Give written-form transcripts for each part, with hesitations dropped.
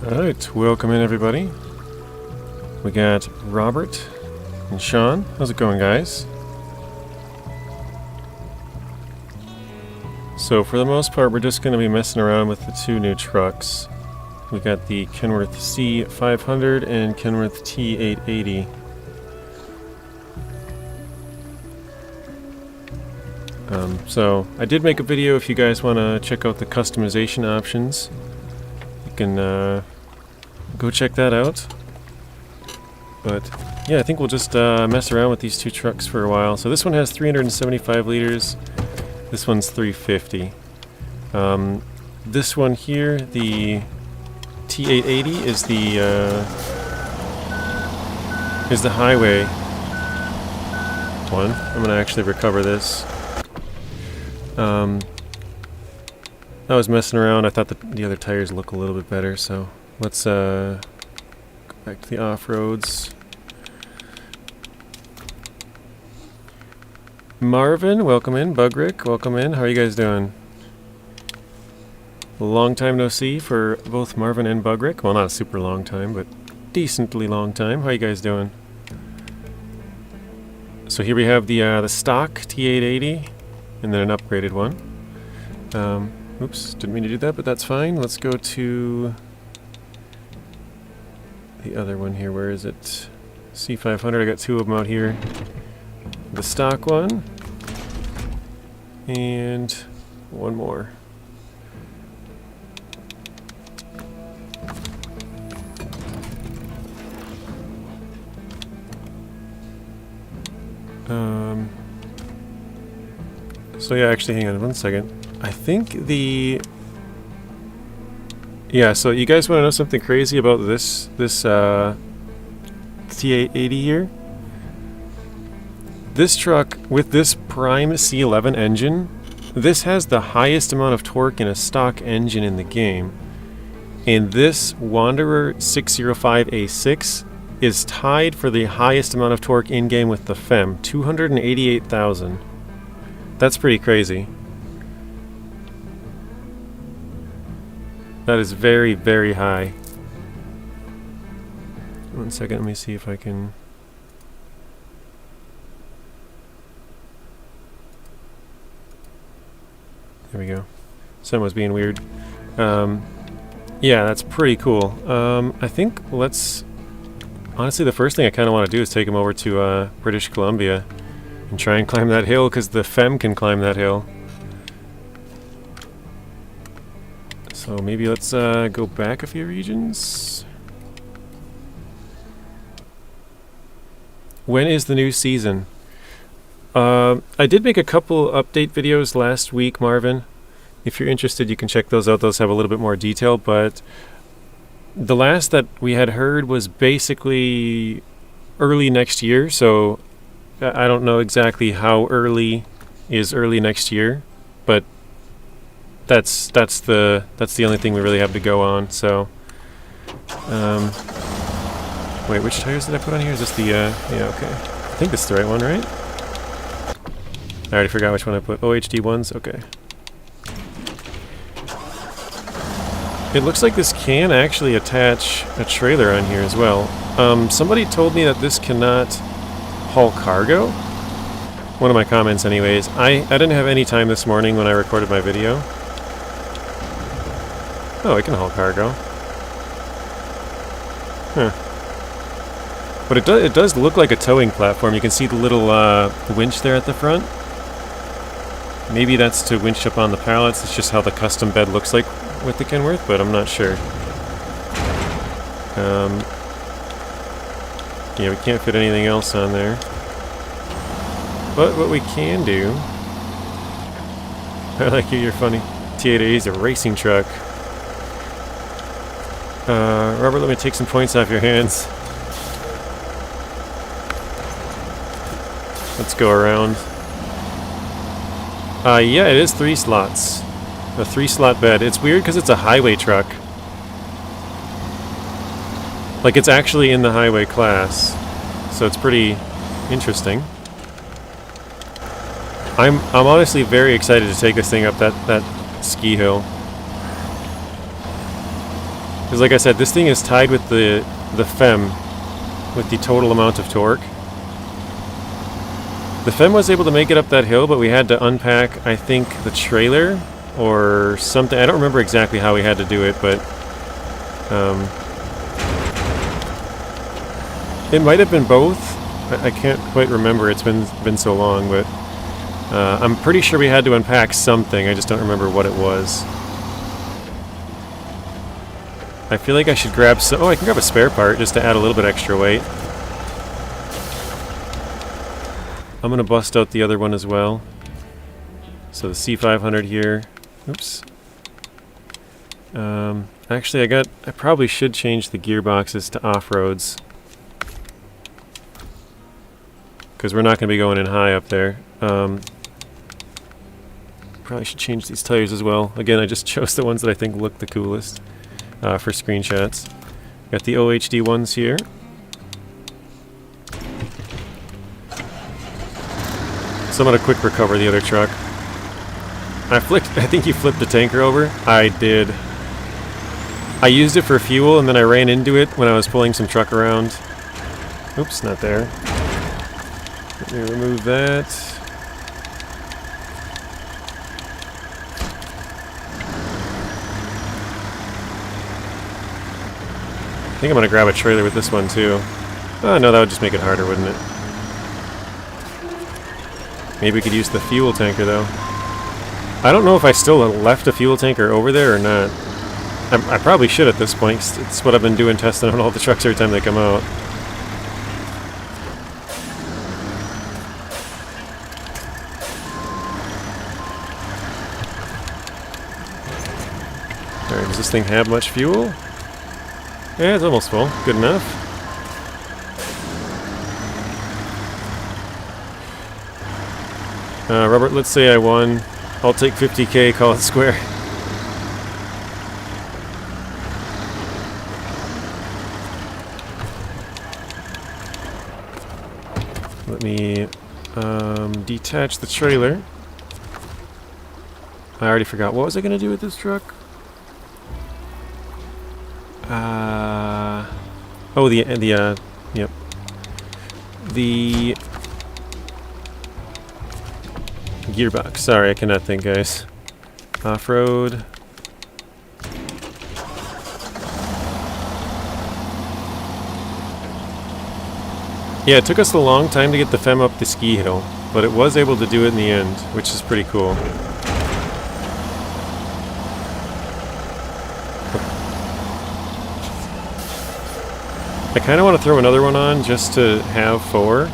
Alright, welcome in everybody. We got Robert and Sean. How's it going, guys? So for the most part, we're just going to be messing around with the two new trucks. We got the Kenworth C500 and Kenworth T880. So I did make a video if you guys want to check out the customization options. You can go check that out. But yeah, I think we'll just mess around with these two trucks for a while. So this one has 375 liters. This one's 350. This one here, the T880, is the highway one. I'm gonna actually recover this. I was messing around. I thought the other tires look a little bit better, so let's go back to the off-roads. Marvin, welcome in. Bugrick, welcome in. How are you guys doing? Long time no see for both Marvin and Bugrick. Well, not a super long time, but decently long time. How are you guys doing? So here we have the stock T880, and then an upgraded one. Oops, didn't mean to do that, but that's fine. Let's go to the other one here. Where is it? C500. I got two of them out here. The stock one, and one more. So yeah, actually, hang on one second. I think yeah, so you guys want to know something crazy about this T880 here? This truck, with this prime C11 engine, this has the highest amount of torque in a stock engine in the game. And this Wanderer 605A6 is tied for the highest amount of torque in-game with the FEM, 288,000. That's pretty crazy. That is very, very high. One second, let me see if I can... There we go. Someone's being weird. Yeah, that's pretty cool. I think let's... Honestly, the first thing I kind of want to do is take him over to British Columbia and try and climb that hill, because the FEM can climb that hill. So maybe let's go back a few regions. When is the new season? I did make a couple update videos last week, Marvin. If you're interested, you can check those out. Those have a little bit more detail, but the last that we had heard was basically early next year, so I don't know exactly how early is early next year, but that's the only thing we really have to go on. So wait, which tires did I put on here? Is this the yeah, okay. I think this is the right one, right? I already forgot which one I put. OHD ones? Okay. It looks like this can actually attach a trailer on here as well. Somebody told me that this cannot haul cargo. One of my comments anyways. I didn't have any time this morning when I recorded my video. Oh, it can haul cargo. Huh. But it does look like a towing platform. You can see the little winch there at the front. Maybe that's to winch up on the pallets. It's just how the custom bed looks like with the Kenworth, but I'm not sure. Yeah, we can't fit anything else on there. But what we can do... I like you, you're funny. T880 is a racing truck. Robert, let me take some points off your hands. Let's go around. Yeah, it is 3 slots. A 3-slot bed. It's weird because it's a highway truck. Like, it's actually in the highway class. So it's pretty interesting. I'm honestly very excited to take this thing up that ski hill. Because like I said, this thing is tied with the FEM, with the total amount of torque. The FEM was able to make it up that hill, but we had to unpack, I think, the trailer or something. I don't remember exactly how we had to do it, but it might have been both. I can't quite remember. It's been so long, but I'm pretty sure we had to unpack something. I just don't remember what it was. I feel like I should grab some... Oh, I can grab a spare part just to add a little bit extra weight. I'm going to bust out the other one as well. So the C500 here. Oops. Actually, I probably should change the gearboxes to off-roads. Because we're not going to be going in high up there. Probably should change these tires as well. Again, I just chose the ones that I think look the coolest for screenshots. Got the OHD ones here. So I'm going to quick recover the other truck. I think you flipped the tanker over. I did. I used it for fuel and then I ran into it when I was pulling some truck around. Oops, not there. Let me remove that. I think I'm going to grab a trailer with this one too. Oh no, that would just make it harder, wouldn't it? Maybe we could use the fuel tanker though. I don't know if I still left a fuel tanker over there or not. I probably should at this point. It's what I've been doing, testing on all the trucks every time they come out. Alright, does this thing have much fuel? Yeah, it's almost full. Good enough. Robert, let's say I won. I'll take 50K, call it square. Let me detach the trailer. I already forgot. What was I going to do with this truck? Oh, yep. The gearbox. Sorry, I cannot think, guys. Off-road. Yeah, it took us a long time to get the FEM up the ski hill, but it was able to do it in the end, which is pretty cool. I kind of want to throw another one on just to have 4,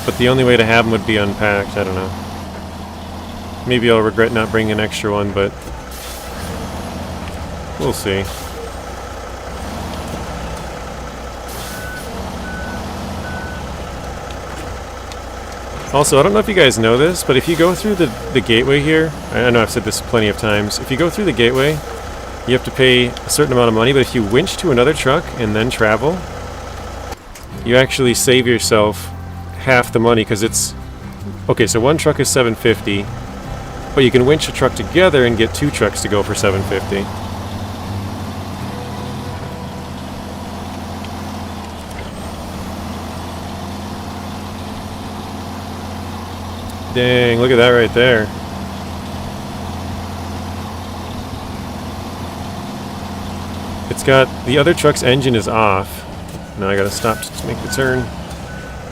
but the only way to have them would be unpacked. I don't know. Maybe I'll regret not bringing an extra one, but we'll see. Also, I don't know if you guys know this, but if you go through the gateway here, I know I've said this plenty of times, if you go through the gateway, you have to pay a certain amount of money, but if you winch to another truck and then travel, you actually save yourself half the money, because it's... Okay, so one truck is $750, but you can winch a truck together and get 2 trucks to go for $750. Dang, look at that right there. It's got... The other truck's engine is off. Now I gotta stop to make the turn.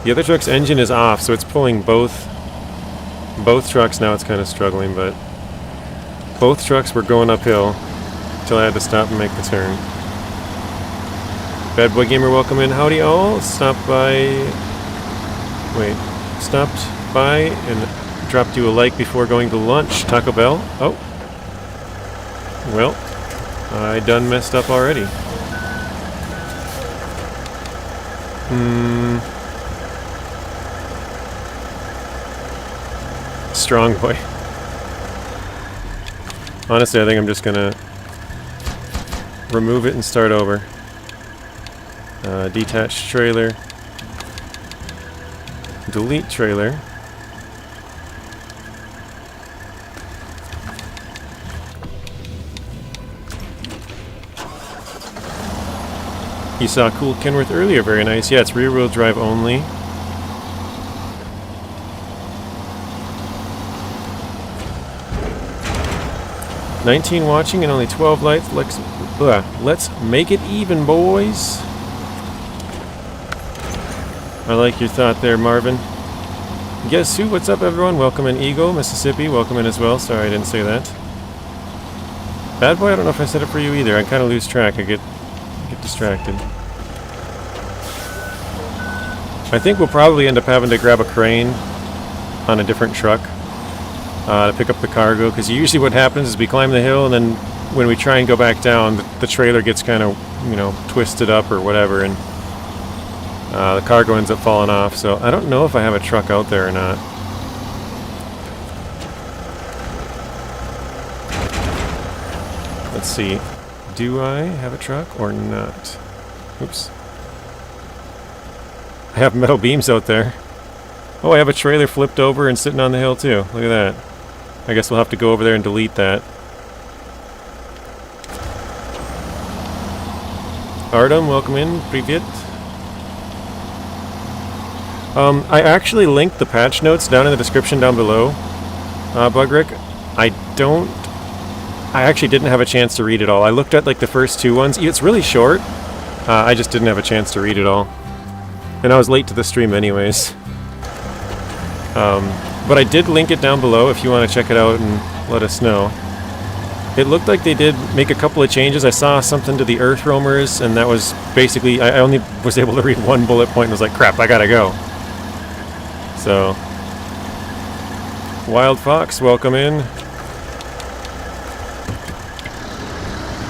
The other truck's engine is off, so it's pulling both trucks. Now it's kind of struggling, but both trucks were going uphill until I had to stop and make the turn. Bad Boy Gamer, welcome in. Howdy all. Stopped by and dropped you a like before going to lunch. Taco Bell. Oh. Well, I done messed up already. Strong boy. Honestly, I think I'm just gonna remove it and start over. Detach trailer. Delete trailer. You saw a cool Kenworth earlier, very nice. Yeah, it's rear-wheel drive only. $19 watching and only 12 likes. Let's make it even, boys. I like your thought there, Marvin. Guess who? What's up, everyone? Welcome in, Eagle, Mississippi. Welcome in as well. Sorry, I didn't say that. Bad Boy, I don't know if I said it for you either. I kind of lose track. I get distracted. I think we'll probably end up having to grab a crane on a different truck to pick up the cargo, because usually what happens is we climb the hill, and then when we try and go back down, the trailer gets kind of, you know, twisted up or whatever, and the cargo ends up falling off. So I don't know if I have a truck out there or not. Let's see. Do I have a truck or not? Oops. I have metal beams out there. Oh, I have a trailer flipped over and sitting on the hill too. Look at that. I guess we'll have to go over there and delete that. Artem, welcome in. Privyet. I actually linked the patch notes down in the description down below, Bugrick. I actually didn't have a chance to read it all. I looked at like the first 2 ones. It's really short. I just didn't have a chance to read it all. And I was late to the stream anyways. But I did link it down below if you want to check it out and let us know. It looked like they did make a couple of changes. I saw something to the Earth Roamers, and that was basically... I only was able to read one bullet point and was like, crap, I gotta go. So... Wild Fox, welcome in.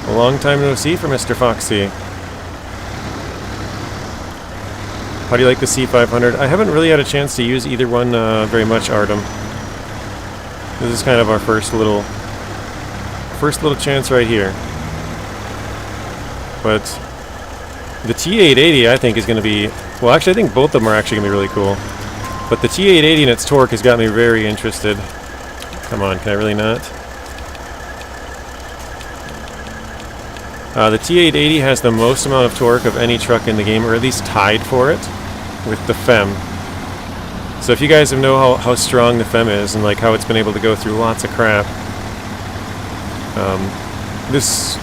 A long time no see for Mr. Foxy. How do you like the C500? I haven't really had a chance to use either one very much, Artem. This is kind of our first little chance right here. But the T880 I think is going to be... Well, actually I think both of them are actually going to be really cool. But the T880 and its torque has got me very interested. Come on, can I really not? The T880 has the most amount of torque of any truck in the game, or at least tied for it, with the FEM. So if you guys know how strong the FEM is, and like how it's been able to go through lots of crap, this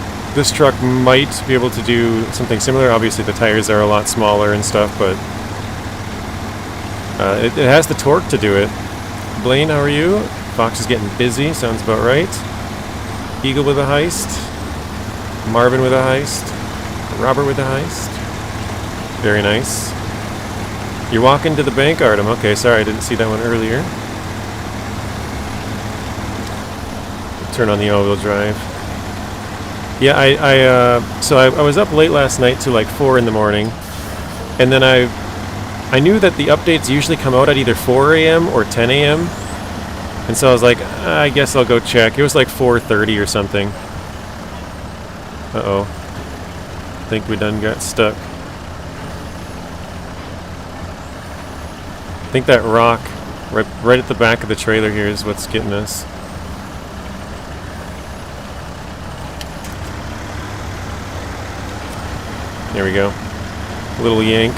truck might be able to do something similar. Obviously the tires are a lot smaller and stuff, but it has the torque to do it. Blaine, how are you? Fox is getting busy, sounds about right. Eagle with a heist. Marvin with a heist. Robert with a heist. Very nice. You're walking to the bank, Artem. Okay, sorry, I didn't see that one earlier. Turn on the all-wheel drive. Yeah, I was up late last night till like 4 in the morning, and then I knew that the updates usually come out at either 4 a.m. or 10 a.m. And so I was like, I guess I'll go check. It was like 4:30 or something. Uh-oh. I think we done got stuck. I think that rock right at the back of the trailer here is what's getting us. There we go. A little yank.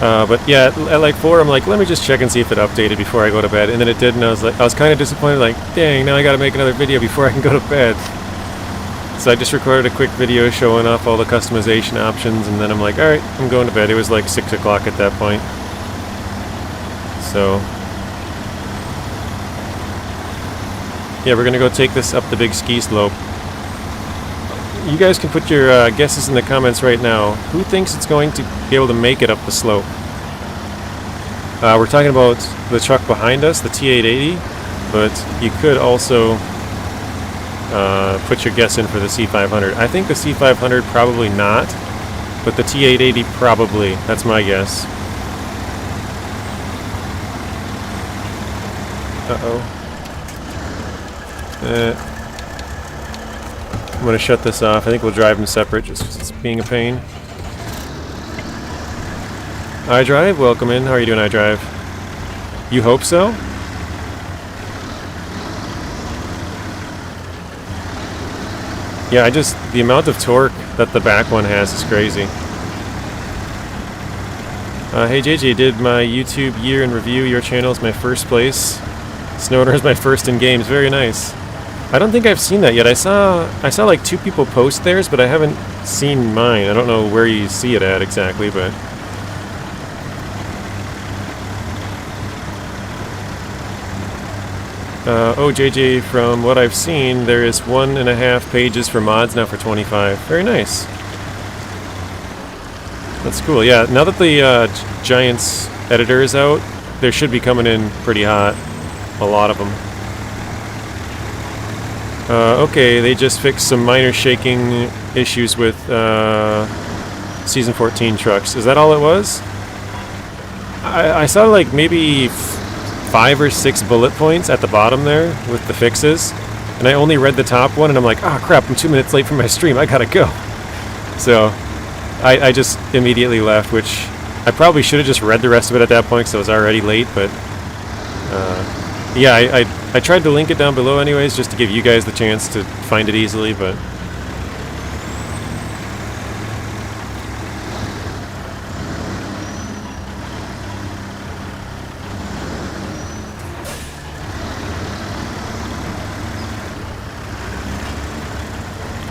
But yeah, at like 4, I'm like, let me just check and see if it updated before I go to bed. And then it did, and I was kind of disappointed, like, dang, now I gotta make another video before I can go to bed. So I just recorded a quick video showing off all the customization options, and then I'm like, alright, I'm going to bed. It was like 6 o'clock at that point. So yeah, we're gonna go take this up the big ski slope. You guys can put your guesses in the comments right now. Who thinks it's going to be able to make it up the slope? We're talking about the truck behind us, the T880, but you could also put your guess in for the C500. I think the C500 probably not, but the T880 probably. That's my guess. Uh-oh. I'm going to shut this off. I think we'll drive them separate just because it's being a pain. iDrive, welcome in. How are you doing, iDrive? You hope so? Yeah, the amount of torque that the back one has is crazy. Hey JJ, did my YouTube year in review. Your channel is my first place. SnowRunner is my first in games. Very nice. I don't think I've seen that yet. I saw like 2 people post theirs, but I haven't seen mine. I don't know where you see it at exactly, but... JJ, from what I've seen, there is 1.5 pages for mods now for 25. Very nice. That's cool. Yeah, now that the Giants editor is out, they should be coming in pretty hot. A lot of them. Okay, they just fixed some minor shaking issues with Season 14 trucks. Is that all it was? I saw like maybe 5 or 6 bullet points at the bottom there with the fixes, and I only read the top one, and I'm like, oh crap, I'm 2 minutes late for my stream, I gotta go. So I just immediately left, which I probably should have just read the rest of it at that point because I was already late, but yeah, I tried to link it down below anyways just to give you guys the chance to find it easily, but...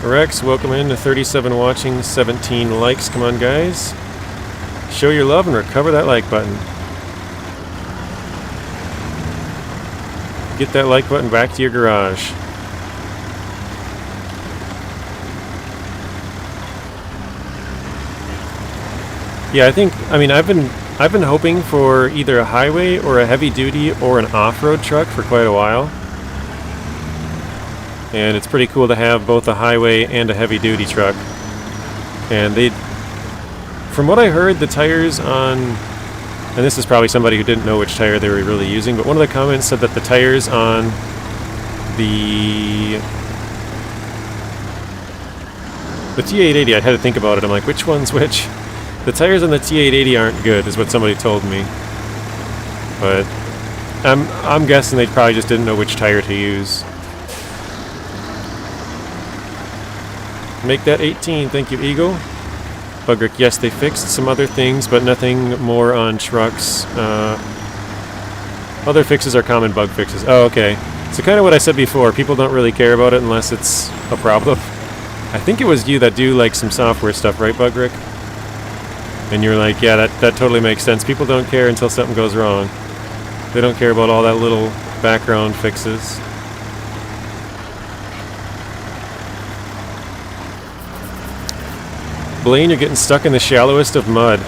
Rex, welcome in to 37 watching, 17 likes. Come on, guys. Show your love and recover that like button. Get that like button back to your garage. Yeah, I've been hoping for either a highway or a heavy duty or an off-road truck for quite a while. And it's pretty cool to have both a highway and a heavy-duty truck. And from what I heard, the tires on, and this is probably somebody who didn't know which tire they were really using, but one of the comments said that the tires on the T880, I had to think about it. I'm like, which one's which? The tires on the T880 aren't good, is what somebody told me. But I'm guessing they probably just didn't know which tire to use. Make that 18, thank you, Eagle. Bugrick, yes, they fixed some other things, but nothing more on trucks. Other fixes are common bug fixes. Oh, okay. So kind of what I said before, people don't really care about it unless it's a problem. I think it was you that do like some software stuff, right, Bugrick? And you're like, yeah, that totally makes sense. People don't care until something goes wrong. They don't care about all that little background fixes. Blaine, you're getting stuck in the shallowest of mud.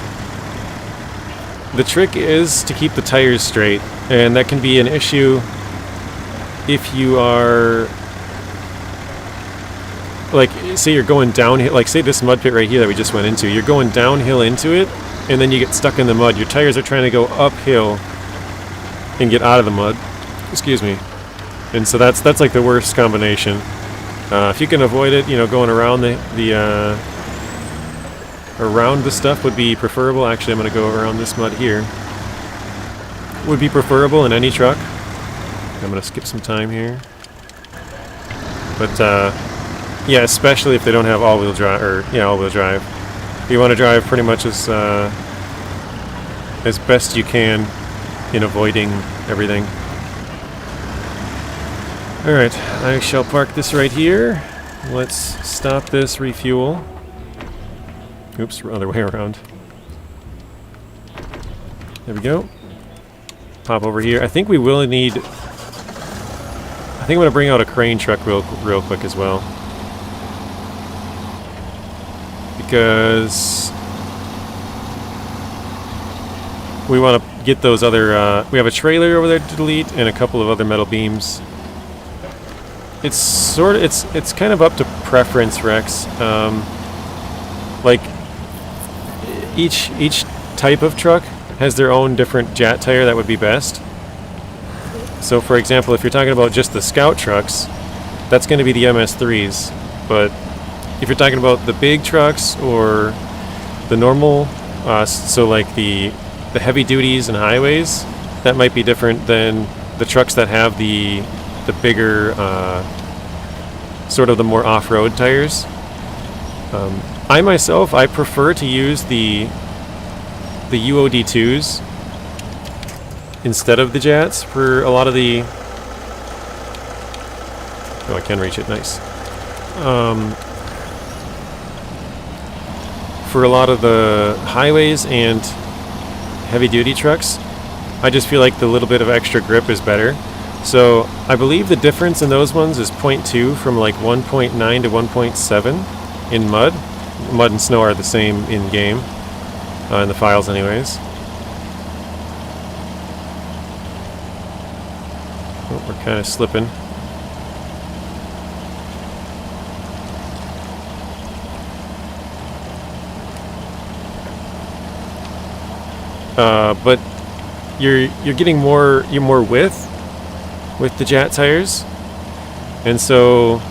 The trick is to keep the tires straight, and that can be an issue if you are, like, say you're going downhill, like say this mud pit right here that we just went into, you're going downhill into it, and then you get stuck in the mud. Your tires are trying to go uphill and get out of the mud. Excuse me. And so that's like the worst combination. If you can avoid it, you know, going around around the stuff would be preferable. Actually, I'm going to go around this mud here. Would be preferable in any truck. I'm going to skip some time here. But, yeah, especially if they don't have all-wheel drive, or, yeah, all-wheel drive. You want to drive pretty much as best you can in avoiding everything. Alright, I shall park this right here. Let's stop this, refuel. Oops, other way around. There we go. Pop over here. I think we will need... I think I'm going to bring out a crane truck real quick as well. Because... we want to get those other... we have a trailer over there to delete and a couple of other metal beams. It's sort of... It's kind of up to preference, Rex. Like... Each type of truck has their own different JAT tire that would be best. So for example, if you're talking about just the Scout trucks, that's going to be the MS3s. But if you're talking about the big trucks or the normal, so like the heavy duties and highways, that might be different than the trucks that have the bigger, sort of the more off-road tires. I myself, I prefer to use the the UOD2s instead of the Jats for a lot of the... Oh, I can reach it. Nice. For a lot of the highways and heavy-duty trucks, I just feel like the little bit of extra grip is better. So I believe the difference in those ones is 0.2 from like 1.9 to 1.7 in mud. Mud and snow are the same in game, in the files anyways. Oh, we're kind of slipping. But you're getting more width with the Jat tires, and so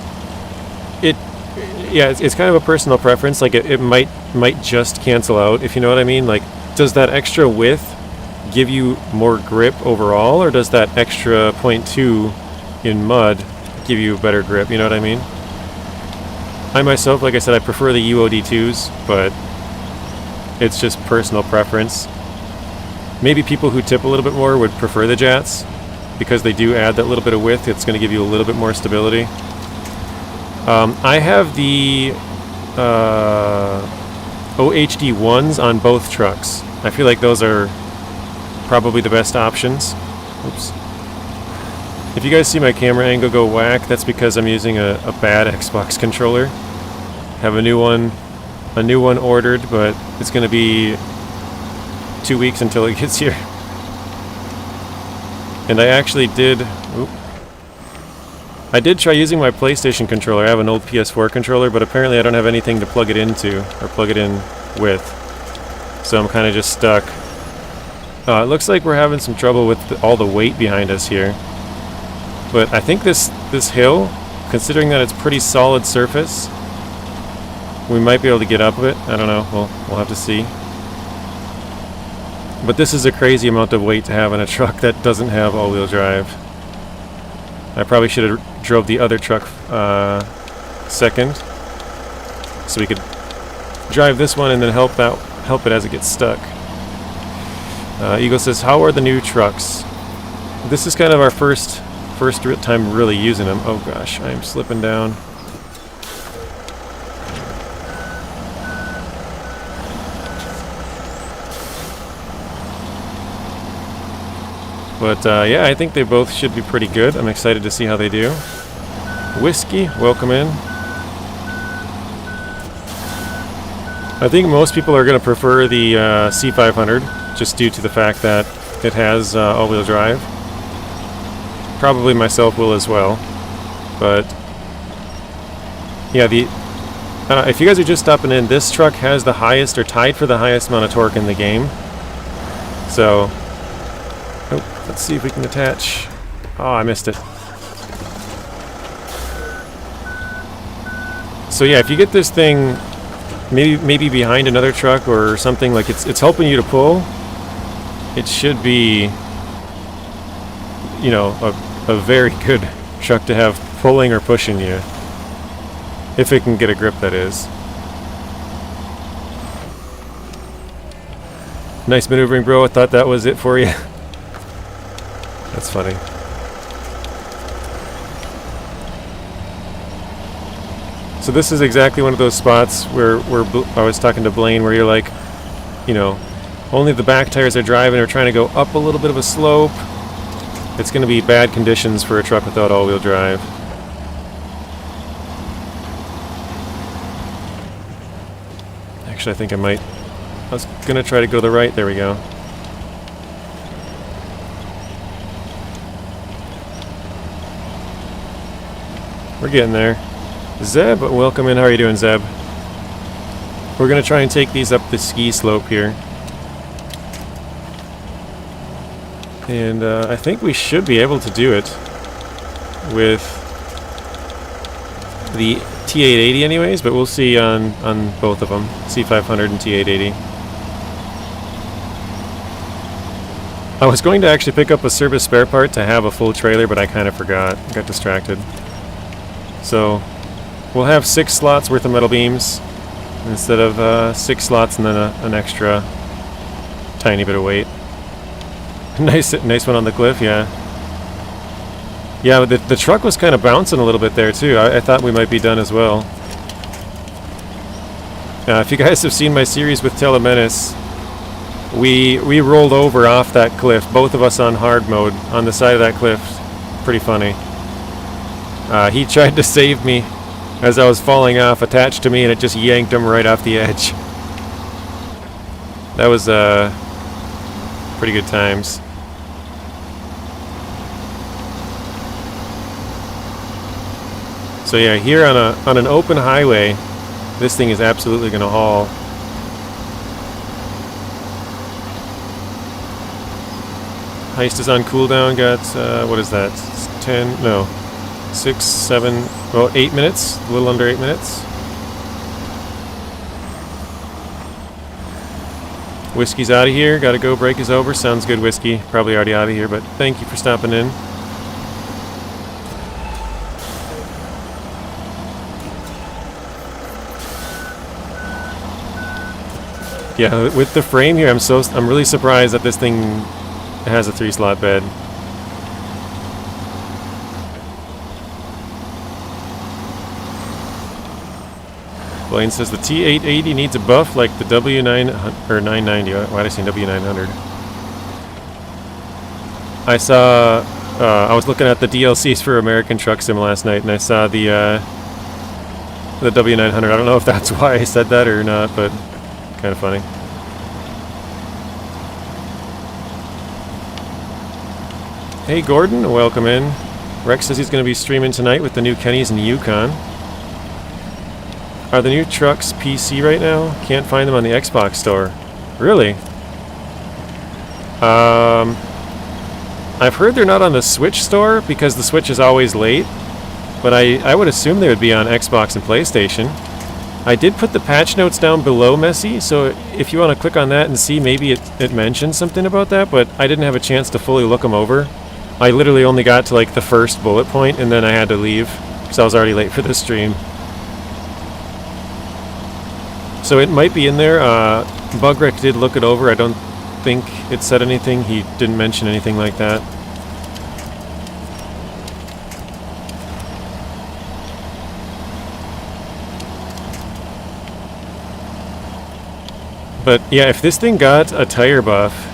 it's kind of a personal preference. Like it might just cancel out, if you know what I mean. Like, does that extra width give you more grip overall, or does that extra 0.2 in mud give you better grip? You know what I mean? I myself, like I said, I prefer the UOD2s, but it's just personal preference. Maybe people who tip a little bit more would prefer the Jats because they do add that little bit of width. It's going to give you a little bit more stability. I have the OHD 1s on both trucks. I feel like those are probably the best options. Oops. If you guys see my camera angle go whack, that's because I'm using a bad Xbox controller. Have a new one ordered, but it's going to be 2 weeks until it gets here. And I actually did try using my PlayStation controller. I have an old PS4 controller, but apparently I don't have anything to plug it into or plug it in with, so I'm kind of just stuck. It looks like we're having some trouble with all the weight behind us here, but I think this hill, considering that it's pretty solid surface, we might be able to get up it. I don't know, we'll have to see. But this is a crazy amount of weight to have in a truck that doesn't have all-wheel drive. I probably should have drove the other truck second, so we could drive this one and then help it as it gets stuck. Eagle says, "How are the new trucks?" This is kind of our first time really using them. Oh gosh, I am slipping down. But yeah, I think they both should be pretty good. I'm excited to see how they do. Whiskey, welcome in. I think most people are going to prefer the C500, just due to the fact that it has all-wheel drive. Probably myself will as well. But yeah, if you guys are just stopping in, this truck has the highest, or tied for the highest amount of torque in the game. So... let's see if we can attach. Oh, I missed it. So yeah, if you get this thing maybe behind another truck or something, like it's helping you to pull, it should be, you know, a very good truck to have pulling or pushing you. If it can get a grip, that is. Nice maneuvering, bro. I thought that was it for you. That's funny. So this is exactly one of those spots where I was talking to Blaine, where you're like, you know, only the back tires are driving or trying to go up a little bit of a slope. It's going to be bad conditions for a truck without all-wheel drive. Actually, I think I was going to try to go to the right. There we go. We're getting there. Zeb, welcome in. How are you doing, Zeb? We're going to try and take these up the ski slope here. And I think we should be able to do it with the T880 anyways, but we'll see on both of them, C500 and T880. I was going to actually pick up a service spare part to have a full trailer, but I kind of forgot. I got distracted. So we'll have 6 slots worth of metal beams instead of 6 slots and then an extra tiny bit of weight. Nice one on the cliff, yeah. Yeah, but the truck was kind of bouncing a little bit there too. I thought we might be done as well. If you guys have seen my series with Telemenace, we rolled over off that cliff, both of us on hard mode, on the side of that cliff. Pretty funny. He tried to save me as I was falling off, attached to me, and it just yanked him right off the edge. That was pretty good times. So yeah, here on an open highway, this thing is absolutely going to haul. Heist is on cooldown. Got what is that? 10? No, 6, 7. Well, 8 minutes. A little under 8 minutes. Whiskey's out of here. Got to go. Break is over. Sounds good, Whiskey. Probably already out of here, but thank you for stopping in. Yeah, with the frame here, I'm really surprised that this thing has a 3-slot bed. Blaine says the T880 needs a buff like the W9 or 990. Why did I say W900? I saw. I was looking at the DLCs for American Truck Sim last night, and I saw the W900. I don't know if that's why I said that or not, but kind of funny. Hey Gordon, welcome in. Rex says he's going to be streaming tonight with the new Kennys and Yukon. Are the new trucks PC right now? Can't find them on the Xbox store. Really? I've heard they're not on the Switch store because the Switch is always late, but I would assume they would be on Xbox and PlayStation. I did put the patch notes down below, Messy, so if you want to click on that and see, maybe it mentions something about that, but I didn't have a chance to fully look them over. I literally only got to like the first bullet point and then I had to leave because I was already late for the stream. So it might be in there. Bugwreck did look it over. I don't think it said anything. He didn't mention anything like that. But yeah, if this thing got a tire buff,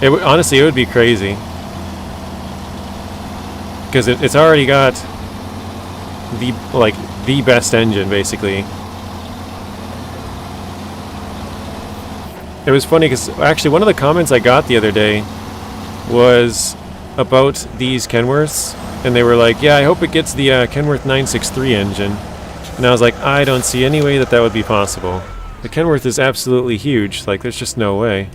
honestly, it would be crazy. Because it's already got the best engine, basically. It was funny because actually one of the comments I got the other day was about these Kenworths, and they were like, yeah, I hope it gets the Kenworth 963 engine. And I was like, I don't see any way that would be possible. The Kenworth is absolutely huge, like there's just no way.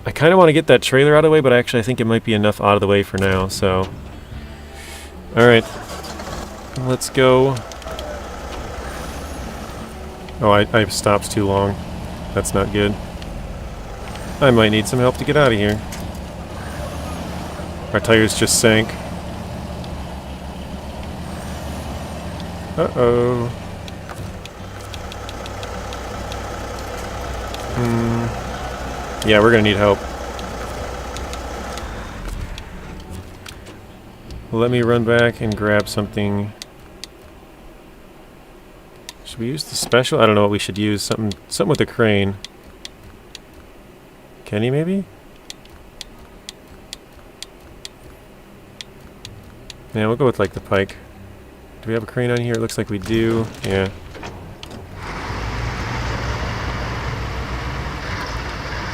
I kind of want to get that trailer out of the way, but actually I think it might be enough out of the way for now, so. Alright, let's go. Oh, I stopped too long. That's not good. I might need some help to get out of here. Our tires just sank. Uh-oh. Yeah, we're gonna need help. Let me run back and grab something. Should we use the special? I don't know what we should use. Something with a crane. Kenny, maybe? Yeah, we'll go with like the pike. Do we have a crane on here? It looks like we do. Yeah.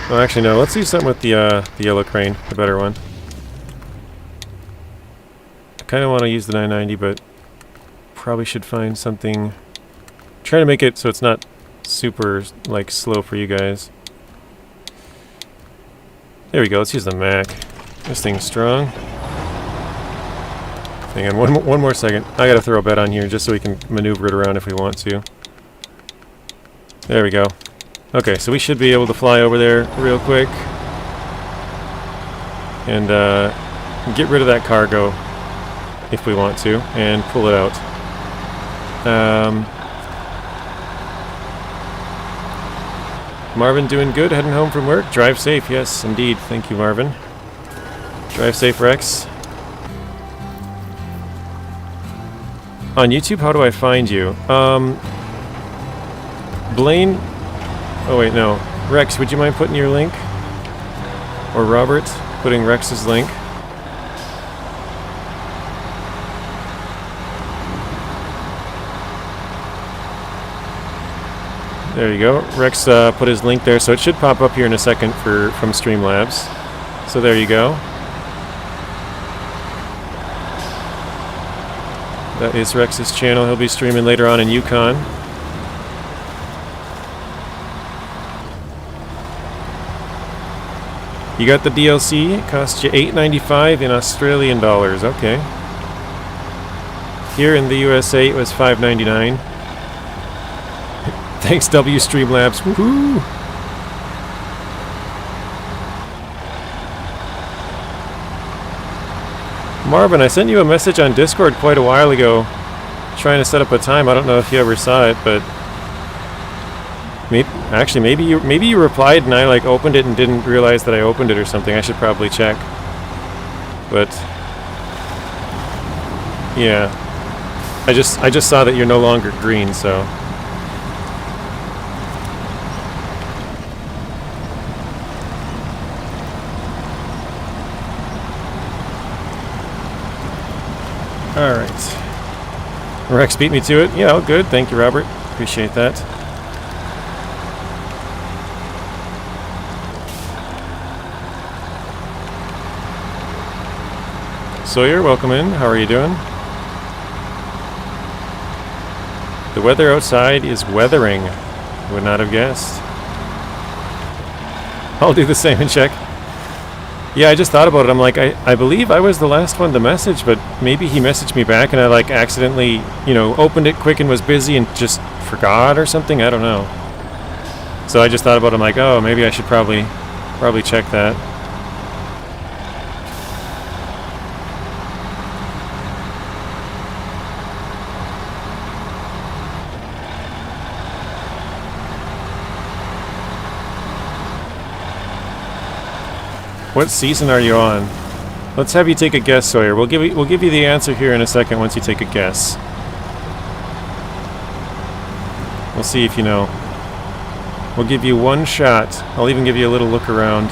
Oh, actually, no. Let's use something with the yellow crane, the better one. I kind of want to use the 990, but probably should find something. Trying to make it so it's not super like slow for you guys. There we go. Let's use the Mac. This thing's strong. Hang on, one more second. I gotta throw a bed on here just so we can maneuver it around if we want to. There we go. Okay, so we should be able to fly over there real quick and get rid of that cargo if we want to and pull it out. Marvin doing good, heading home from work. Drive safe, yes, indeed. Thank you, Marvin. Drive safe, Rex. On YouTube, how do I find you? Blaine? Oh wait, no. Rex, would you mind putting your link? Or Robert, putting Rex's link? There you go. Rex put his link there, so it should pop up here in a second from Streamlabs. So there you go. That is Rex's channel. He'll be streaming later on in Yukon. You got the DLC. It cost you $8.95 in Australian dollars. Okay. Here in the USA, it was $5.99. Thanks, W Streamlabs. Woohoo! Marvin, I sent you a message on Discord quite a while ago trying to set up a time. I don't know if you ever saw it, but maybe you replied and I like opened it and didn't realize that I opened it or something. I should probably check. But yeah. I just saw that you're no longer green, so alright. Rex beat me to it. Yeah, oh, good. Thank you, Robert. Appreciate that. Sawyer, welcome in. How are you doing? The weather outside is weathering. Would not have guessed. I'll do the same and check. Yeah, I just thought about it. I'm like, I believe I was the last one to message, but maybe he messaged me back and I like accidentally, opened it quick and was busy and just forgot or something. I don't know. So I just thought about it. I'm like, oh, maybe I should probably check that. What season are you on? Let's have you take a guess, Sawyer. We'll give you the answer here in a second once you take a guess. We'll see if you know. We'll give you one shot. I'll even give you a little look around.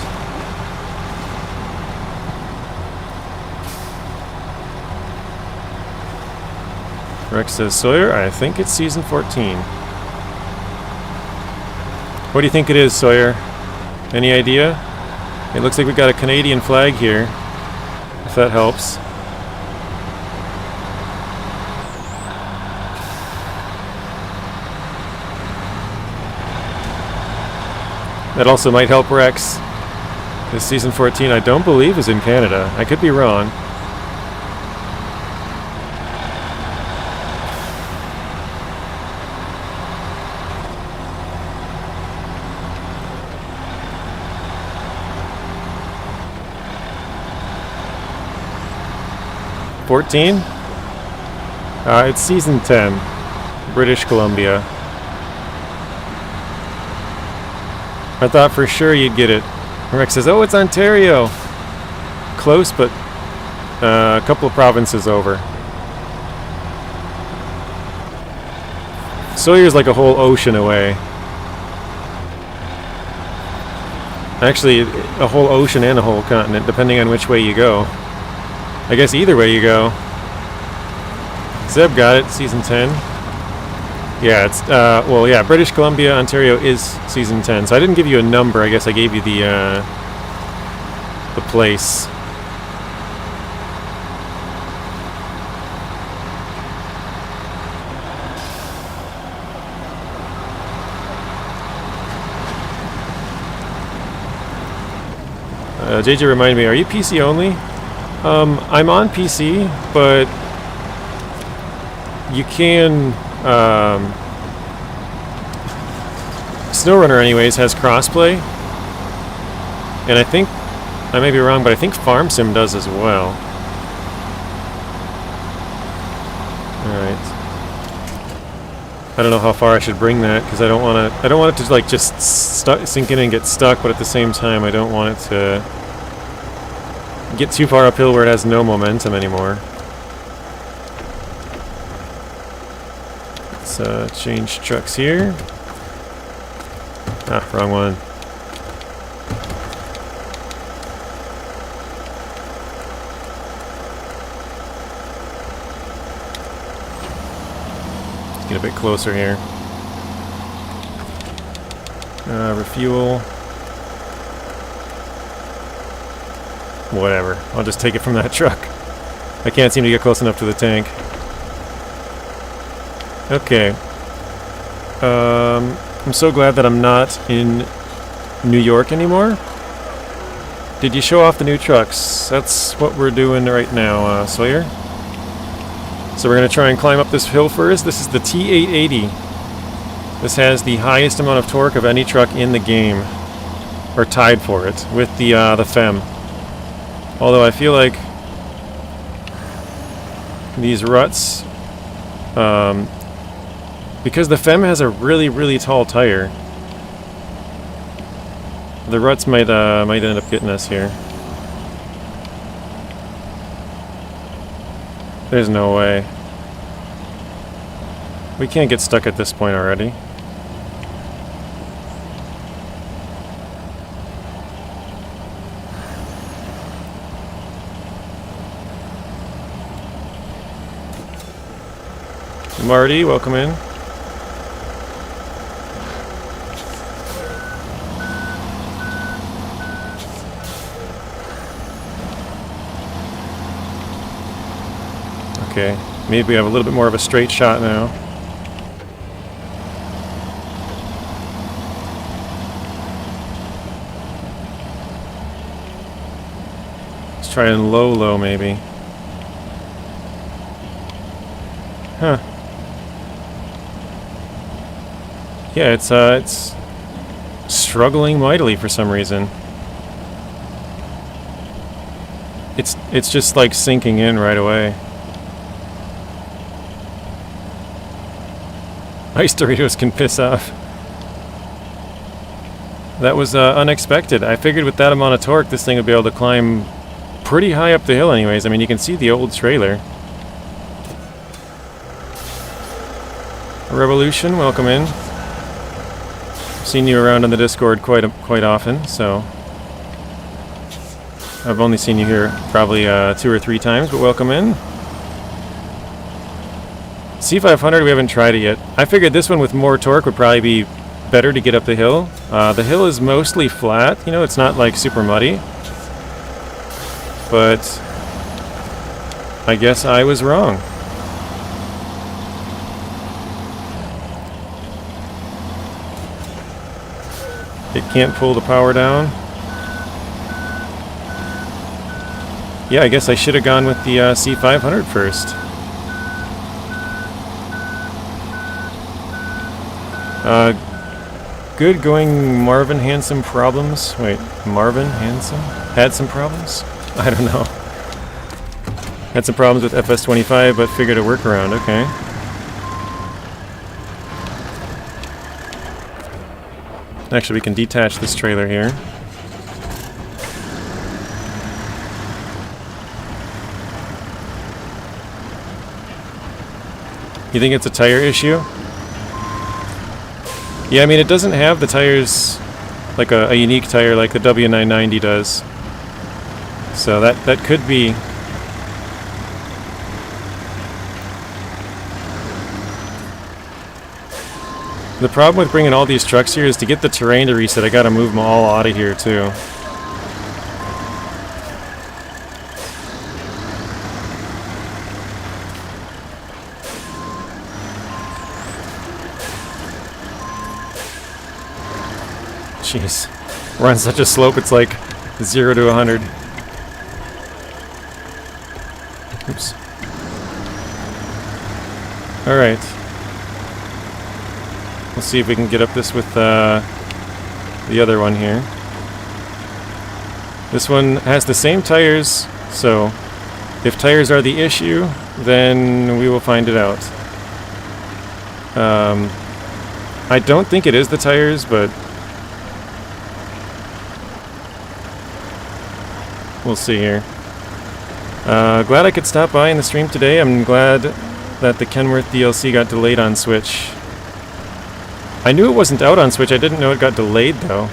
Rex says, Sawyer, I think it's season 14. What do you think it is, Sawyer? Any idea? It looks like we've got a Canadian flag here, if that helps. That also might help Rex. This season 14, I don't believe, is in Canada. I could be wrong. It's season 10, British Columbia. I thought for sure you'd get it. Rex says, oh, it's Ontario. Close, but a couple of provinces over. Sawyer's like a whole ocean away. Actually, a whole ocean and a whole continent, depending on which way you go. I guess either way you go. Zeb got it, season 10. Yeah, it's, well, yeah, British Columbia, Ontario is season 10. So I didn't give you a number, I guess I gave you the place. JJ reminded me, are you PC only? I'm on PC, but you can, SnowRunner anyways has crossplay, and I think, I may be wrong, but I think FarmSim does as well. Alright. don't know how far I should bring that because I don't want it to like just sink in and get stuck, but at the same time I don't want it to get too far uphill where it has no momentum anymore. Let's change trucks here. Ah, wrong one. Let's get a bit closer here. Refuel. Whatever. I'll just take it from that truck. I can't seem to get close enough to the tank. Okay. I'm so glad that I'm not in New York anymore. Did you show off the new trucks? That's what we're doing right now, Sawyer. So we're going to try and climb up this hill first. This is the T880. This has the highest amount of torque of any truck in the game. Or tied for it, with the FEM. Although I feel like these ruts, because the FEM has a really, really tall tire, the ruts might end up getting us here. There's no way. We can't get stuck at this point already. Marty, welcome in. Okay, maybe we have a little bit more of a straight shot now. Let's try and low maybe. Huh. Yeah, it's struggling mightily for some reason. It's just like sinking in right away. Ice Doritos can piss off. That was unexpected. I figured with that amount of torque, this thing would be able to climb pretty high up the hill anyways. I mean, you can see the old trailer. Revolution, welcome in. Seen you around on the Discord quite often, so I've only seen you here probably 2 or 3 times, but welcome in. C500, we haven't tried it yet. I figured this one with more torque would probably be better to get up the hill. The hill is mostly flat, you know, it's not like super muddy. But I guess I was wrong. It can't pull the power down. Yeah, I guess I should have gone with the C500 first. Good going, Marvin. Handsome problems. Wait, Marvin Handsome? Had some problems? I don't know. Had some problems with FS25, but figured a workaround. Okay. Actually, we can detach this trailer here. You think it's a tire issue? Yeah, I mean, it doesn't have the tires, like a unique tire like the W990 does. So that could be. The problem with bringing all these trucks here is to get the terrain to reset, I gotta move them all out of here too. Jeez. We're on such a slope, it's like 0 to 100. Oops. Alright. We'll see if we can get up this with the other one here. This one has the same tires, so if tires are the issue, then we will find it out. I don't think it is the tires, but we'll see here. Glad I could stop by in the stream today. I'm glad that the Kenworth DLC got delayed on Switch. I knew it wasn't out on Switch. I didn't know it got delayed, though.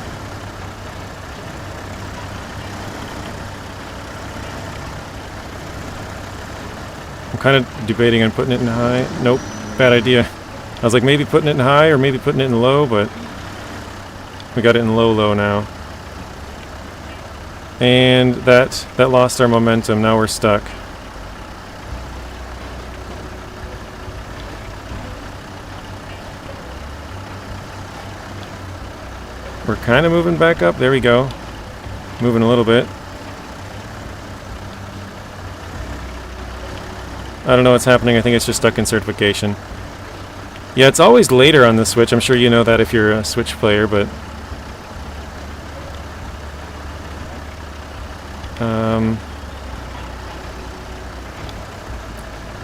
I'm kind of debating on putting it in high. Nope, bad idea. I was like maybe putting it in high or maybe putting it in low, but we got it in low now. And that lost our momentum. Now we're stuck. We're kind of moving back up. There we go. Moving a little bit. I don't know what's happening. I think it's just stuck in certification. Yeah, it's always later on the Switch. I'm sure you know that if you're a Switch player, but...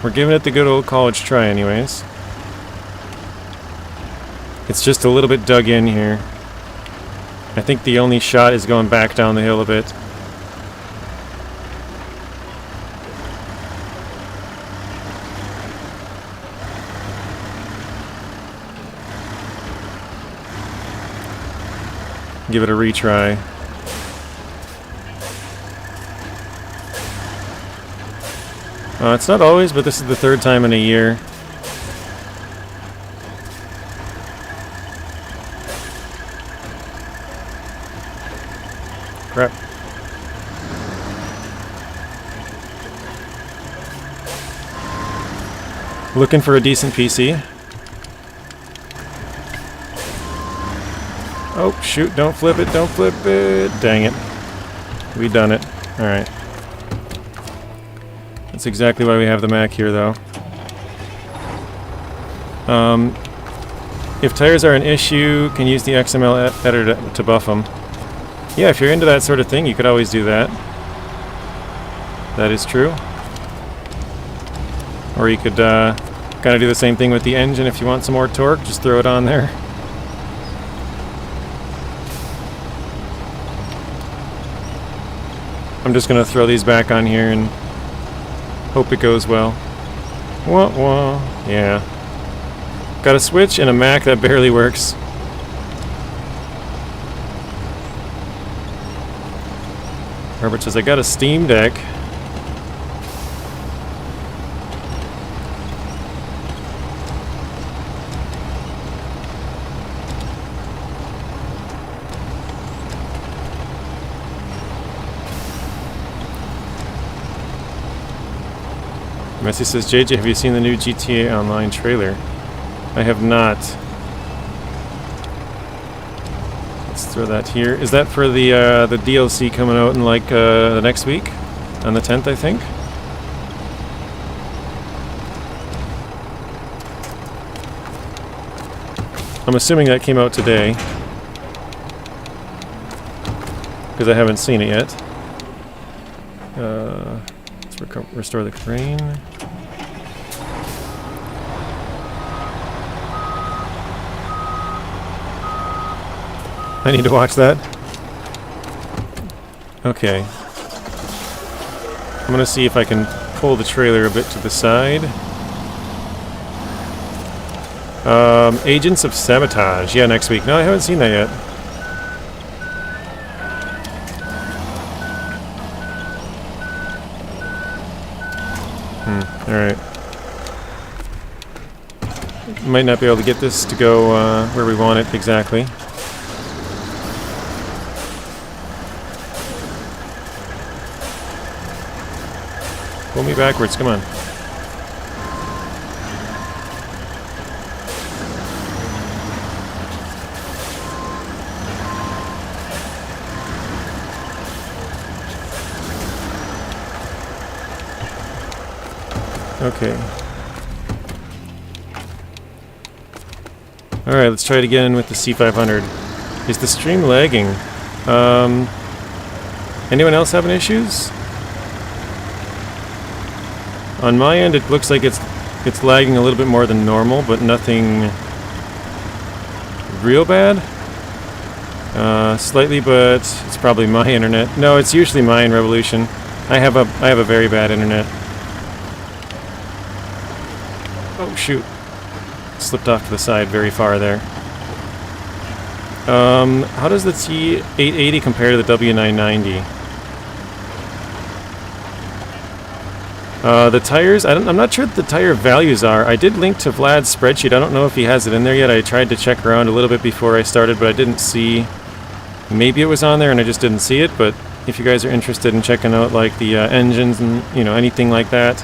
we're giving it the good old college try anyways. It's just a little bit dug in here. I think the only shot is going back down the hill a bit. Give it a retry. It's not always, but this is the third time in a year. Crap. Looking for a decent PC. Oh, shoot, don't flip it, don't flip it. Dang it. We done it. Alright. That's exactly why we have the Mac here, though. If tires are an issue, can use the XML editor to buff them. Yeah, if you're into that sort of thing, you could always do that. That is true. Or you could kind of do the same thing with the engine. If you want some more torque, just throw it on there. I'm just going to throw these back on here and hope it goes well. Wah wah. Yeah. Got a Switch and a Mac that barely works. Herbert says, I got a Steam Deck. Messi says, JJ, have you seen the new GTA Online trailer? I have not. Let's throw that here. Is that for the DLC coming out in like the next week? On the 10th, I think? I'm assuming that came out today. Because I haven't seen it yet. Let's restore the crane. I need to watch that. Okay. I'm gonna see if I can pull the trailer a bit to the side. Agents of Sabotage. Yeah, next week. No, I haven't seen that yet. Alright. Might not be able to get this to go where we want it exactly. Pull me backwards, come on. Okay. Alright, let's try it again with the C500. Is the stream lagging? Anyone else having issues? On my end, it looks like it's It's lagging a little bit more than normal, but nothing real bad. Slightly, but it's probably my internet. No, it's usually mine, Revolution. I have a very bad internet. Oh shoot. Slipped off to the side very far there. How does the T880 compare to the W990? The tires, I'm not sure what the tire values are. I did link to Vlad's spreadsheet. I don't know if he has it in there yet. I tried to check around a little bit before I started, but I didn't see. Maybe it was on there and I just didn't see it, but if you guys are interested in checking out like the engines and anything like that,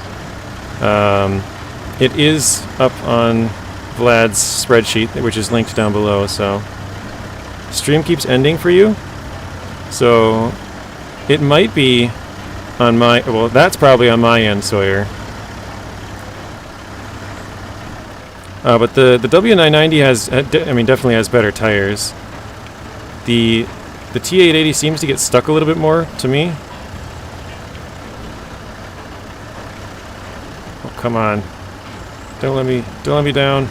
it is up on Vlad's spreadsheet, which is linked down below. So stream keeps ending for you, so it might be on my, well, that's probably on my end, Sawyer. But the W990 has, definitely has better tires. The T880 seems to get stuck a little bit more to me. Oh, come on. Don't let me down.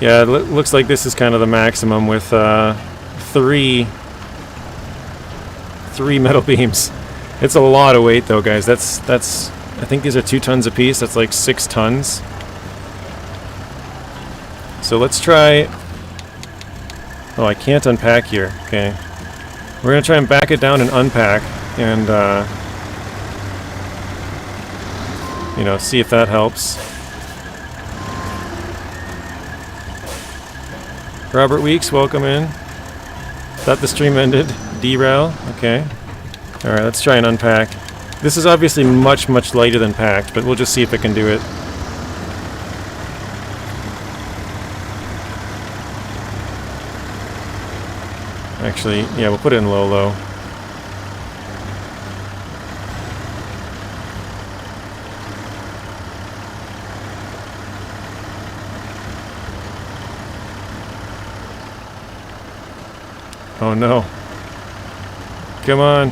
Yeah, it looks like this is kind of the maximum with three metal beams. It's a lot of weight though, guys. That's I think these are 2 tons apiece. That's like 6 tons. So let's try. Oh, I can't unpack here. Okay. We're gonna try and back it down and unpack and see if that helps. Robert Weeks, welcome in. Thought the stream ended. Derail. Okay. Alright, let's try and unpack. This is obviously much, much lighter than packed, but we'll just see if it can do it. Actually, yeah, we'll put it in low. Oh no. Come on.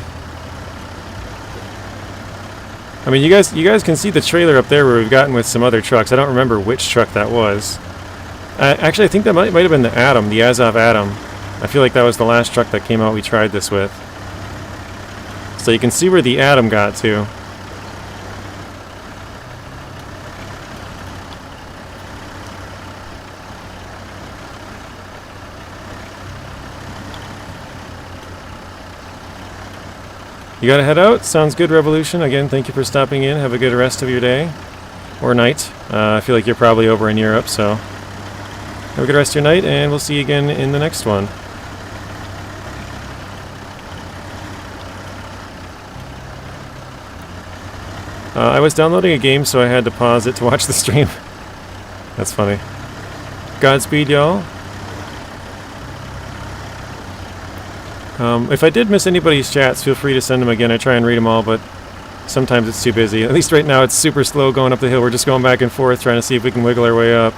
I mean, you guys can see the trailer up there where we've gotten with some other trucks. I don't remember which truck that was. Actually, I think that might have been the Atom, the Azov Atom. I feel like that was the last truck that came out we tried this with. So you can see where the Atom got to. You gotta head out? Sounds good, Revolution. Again, thank you for stopping in. Have a good rest of your day. Or night. I feel like you're probably over in Europe, so have a good rest of your night, and we'll see you again in the next one. I was downloading a game, so I had to pause it to watch the stream. That's funny. Godspeed, y'all. If I did miss anybody's chats, feel free to send them again. I try and read them all, but sometimes it's too busy. At least right now it's super slow going up the hill. We're just going back and forth trying to see if we can wiggle our way up.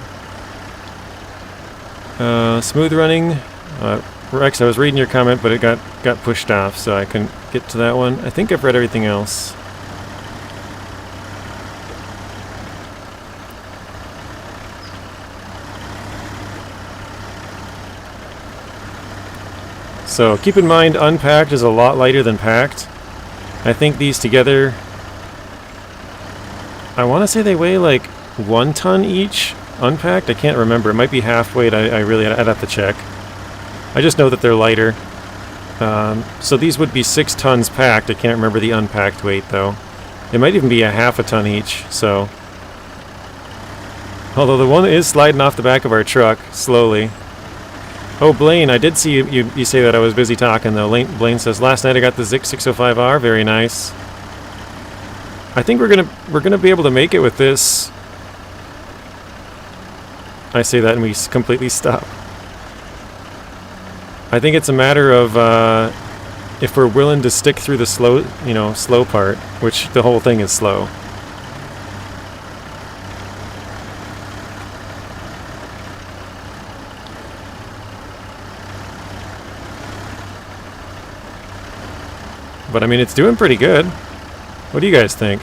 Smooth running. Rex, I was reading your comment, but it got pushed off, so I couldn't get to that one. I think I've read everything else. So keep in mind, unpacked is a lot lighter than packed. I think these together, I want to say they weigh like 1 ton each. Unpacked? I can't remember. It might be half weight. I'd have to check. I just know that they're lighter. So these would be 6 tons packed. I can't remember the unpacked weight though. It might even be a half a ton each. So, although the one is sliding off the back of our truck slowly. Oh, Blaine, I did see you say that I was busy talking, though. Blaine says, last night I got the Zic 605R. Very nice. I think we're gonna be able to make it with this. I say that and we completely stop. I think it's a matter of if we're willing to stick through the slow part, which the whole thing is slow. but I mean, it's doing pretty good. What do you guys think?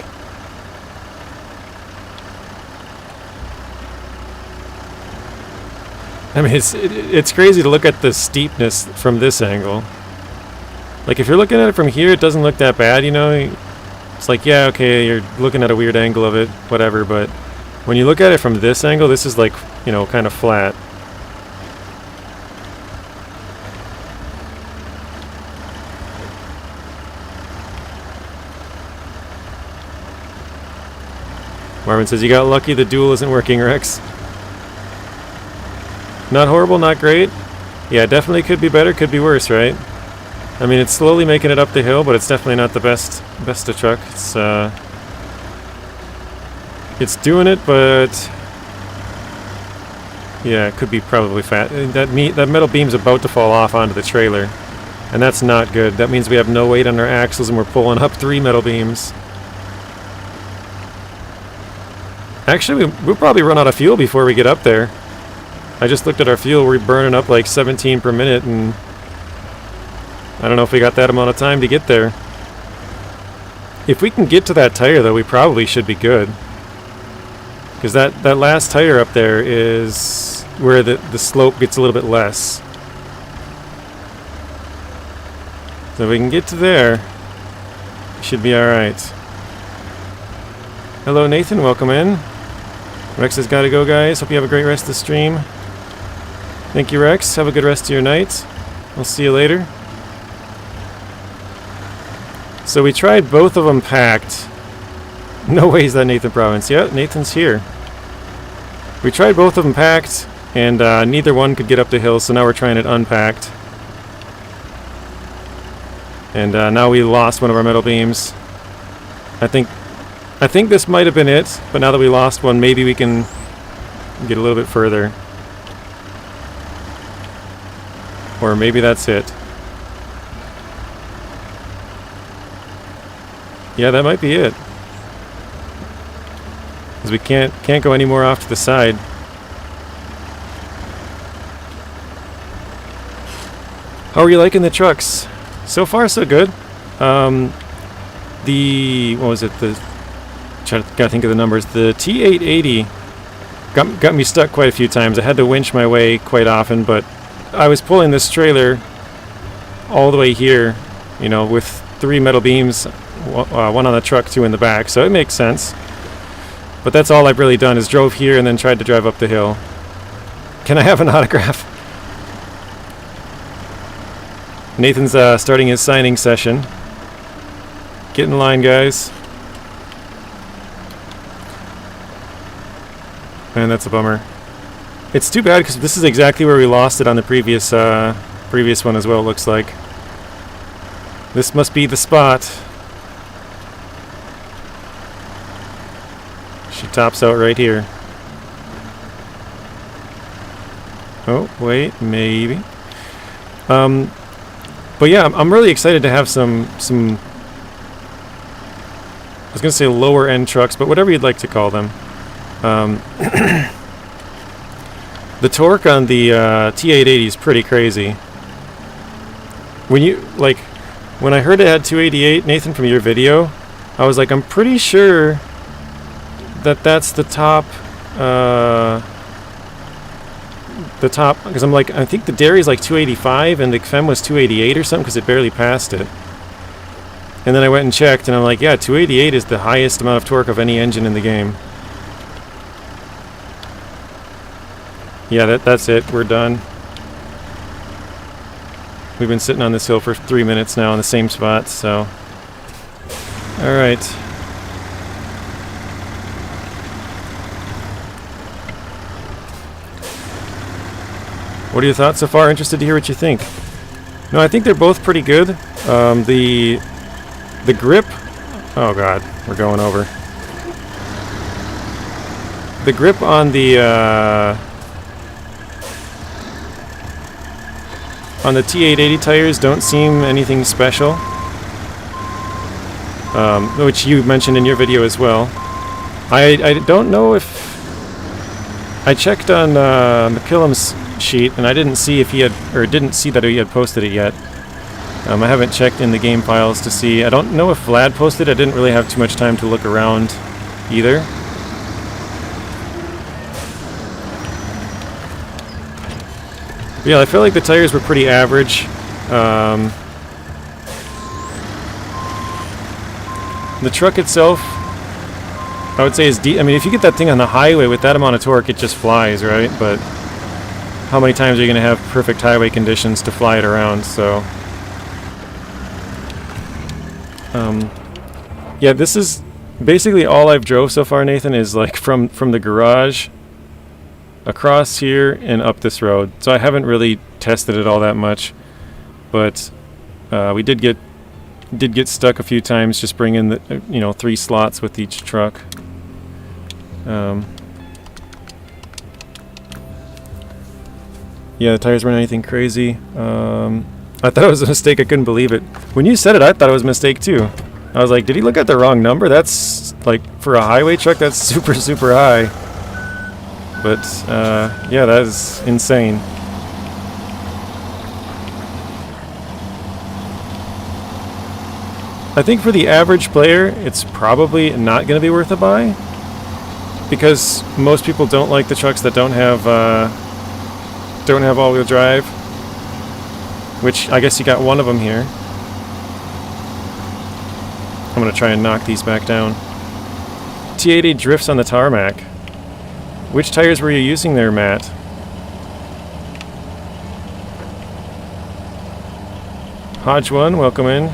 I mean, it's crazy to look at the steepness from this angle. Like, if you're looking at it from here, it doesn't look that bad, you know? It's like, yeah, okay, you're looking at a weird angle of it, whatever, but when you look at it from this angle, this is like, you know, kind of flat. Marvin says, you got lucky the dual isn't working, Rex. Not horrible, not great. Yeah, definitely could be better, could be worse, right? I mean, it's slowly making it up the hill, but it's definitely not the best of truck. It's doing it, but yeah, it could be probably fat. That metal beam's about to fall off onto the trailer, and that's not good. That means we have no weight on our axles, and we're pulling up 3 metal beams. Actually, we'll probably run out of fuel before we get up there. I just looked at our fuel. We're burning up like 17 per minute, and I don't know if we got that amount of time to get there. If we can get to that tire, though, we probably should be good. Because that last tire up there is where the slope gets a little bit less. So if we can get to there, we should be alright. Hello, Nathan. Welcome in. Rex has got to go, guys. Hope you have a great rest of the stream. Thank you, Rex. Have a good rest of your night. We'll see you later. So we tried both of them packed. No way is that Nathan Province. Yeah, Nathan's here. We tried both of them packed, and neither one could get up the hill, so now we're trying it unpacked. And now we lost one of our metal beams. I think this might have been it, but now that we lost one, maybe we can get a little bit further. Or maybe that's it. Yeah, that might be it. Because we can't go any more off to the side. How are you liking the trucks? So far, so good. What was it? Gotta think of the numbers. The T880 got me stuck quite a few times. I had to winch my way quite often, but I was pulling this trailer all the way here, you know, with 3 metal beams, one on the truck, 2 in the back, so it makes sense. But that's all I've really done, is drove here and then tried to drive up the hill. Can I have an autograph? Nathan's starting his signing session. Get in line, guys. Man, that's a bummer. It's too bad because this is exactly where we lost it on the previous one as well, it looks like. This must be the spot. She tops out right here. Oh, wait, maybe. But yeah, I'm really excited to have some I was going to say lower end trucks, but whatever you'd like to call them. The torque on the T880 is pretty crazy. When I heard it had 288, Nathan, from your video, I was like, I'm pretty sure that's the top, because I'm like, I think the dairy's like 285 and the Fem was 288 or something because it barely passed it. And then I went and checked and I'm like, yeah, 288 is the highest amount of torque of any engine in the game. Yeah, that's it. We're done. We've been sitting on this hill for 3 minutes now in the same spot, so... Alright. What are your thoughts so far? Interested to hear what you think. No, I think they're both pretty good. The grip... Oh god, we're going over. The grip on the T880 tires don't seem anything special, which you mentioned in your video as well. I don't know if... I checked on McKillum's sheet and I didn't see if he had, or didn't see that he had posted it yet. I haven't checked in the game files to see. I don't know if Vlad posted. I didn't really have too much time to look around either. Yeah, I feel like the tires were pretty average. The truck itself, I would say is I mean, if you get that thing on the highway with that amount of torque, it just flies, right? But how many times are you going to have perfect highway conditions to fly it around? So, yeah, this is basically all I've drove so far, Nathan, is like from the garage across here and up this road. So I haven't really tested it all that much, but we did get stuck a few times just bringing the 3 slots with each truck. Yeah, the tires weren't anything crazy. I thought it was a mistake. I couldn't believe it. When you said it, I thought it was a mistake too. I was like, did he look at the wrong number? That's like, for a highway truck, that's super, super high. But yeah, that is insane. I think for the average player, it's probably not going to be worth a buy, because most people don't like the trucks that don't have all-wheel drive, which I guess you got one of them here. I'm going to try and knock these back down. T80 drifts on the tarmac. Which tires were you using there, Matt? Hodge 1, welcome in.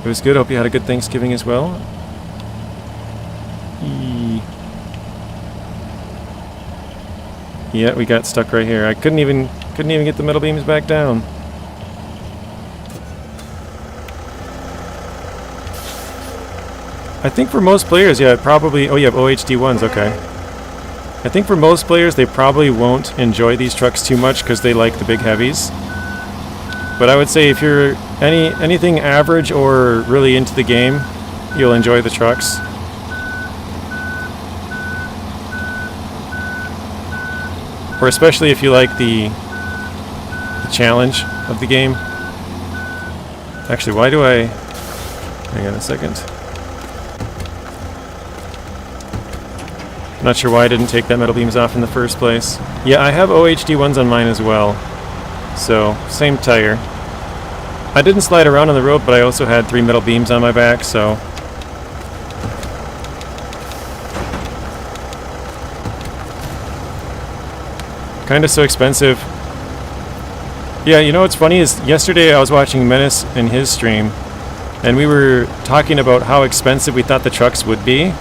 It was good. Hope you had a good Thanksgiving as well. Yeah, we got stuck right here. I couldn't even get the metal beams back down. I think for most players, yeah, probably... Oh, you have OHD ones, okay. I think for most players, they probably won't enjoy these trucks too much because they like the big heavies. But I would say if you're anything average or really into the game, you'll enjoy the trucks. Or especially if you like the challenge of the game. Actually, why do I... Hang on a second. Not sure why I didn't take that metal beams off in the first place. Yeah, I have OHD ones on mine as well. So, same tire. I didn't slide around on the road, but I also had 3 metal beams on my back, so... Kinda so expensive. Yeah, you know what's funny is yesterday I was watching Menace in his stream, and we were talking about how expensive we thought the trucks would be.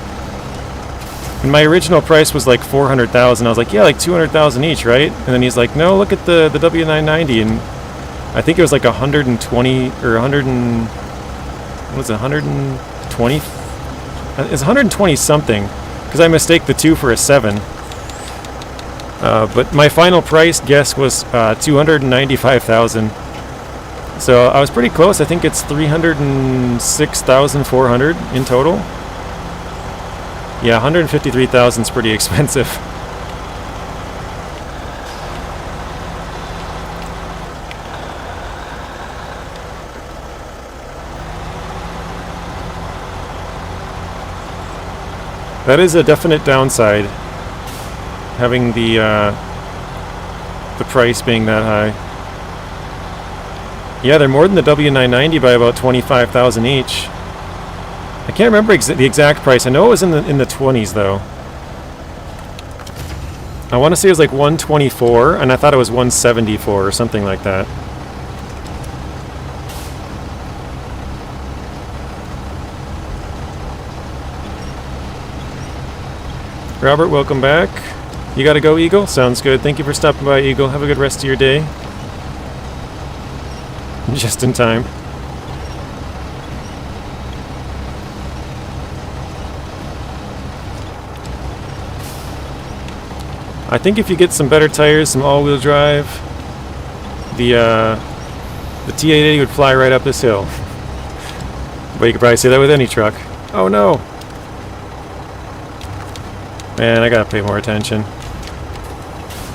And my original price was like $400,000. I was like, yeah, like $200,000 each, right? And then he's like, no, look at the W990, and I think it was like 120 or 100 and what was it, 120? It's 120 something because I mistake the 2 for a 7. But my final price guess was $295,000. So I was pretty close. I think it's $306,400 in total. Yeah, $153,000 is pretty expensive. That is a definite downside, having the price being that high. Yeah, they're more than the W990 by about $25,000 each. I can't remember the exact price. I know it was in the 20s though. I want to say it was like 124, and I thought it was 174 or something like that. Robert, welcome back. You gotta go, Eagle? Sounds good. Thank you for stopping by, Eagle. Have a good rest of your day. Just in time. I think if you get some better tires, some all-wheel drive, the T880 would fly right up this hill. But you could probably say that with any truck. Oh no! Man, I gotta pay more attention.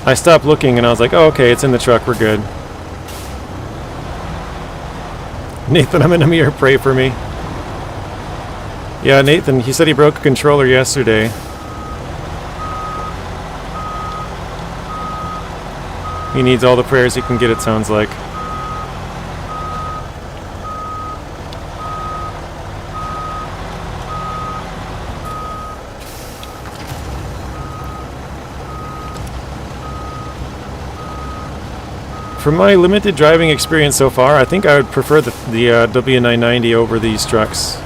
I stopped looking and I was like, oh, okay, it's in the truck, we're good. Nathan, I'm in a mirror. Pray for me. Yeah, Nathan, he said he broke a controller yesterday. He needs all the prayers he can get, it sounds like. From my limited driving experience so far, I think I would prefer the W990 over these trucks.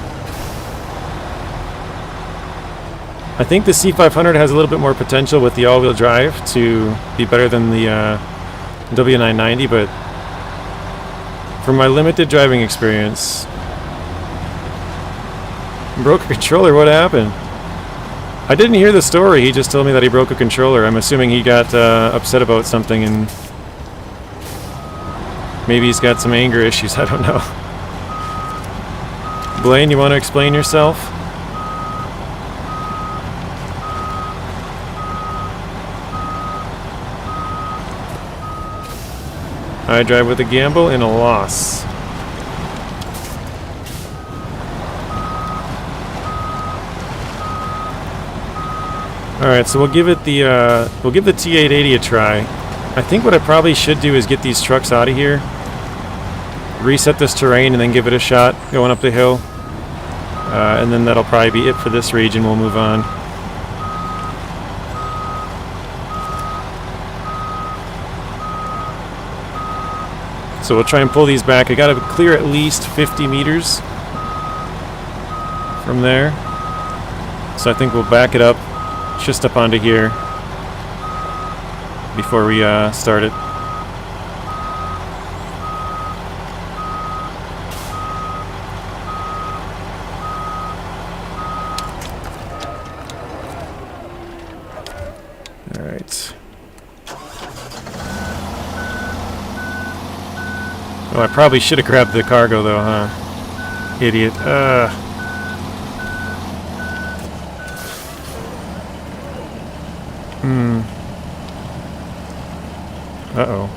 I think the C500 has a little bit more potential with the all-wheel drive to be better than the W990, but from my limited driving experience... Broke a controller, what happened? I didn't hear the story, he just told me that he broke a controller. I'm assuming he got upset about something and maybe he's got some anger issues, I don't know. Blaine, you want to explain yourself? I drive with a gamble and a loss. Alright, so we'll give it the T880 a try. I think what I probably should do is get these trucks out of here, reset this terrain, and then give it a shot going up the hill. And then that'll probably be it for this region. We'll move on. So we'll try and pull these back. I gotta clear at least 50 meters from there. So I think we'll back it up just up onto here before we start it. All right. Oh, I probably should have grabbed the cargo though, huh? Idiot. Uh-oh.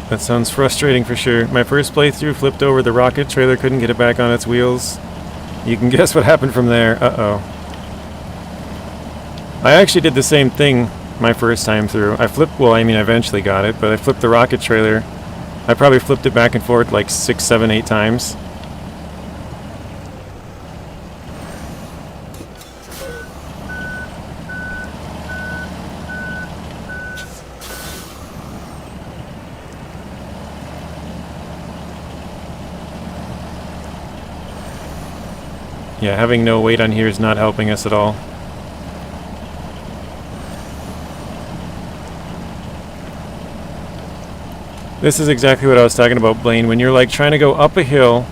That sounds frustrating for sure. My first playthrough flipped over the rocket trailer, couldn't get it back on its wheels. You can guess what happened from there. Uh-oh. I actually did the same thing my first time through. I eventually got it, but I flipped the rocket trailer. I probably flipped it back and forth like 6, 7, 8 times. Yeah, having no weight on here is not helping us at all. This is exactly what I was talking about, Blaine. When you're like trying to go up a hill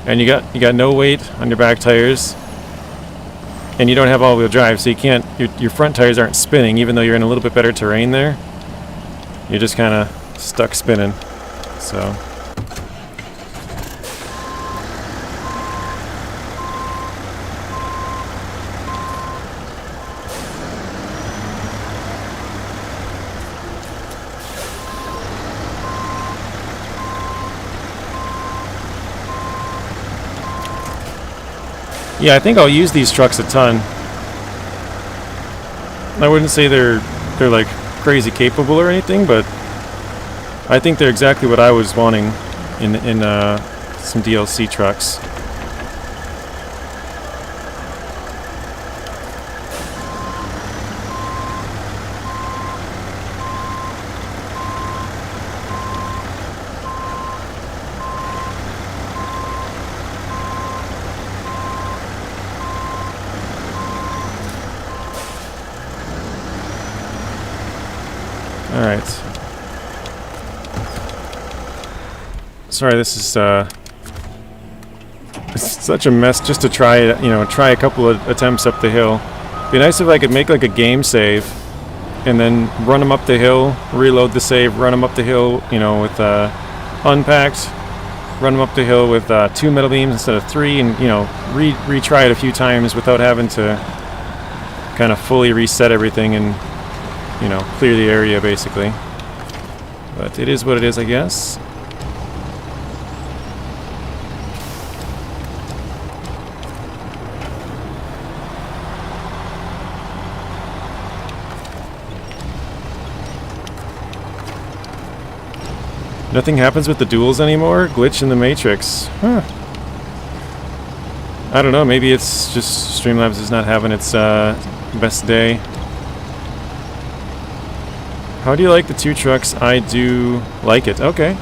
and you got no weight on your back tires and you don't have all-wheel drive, so you can't, your front tires aren't spinning even though you're in a little bit better terrain there. You're just kind of stuck spinning. So yeah, I think I'll use these trucks a ton. I wouldn't say they're like crazy capable or anything, but I think they're exactly what I was wanting in some DLC trucks. Alright. Sorry, this is it's such a mess just to try it, try a couple of attempts up the hill. Be nice if I could make like a game save and then run them up the hill, reload the save, run them up the hill, with unpacked, run them up the hill with 2 metal beams instead of 3, and retry it a few times without having to kind of fully reset everything and you know, clear the area basically. But it is what it is, I guess. Nothing happens with the duels anymore? Glitch in the Matrix. Huh. I don't know, maybe it's just Streamlabs is not having its best day. How do you like the two trucks? I do like it. Okay.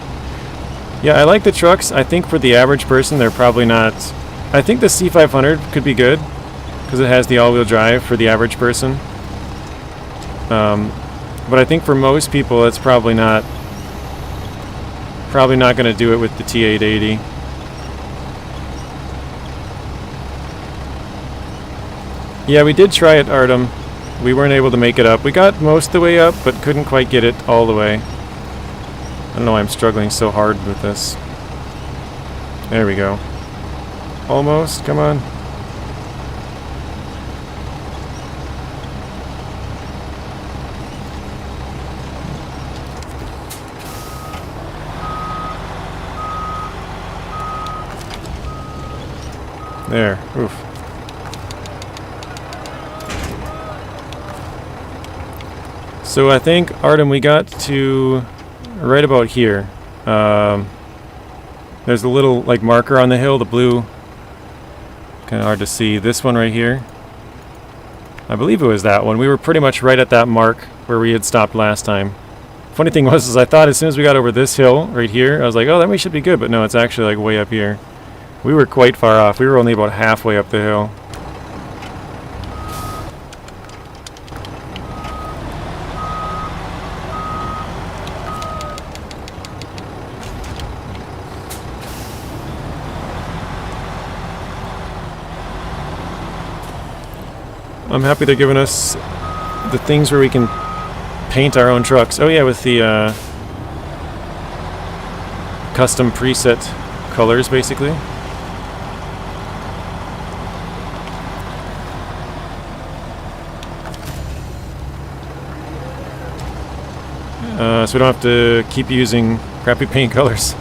Yeah, I like the trucks. I think for the average person, they're probably not... I think the C500 could be good, because it has the all-wheel drive for the average person. But I think for most people, it's probably not going to do it with the T880. Yeah, we did try it, Artem. We weren't able to make it up. We got most of the way up, but couldn't quite get it all the way. I don't know why I'm struggling so hard with this. There we go. Almost, come on. There, oof. So I think, Artem, we got to right about here. There's a little like marker on the hill, the blue. Kind of hard to see. This one right here. I believe it was that one. We were pretty much right at that mark where we had stopped last time. Funny thing was, is I thought as soon as we got over this hill right here, I was like, oh, then we should be good. But no, it's actually like way up here. We were quite far off. We were only about halfway up the hill. I'm happy they're giving us the things where we can paint our own trucks. Oh yeah, with the custom preset colors, basically. So we don't have to keep using crappy paint colors.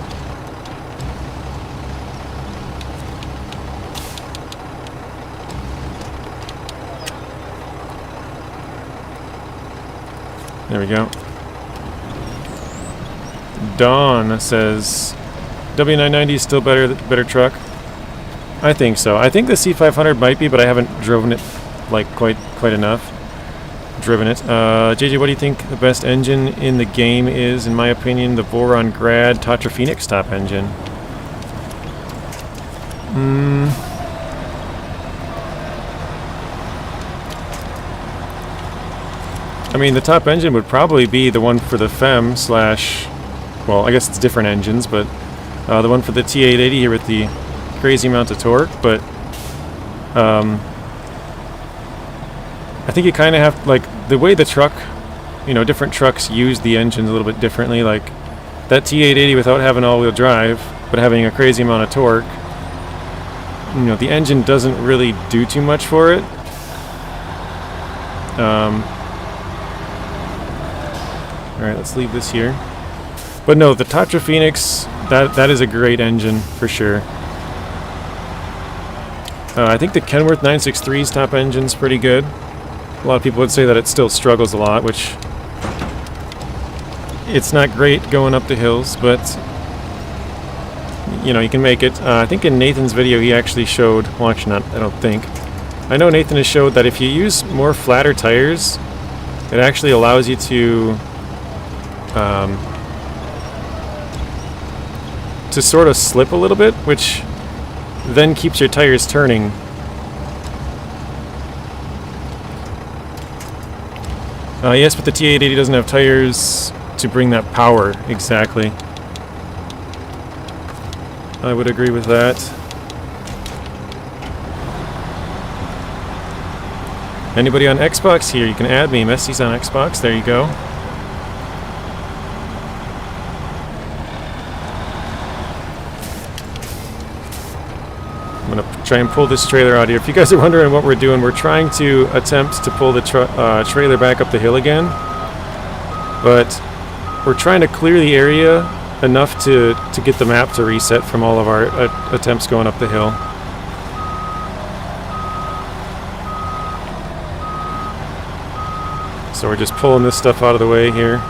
There we go. Dawn says, W990 is still better truck. I think so. I think the C500 might be, but I haven't driven it like quite enough. Driven it. JJ, what do you think the best engine in the game is? In my opinion, the Voron Grad Tatra Phoenix top engine. I mean, the top engine would probably be the one for the FEM slash... Well, I guess it's different engines, but the one for the T880 here with the crazy amount of torque, but I think you kind of have, like, the way the truck, you know, different trucks use the engines a little bit differently, like that T880 without having all-wheel drive, but having a crazy amount of torque, you know, the engine doesn't really do too much for it. Alright, let's leave this here. But no, the Tatra Phoenix, that is a great engine, for sure. I think the Kenworth 963's top engine's pretty good. A lot of people would say that it still struggles a lot, which... It's not great going up the hills, but... You know, you can make it. I think in Nathan's video he actually showed... Well, actually not, I don't think. I know Nathan has showed that if you use more flatter tires, it actually allows you to sort of slip a little bit, which then keeps your tires turning. Yes, but the T880 doesn't have tires to bring that power, exactly. I would agree with that. Anybody on Xbox here? You can add me. Messi's on Xbox. There you go. I'm going to try and pull this trailer out here. If you guys are wondering what we're doing, we're trying to attempt to pull the trailer back up the hill again. but we're trying to clear the area enough to get the map to reset from all of our attempts going up the hill. So we're just pulling this stuff out of the way here.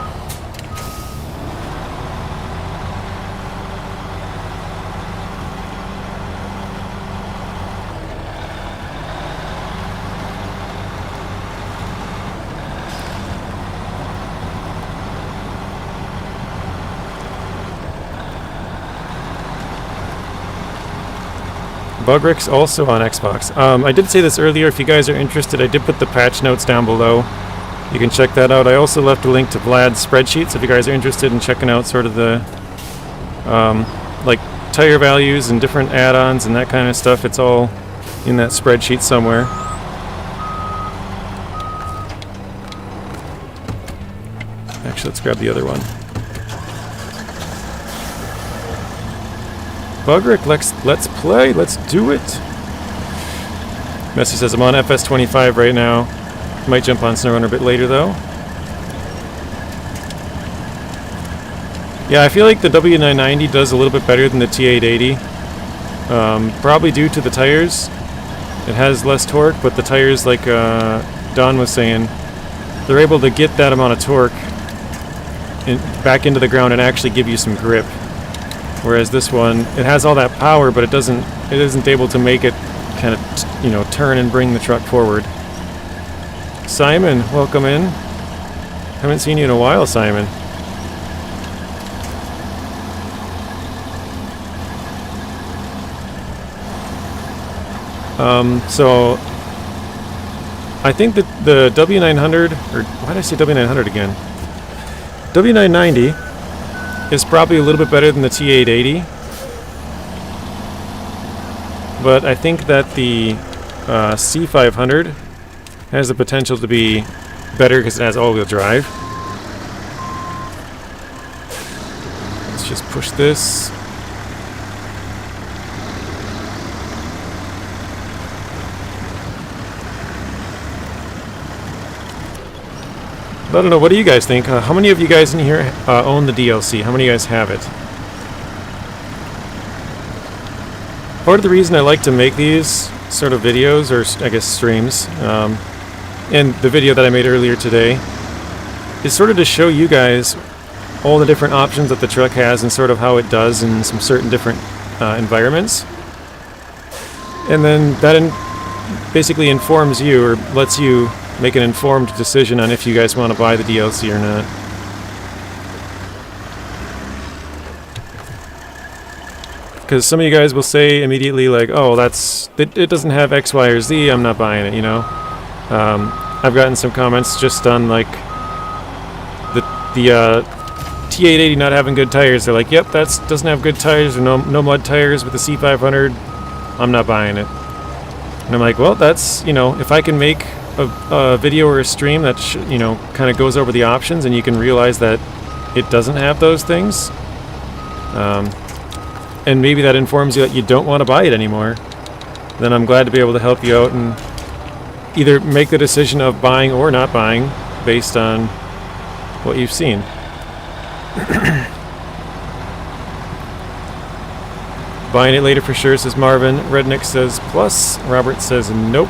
Bugrick's also on Xbox. I did say this earlier, if you guys are interested, I did put the patch notes down below. You can check that out. I also left a link to Vlad's spreadsheets if you guys are interested in checking out sort of the like tire values and different add-ons and that kind of stuff. It's all in that spreadsheet somewhere. Actually, let's grab the other one. Bugrick, let's play. Let's do it. Messi says I'm on FS25 right now. Might jump on SnowRunner a bit later though. Yeah, I feel like the W990 does a little bit better than the T880. Probably due to the tires. It has less torque, but the tires, like Don was saying, they're able to get that amount of torque back into the ground and actually give you some grip. Whereas this one, it has all that power, but it isn't able to make it kind of, turn and bring the truck forward. Simon, welcome in. Haven't seen you in a while, Simon. So I think that the W900, or why did I say W900 again? W990 is probably a little bit better than the T880, but I think that the C500 has the potential to be better because it has all-wheel drive. Let's just push this. I don't know, what do you guys think? How many of you guys in here own the DLC? How many of you guys have it? Part of the reason I like to make these sort of videos, or I guess streams, and the video that I made earlier today, is sort of to show you guys all the different options that the truck has and sort of how it does in some certain different environments. And then that basically informs you, or lets you make an informed decision on if you guys want to buy the DLC or not. Because some of you guys will say immediately, like, oh, it doesn't have X, Y, or Z, I'm not buying it, I've gotten some comments just on, like, the T880 not having good tires. They're like, yep, that doesn't have good tires, or no mud tires with the C500, I'm not buying it. And I'm like, well, that's, if I can make a video or a stream that kind of goes over the options and you can realize that it doesn't have those things, and maybe that informs you that you don't want to buy it anymore, then I'm glad to be able to help you out and either make the decision of buying or not buying based on what you've seen. Buying it later for sure, says Marvin. Redneck says plus. Robert says nope.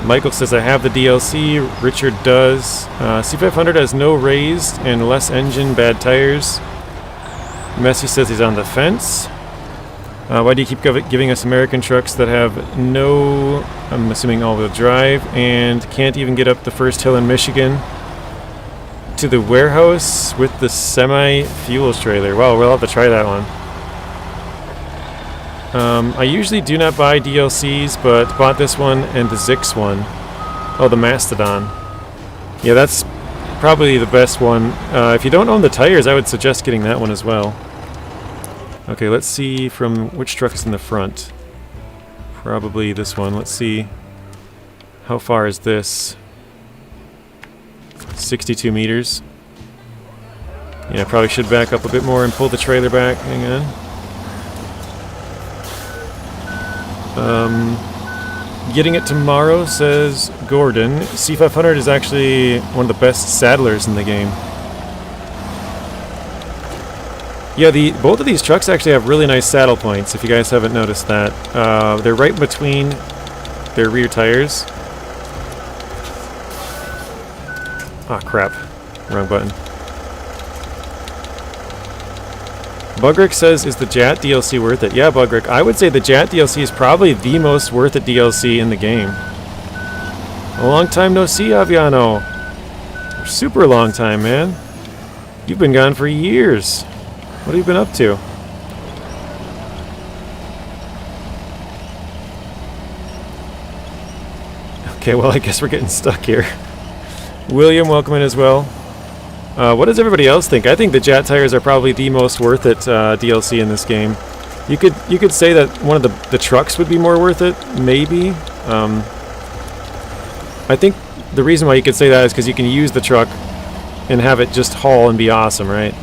Michael says I have the DLC. Richard does. C500 has no raised and less engine, bad tires. Messi says he's on the fence. Why do you keep giving us American trucks that have no, I'm assuming all-wheel drive, and can't even get up the first hill in Michigan to the warehouse with the semi-fuels trailer? Well, we'll have to try that one. I usually do not buy DLCs, but bought this one and the Zix one. Oh, the Mastodon. Yeah, that's probably the best one. If you don't own the tires, I would suggest getting that one as well. Okay, let's see from which truck is in the front. Probably this one. Let's see. How far is this? 62 meters. Yeah, I probably should back up a bit more and pull the trailer back. Hang on. Getting it tomorrow, says Gordon. C500 is actually one of the best saddlers in the game. Yeah, both of these trucks actually have really nice saddle points, if you guys haven't noticed that. They're right between their rear tires. Ah, crap. Wrong button. Bugrick says, is the Jat DLC worth it? Yeah, Bugrick, I would say the Jat DLC is probably the most worth it DLC in the game. A long time no see, Aviano. Super long time, man. You've been gone for years. What have you been up to? Okay, well, I guess we're getting stuck here. William, welcome in as well. What does everybody else think? I think the Jat tires are probably the most worth it DLC in this game. You could say that one of the trucks would be more worth it, maybe. I think the reason why you could say that is because you can use the truck and have it just haul and be awesome, right?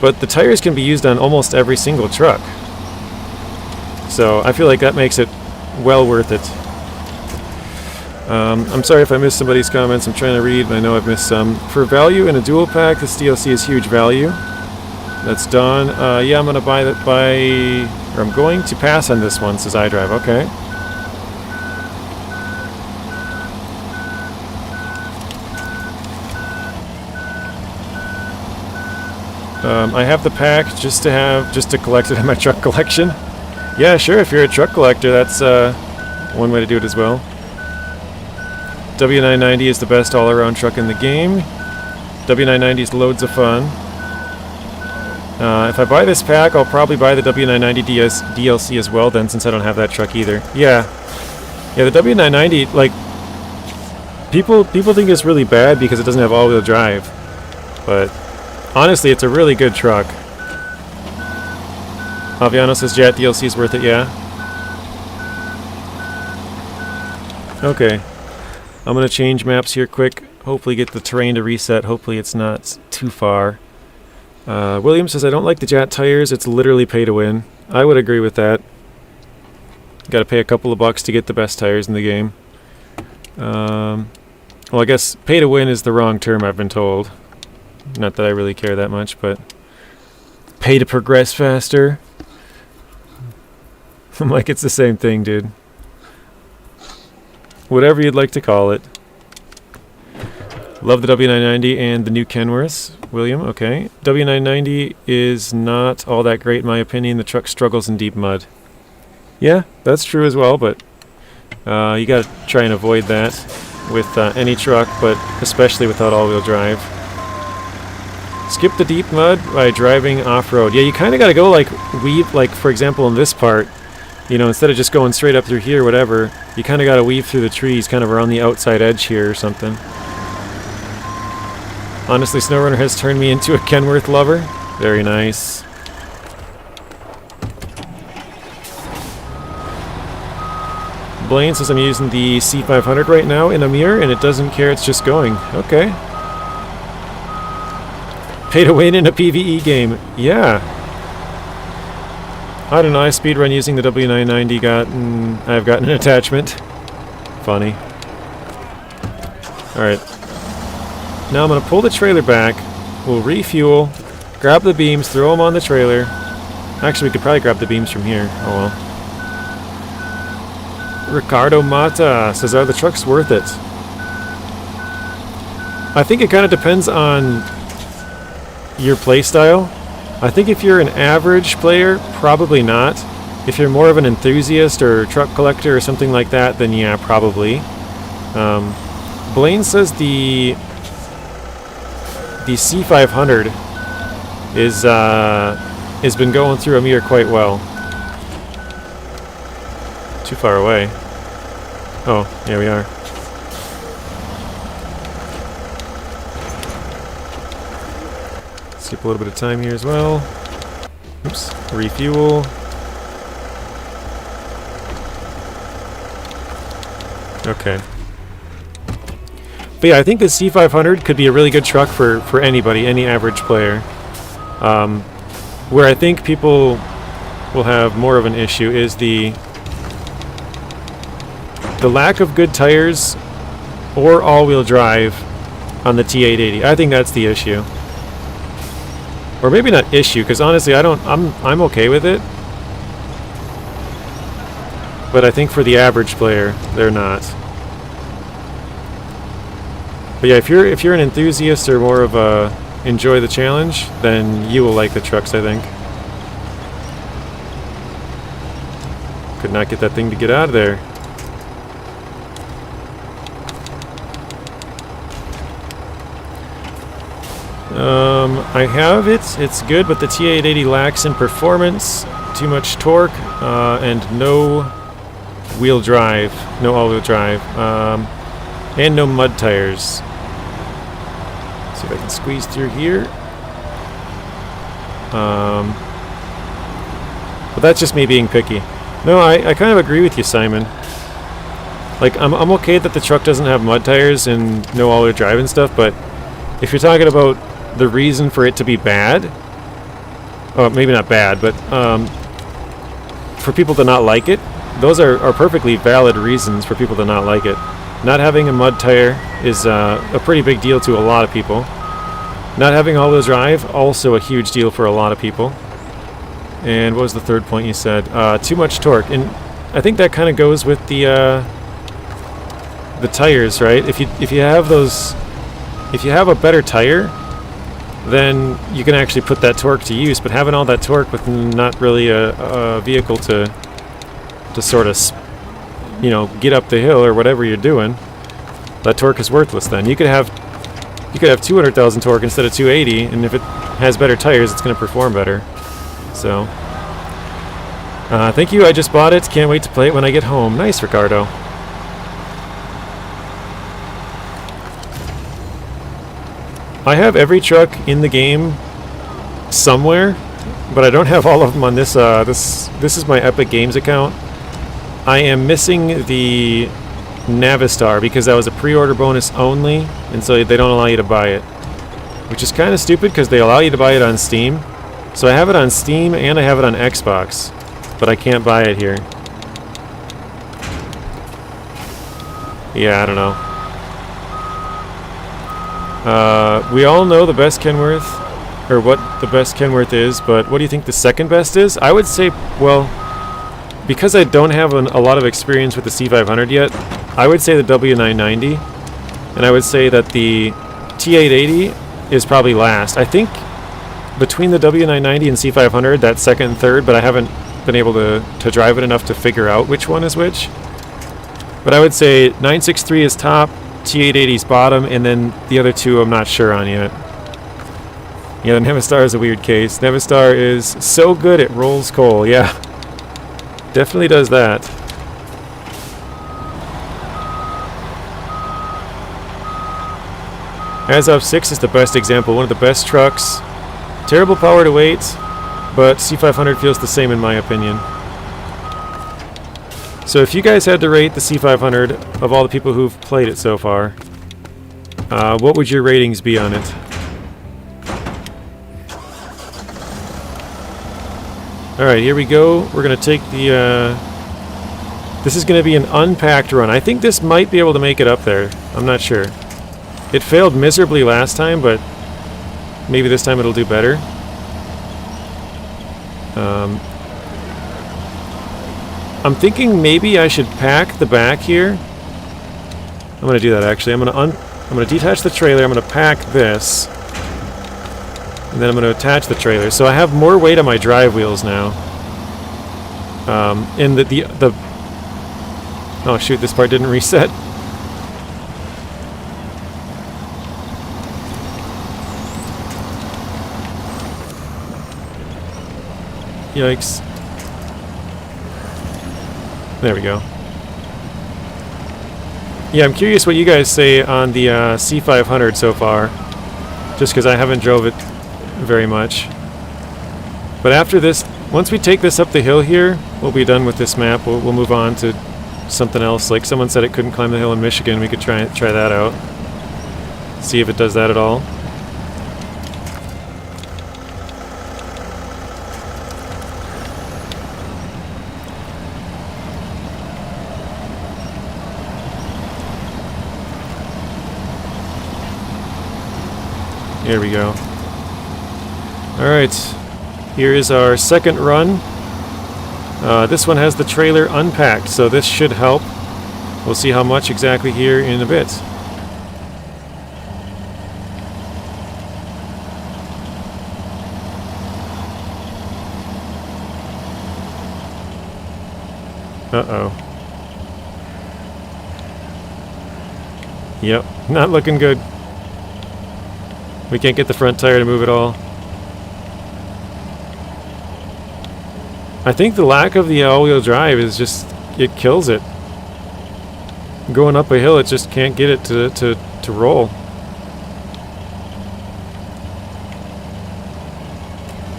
But the tires can be used on almost every single truck. So I feel like that makes it well worth it. I'm sorry if I missed somebody's comments. I'm trying to read, and I know I've missed some. For value in a dual pack, this DLC is huge value. That's done. Yeah, I'm gonna buy that or I'm going to pass on this one, says iDrive. Okay. I have the pack just to collect it in my truck collection. Yeah, sure. If you're a truck collector, that's one way to do it as well. W990 is the best all-around truck in the game. W990 is loads of fun. If I buy this pack, I'll probably buy the W990 DLC as well then, since I don't have that truck either. Yeah, the W990, like, people think it's really bad because it doesn't have all-wheel drive. But honestly, it's a really good truck. Aviano says Jat DLC is worth it, yeah. Okay. I'm going to change maps here quick. Hopefully get the terrain to reset. Hopefully it's not too far. William says, I don't like the Jat tires. It's literally pay to win. I would agree with that. Got to pay a couple of bucks to get the best tires in the game. Well, I guess pay to win is the wrong term, I've been told. Not that I really care that much, but pay to progress faster. I'm like, it's the same thing, dude. Whatever you'd like to call it. Love the W990 and the new Kenworths. William, okay. W990 is not all that great in my opinion. The truck struggles in deep mud. Yeah, that's true as well, but you gotta try and avoid that with any truck, but especially without all-wheel drive. Skip the deep mud by driving off-road. Yeah, you kind of gotta go like weave, like for example in this part, you know, instead of just going straight up through here, whatever, you kind of got to weave through the trees, kind of around the outside edge here or something. Honestly, SnowRunner has turned me into a Kenworth lover. Very nice. Blaine says I'm using the C500 right now in a mirror, and it doesn't care, it's just going. Okay. Pay to win in a PvE game. Yeah. I don't know, I speedrun using the W990, I've gotten an attachment. Funny. Alright. Now I'm going to pull the trailer back, we'll refuel, grab the beams, throw them on the trailer. Actually, we could probably grab the beams from here. Oh well. Ricardo Mata says, are the trucks worth it? I think it kind of depends on your playstyle. I think if you're an average player, probably not. If you're more of an enthusiast or truck collector or something like that, then yeah, probably. Blaine says the C500 has been going through a mirror quite well. Too far away. Oh, here we are. Skip a little bit of time here as well. Oops. Refuel. Okay. But yeah, I think the C500 could be a really good truck for anybody, any average player. Where I think people will have more of an issue is the lack of good tires or all-wheel drive on the T880. I think that's the issue. Or maybe not issue, because honestly, I'm okay with it. But I think for the average player, they're not. But yeah, if you're an enthusiast or more of a enjoy the challenge, then you will like the trucks, I think. Could not get that thing to get out of there. I have it. It's good, but the T880 lacks in performance, too much torque, and no wheel drive, no all-wheel drive, and no mud tires. See if I can squeeze through here. But that's just me being picky. No, I kind of agree with you, Simon. Like, I'm okay that the truck doesn't have mud tires and no all-wheel drive and stuff, but if you're talking about the reason for it to be bad, oh, maybe not bad, but for people to not like it, those are perfectly valid reasons for people to not like it. Not having a mud tire is a pretty big deal to a lot of people. Not having all-wheel drive, also a huge deal for a lot of people. And what was the third point you said? Too much torque. And I think that kind of goes with the tires, right? If you have those, if you have a better tire, then you can actually put that torque to use. But having all that torque with not really a vehicle to sort of, you know, get up the hill or whatever you're doing, that torque is worthless. Then you could have 200,000 torque instead of 280, and if it has better tires, it's going to perform better. So, thank you. I just bought it. Can't wait to play it when I get home. Nice, Ricardo. I have every truck in the game somewhere, but I don't have all of them on this. This is my Epic Games account. I am missing the Navistar because that was a pre-order bonus only, and so they don't allow you to buy it, which is kind of stupid because they allow you to buy it on Steam. So I have it on Steam and I have it on Xbox, but I can't buy it here. Yeah, I don't know. We all know the best Kenworth, or what the best Kenworth is, but what do you think the second best is? I would say, well, because I don't have a lot of experience with the C500 yet, I would say the W990, and I would say that the T880 is probably last. I think between the W990 and C500, that's second and third, but I haven't been able to drive it enough to figure out which one is which. But I would say 963 is top, T880 is bottom, and then the other two I'm not sure on yet. Yeah, the Navistar is a weird case. Navistar is so good it rolls coal, yeah. Definitely does that. Azov 6 is the best example, one of the best trucks. Terrible power to weight, but C500 feels the same in my opinion. So if you guys had to rate the C500 of all the people who've played it so far, what would your ratings be on it? Alright, here we go. We're going to take the... this is going to be an unpacked run. I think this might be able to make it up there. I'm not sure. It failed miserably last time, but maybe this time it'll do better. I'm thinking maybe I should pack the back here. I'm going to do that actually. I'm going to detach the trailer. I'm going to pack this. And then I'm going to attach the trailer. So I have more weight on my drive wheels now. And the oh shoot, this part didn't reset. Yikes. There we go. Yeah, I'm curious what you guys say on the C500 so far. Just because I haven't drove it very much. But after this, once we take this up the hill here, we'll be done with this map. We'll move on to something else. Like someone said it couldn't climb the hill in Michigan. We could try that out. See if it does that at all. Here we go. Alright, here is our second run. This one has the trailer unpacked, so this should help. We'll see how much exactly here in a bit. Uh-oh. Yep, not looking good. We can't get the front tire to move at all. I think the lack of the all-wheel drive is just, it kills it. Going up a hill, it just can't get it to roll.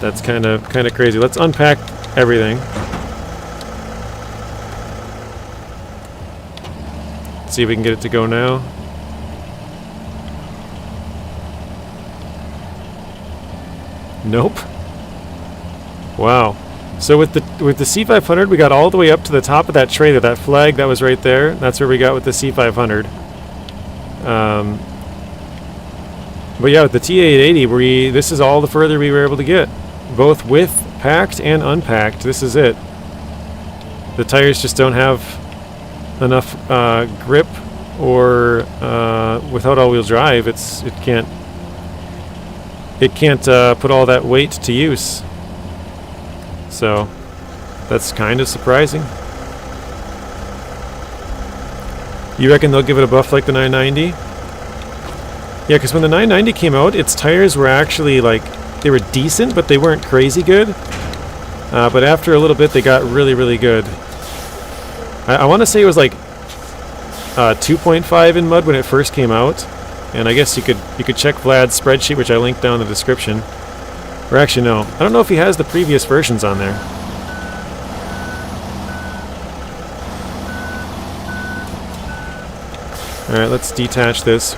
That's kind of crazy. Let's unpack everything. See if we can get it to go now. Nope. Wow. So with the C500, we got all the way up to the top of that trailer. That flag that was right there, that's where we got with the C500. But yeah, with the T880, this is all the further we were able to get, both with packed and unpacked. This is it. The tires just don't have enough grip, or without all-wheel drive, it can't put all that weight to use. So that's kind of surprising. You reckon they'll give it a buff like the 990? Yeah, because when the 990 came out, its tires were actually like, they were decent, but they weren't crazy good. But after a little bit, they got really, really good. I want to say it was like 2.5 in mud when it first came out, and I guess you could check Vlad's spreadsheet, which I linked down in the description. Or actually, no, I don't know if he has the previous versions on there. All right, let's detach this.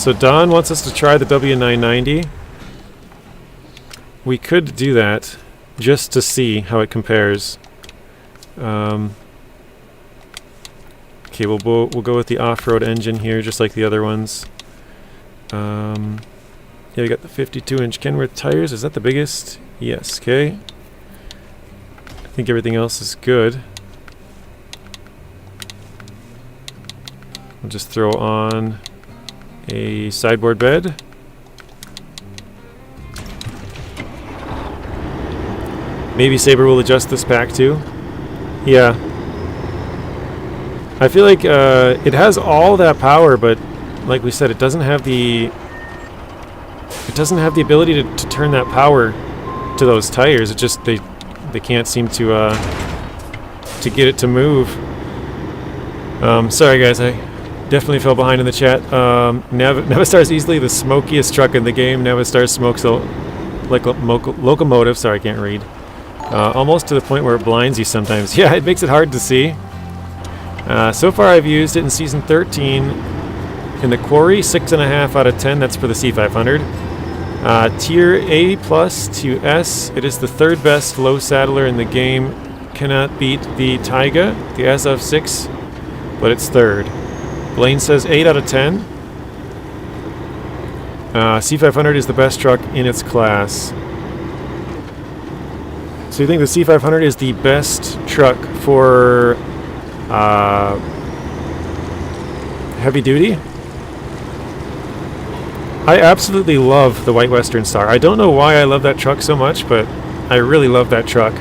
So Don wants us to try the W990. We could do that just to see how it compares. Okay, we'll go with the off-road engine here, just like the other ones. Yeah, we got the 52-inch Kenworth tires. Is that the biggest? Yes. Okay. I think everything else is good. We'll just throw on a sideboard bed. Maybe Saber will adjust this pack too. Yeah. I feel like it has all that power, but like we said, it doesn't have the ability to turn that power to those tires. It just they can't seem to get it to move. Sorry guys, I definitely fell behind in the chat. Navistar is easily the smokiest truck in the game. Navistar smokes like a locomotive. Sorry, I can't read. Almost to the point where it blinds you sometimes. Yeah, it makes it hard to see. So far I've used it in Season 13 in the Quarry, 6.5 out of 10. That's for the C500. Tier A plus to S. It is the third best low saddler in the game. Cannot beat the Taiga, the SF6, but it's third. Blaine says 8 out of 10. C500 is the best truck in its class. So you think the C500 is the best truck for heavy duty? I absolutely love the White Western Star. I don't know why I love that truck so much, but I really love that truck.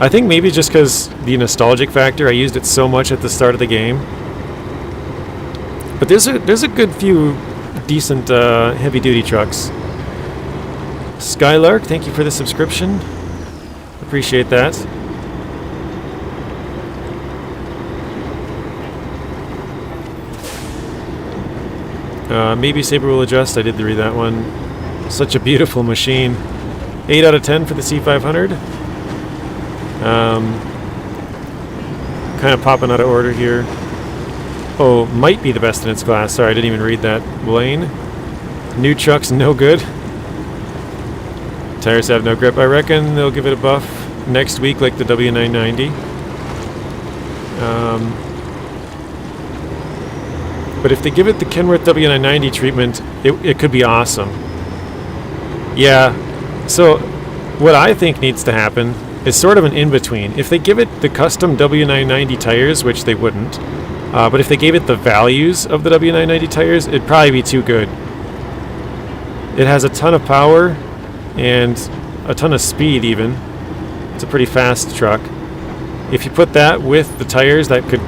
I think maybe just because the nostalgic factor. I used it so much at the start of the game. But there's a good few decent heavy duty trucks. Skylark, thank you for the subscription. Appreciate that. Maybe Saber will adjust. I did read that one. Such a beautiful machine. 8 out of 10 for the C500. Kind of popping out of order here. Oh, might be the best in its class. Sorry, I didn't even read that. Blaine. New truck's no good. Tires have no grip. I reckon they'll give it a buff next week like the W990. But if they give it the Kenworth W990 treatment, it could be awesome. Yeah, so what I think needs to happen is sort of an in-between. If they give it the custom W990 tires, which they wouldn't, but if they gave it the values of the W990 tires, it'd probably be too good. It has a ton of power and a ton of speed even. It's a pretty fast truck. If you put that with the tires that could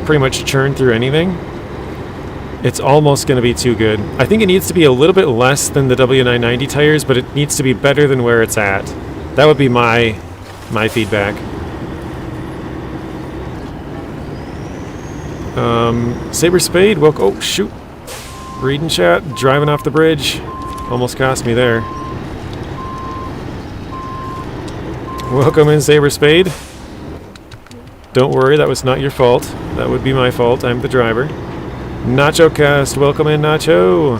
pretty much churn through anything, it's almost going to be too good. I think it needs to be a little bit less than the W990 tires, but it needs to be better than where it's at. That would be my feedback. Saber Spade, welcome. Oh, shoot. Reading chat, driving off the bridge. Almost cost me there. Welcome in, Saber Spade. Don't worry, that was not your fault. That would be my fault. I'm the driver. Nacho Cast, welcome in, Nacho.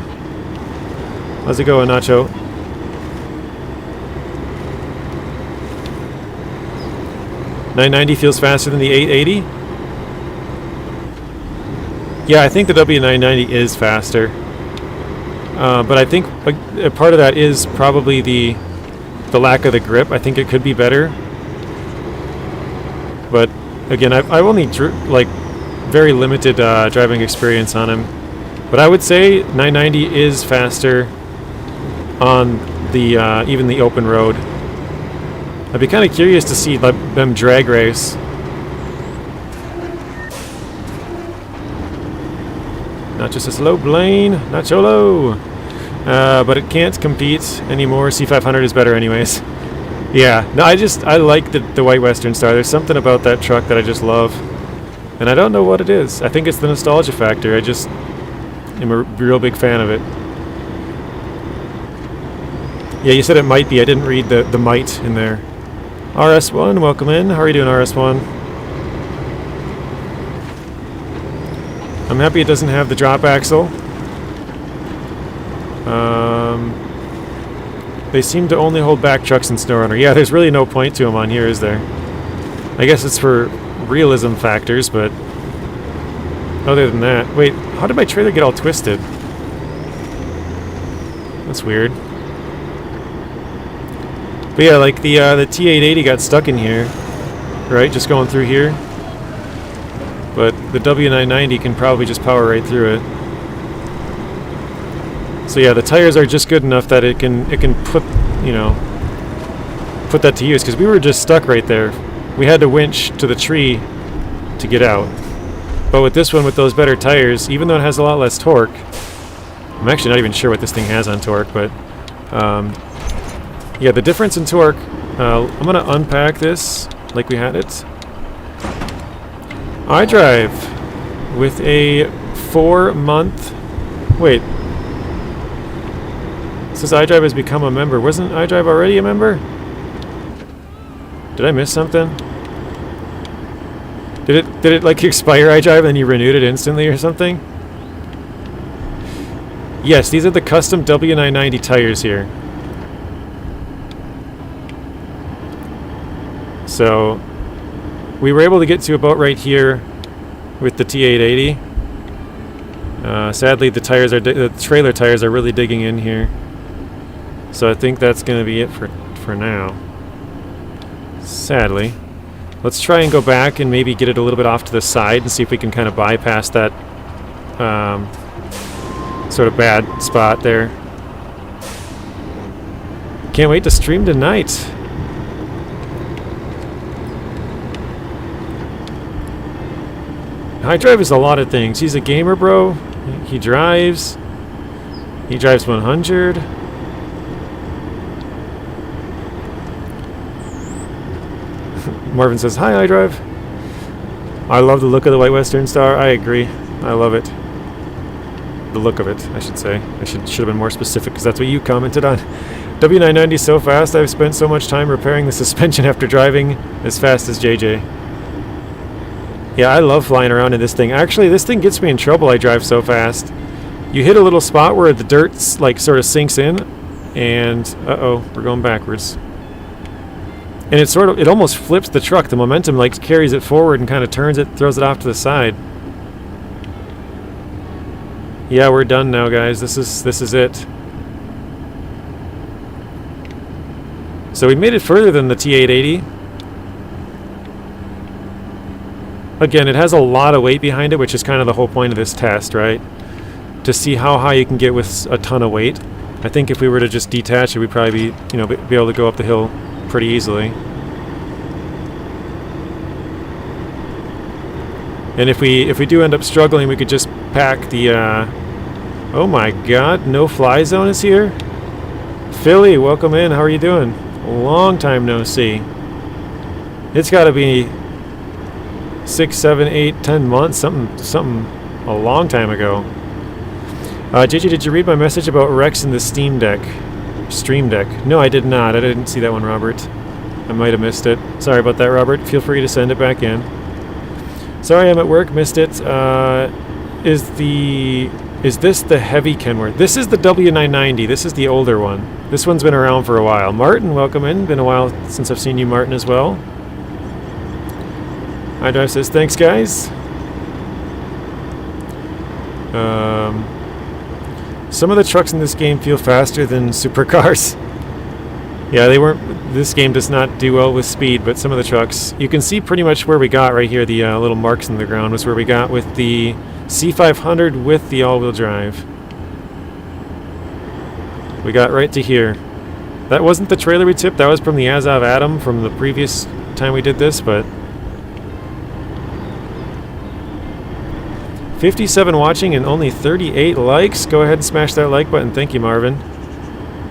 How's it going, Nacho? $990 feels faster than the 880? Yeah, I think the W990 is faster. But I think a part of that is probably the lack of the grip. I think it could be better. But again, I've only very limited driving experience on him. But I would say 990 is faster on the even the open road. I'd be kind of curious to see them drag race. Not just a slow lane, not so low. But it can't compete anymore. C500 is better anyways. Yeah, no, I like the White Western Star. There's something about that truck that I just love. And I don't know what it is. I think it's the nostalgia factor. I just am a real big fan of it. Yeah, you said it might be. I didn't read the might in there. RS1, welcome in. How are you doing, RS1? I'm happy it doesn't have the drop axle. They seem to only hold back trucks in SnowRunner. Yeah, there's really no point to them on here, is there? I guess it's for realism factors, but other than that... Wait, how did my trailer get all twisted? That's weird. But yeah, like the T880 got stuck in here, right? Just going through here. But the W990 can probably just power right through it. So yeah, the tires are just good enough that it can put, you know, put that to use, because we were just stuck right there. We had to winch to the tree to get out. But with this one, with those better tires, even though it has a lot less torque, I'm actually not even sure what this thing has on torque, but yeah, the difference in torque, I'm going to unpack this like we had it. iDrive with a 4-month... Wait. It says iDrive has become a member. Wasn't iDrive already a member? Did I miss something? Did it like expire iDrive and then you renewed it instantly or something? Yes, these are the custom W990 tires here. So we were able to get to about right here with the T880. Sadly, the trailer tires are really digging in here. So I think that's going to be it for now. Sadly. Let's try and go back and maybe get it a little bit off to the side and see if we can kind of bypass that sort of bad spot there. Can't wait to stream tonight. iDrive is a lot of things. He's a gamer, bro. He drives 100. Marvin says, hi, iDrive. I love the look of the White Western Star. I agree. I love it. The look of it, I should say. I should have been more specific because that's what you commented on. W990 is so fast. I've spent so much time repairing the suspension after driving as fast as JJ. Yeah, I love flying around in this thing. Actually, this thing gets me in trouble. I drive so fast. You hit a little spot where the dirt like sort of sinks in, and uh-oh, we're going backwards. And it almost flips the truck. The momentum like carries it forward and kind of turns it, throws it off to the side. Yeah, we're done now, guys. This is it. So we made it further than the T880. Again, it has a lot of weight behind it, which is kind of the whole point of this test, right? To see how high you can get with a ton of weight. I think if we were to just detach it, we'd probably be able to go up the hill pretty easily. And if we do end up struggling, we could just pack the oh my god, no fly zone is here? Philly, welcome in. How are you doing? Long time no see. It's got to be 6, 7, 8, 10 months, something a long time ago. JJ, did you read my message about Rex and the Stream Deck? No, I did not. I didn't see that one, Robert. I might have missed it. Sorry about that, Robert. Feel free to send it back in. Sorry, I'm at work. Missed it. Is this the heavy Kenworth? This is the W990. This is the older one. This one's been around for a while. Martin, welcome in. Been a while since I've seen you, Martin, as well. iDrive says, thanks, guys. Some of the trucks in this game feel faster than supercars. Yeah, they weren't. This game does not do well with speed, but some of the trucks, you can see pretty much where we got right here. The little marks in the ground was where we got with the C500 with the all-wheel drive. We got right to here. That wasn't the trailer we tipped. That was from the Azov Atom from the previous time we did this, but 57 watching and only 38 likes. Go ahead and smash that like button. Thank you, Marvin.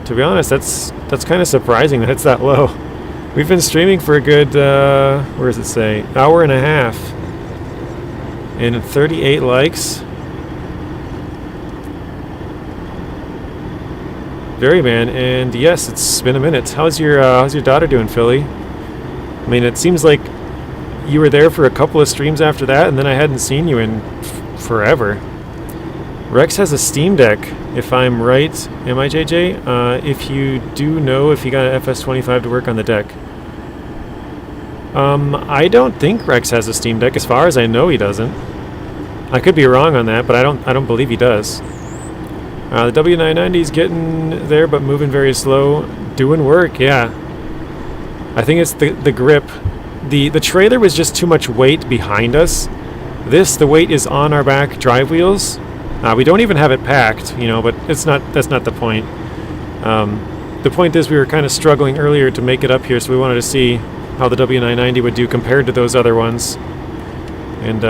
To be honest, that's kind of surprising that it's that low. We've been streaming for a good, where does it say? Hour and a half. And 38 likes. Very, man. And yes, it's been a minute. How's your daughter doing, Philly? I mean, it seems like you were there for a couple of streams after that, and then I hadn't seen you in forever. Rex has a Steam Deck, if I'm right. Am I, JJ? If you do know if he got an FS25 to work on the deck. I don't think Rex has a Steam Deck. As far as I know, he doesn't. I could be wrong on that, but I don't believe he does. The W990 is getting there, but moving very slow. Doing work, yeah. I think it's the grip. The trailer was just too much weight behind us. The weight is on our back drive wheels. We don't even have it packed, but that's not the point. The point is we were kind of struggling earlier to make it up here, so we wanted to see how the W990 would do compared to those other ones. And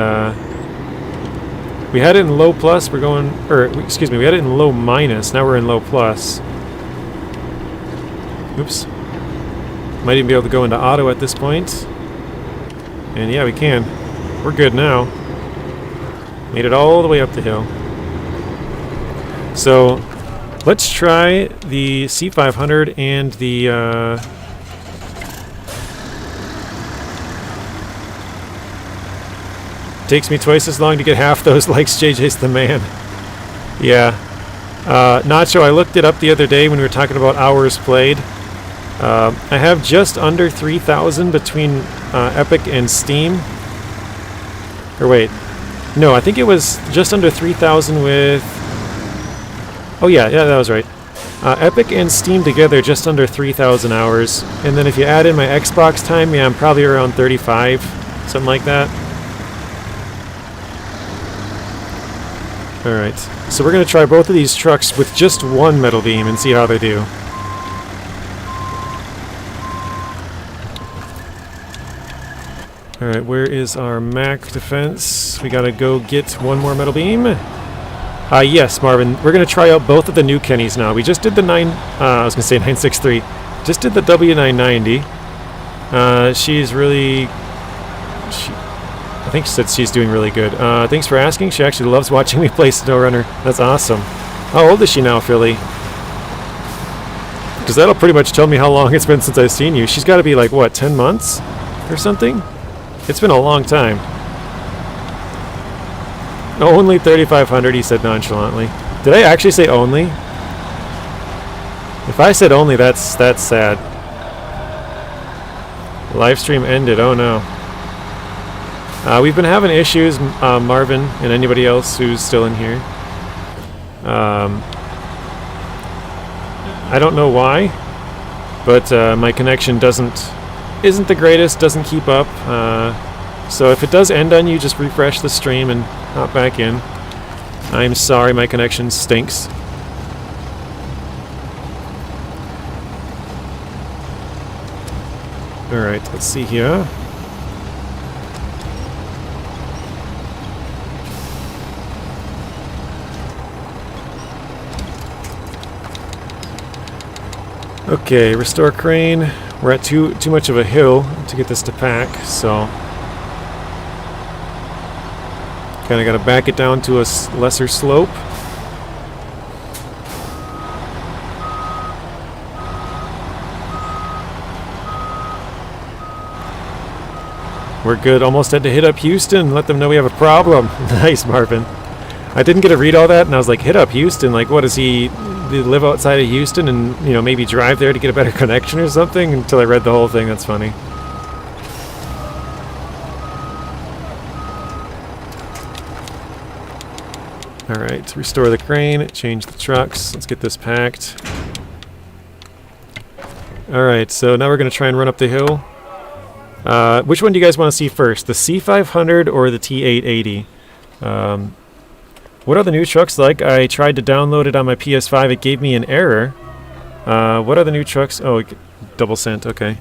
we had it in low plus, we had it in low minus, now we're in low plus. Oops. Might even be able to go into auto at this point. And yeah, we can. We're good now. Made it all the way up the hill. So, let's try the C500 and the takes me twice as long to get half those likes. JJ's the man. Yeah. Nacho, I looked it up the other day when we were talking about hours played. I have just under 3,000 between Epic and Steam. Or wait. No, I think it was just under 3,000 with... Oh yeah, that was right. Epic and Steam together, just under 3,000 hours. And then if you add in my Xbox time, yeah, I'm probably around 35. Something like that. Alright, so we're going to try both of these trucks with just one metal beam and see how they do. Alright, where is our Mac defense? We gotta go get one more metal beam. Yes, Marvin, we're gonna try out both of the new Kennys now. We just did the 963. Just did the W990. She's really... I think she said she's doing really good. Thanks for asking. She actually loves watching me play SnowRunner. That's awesome. How old is she now, Philly? Because that'll pretty much tell me how long it's been since I've seen you. She's gotta be like, what, 10 months? Or something? It's been a long time. Only 3,500, he said nonchalantly. Did I actually say only? If I said only, that's sad. Live stream ended, oh no. We've been having issues, Marvin and anybody else who's still in here. I don't know why, but my connection isn't the greatest, doesn't keep up. So if it does end on you, just refresh the stream and hop back in. I'm sorry, my connection stinks. Alright, let's see here. Okay, restore crane. We're at too much of a hill to get this to pack, so kind of got to back it down to a lesser slope. We're good. Almost had to hit up Houston, let them know we have a problem. Nice, Marvin. I didn't get to read all that, and I was like, hit up Houston? Like, what, does he live outside of Houston and, you know, maybe drive there to get a better connection or something? Until I read the whole thing. That's funny. Alright, restore the crane, change the trucks. Let's get this packed. Alright, so now we're going to try and run up the hill. Which one do you guys want to see first? The C500 or the T880? What are the new trucks like? I tried to download it on my PS5. It gave me an error. What are the new trucks? Oh, double sent. Okay.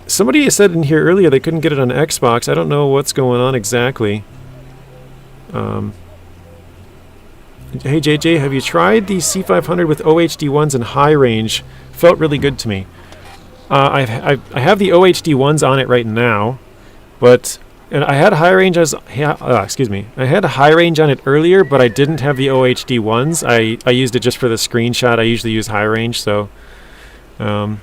Somebody said in here earlier they couldn't get it on Xbox. I don't know what's going on exactly. Hey JJ, have you tried the C500 with OHD ones in high range? Felt really good to me. I have the OHD ones on it right now, but I had high range excuse me. I had a high range on it earlier, but I didn't have the OHD ones. I used it just for the screenshot. I usually use high range, so Don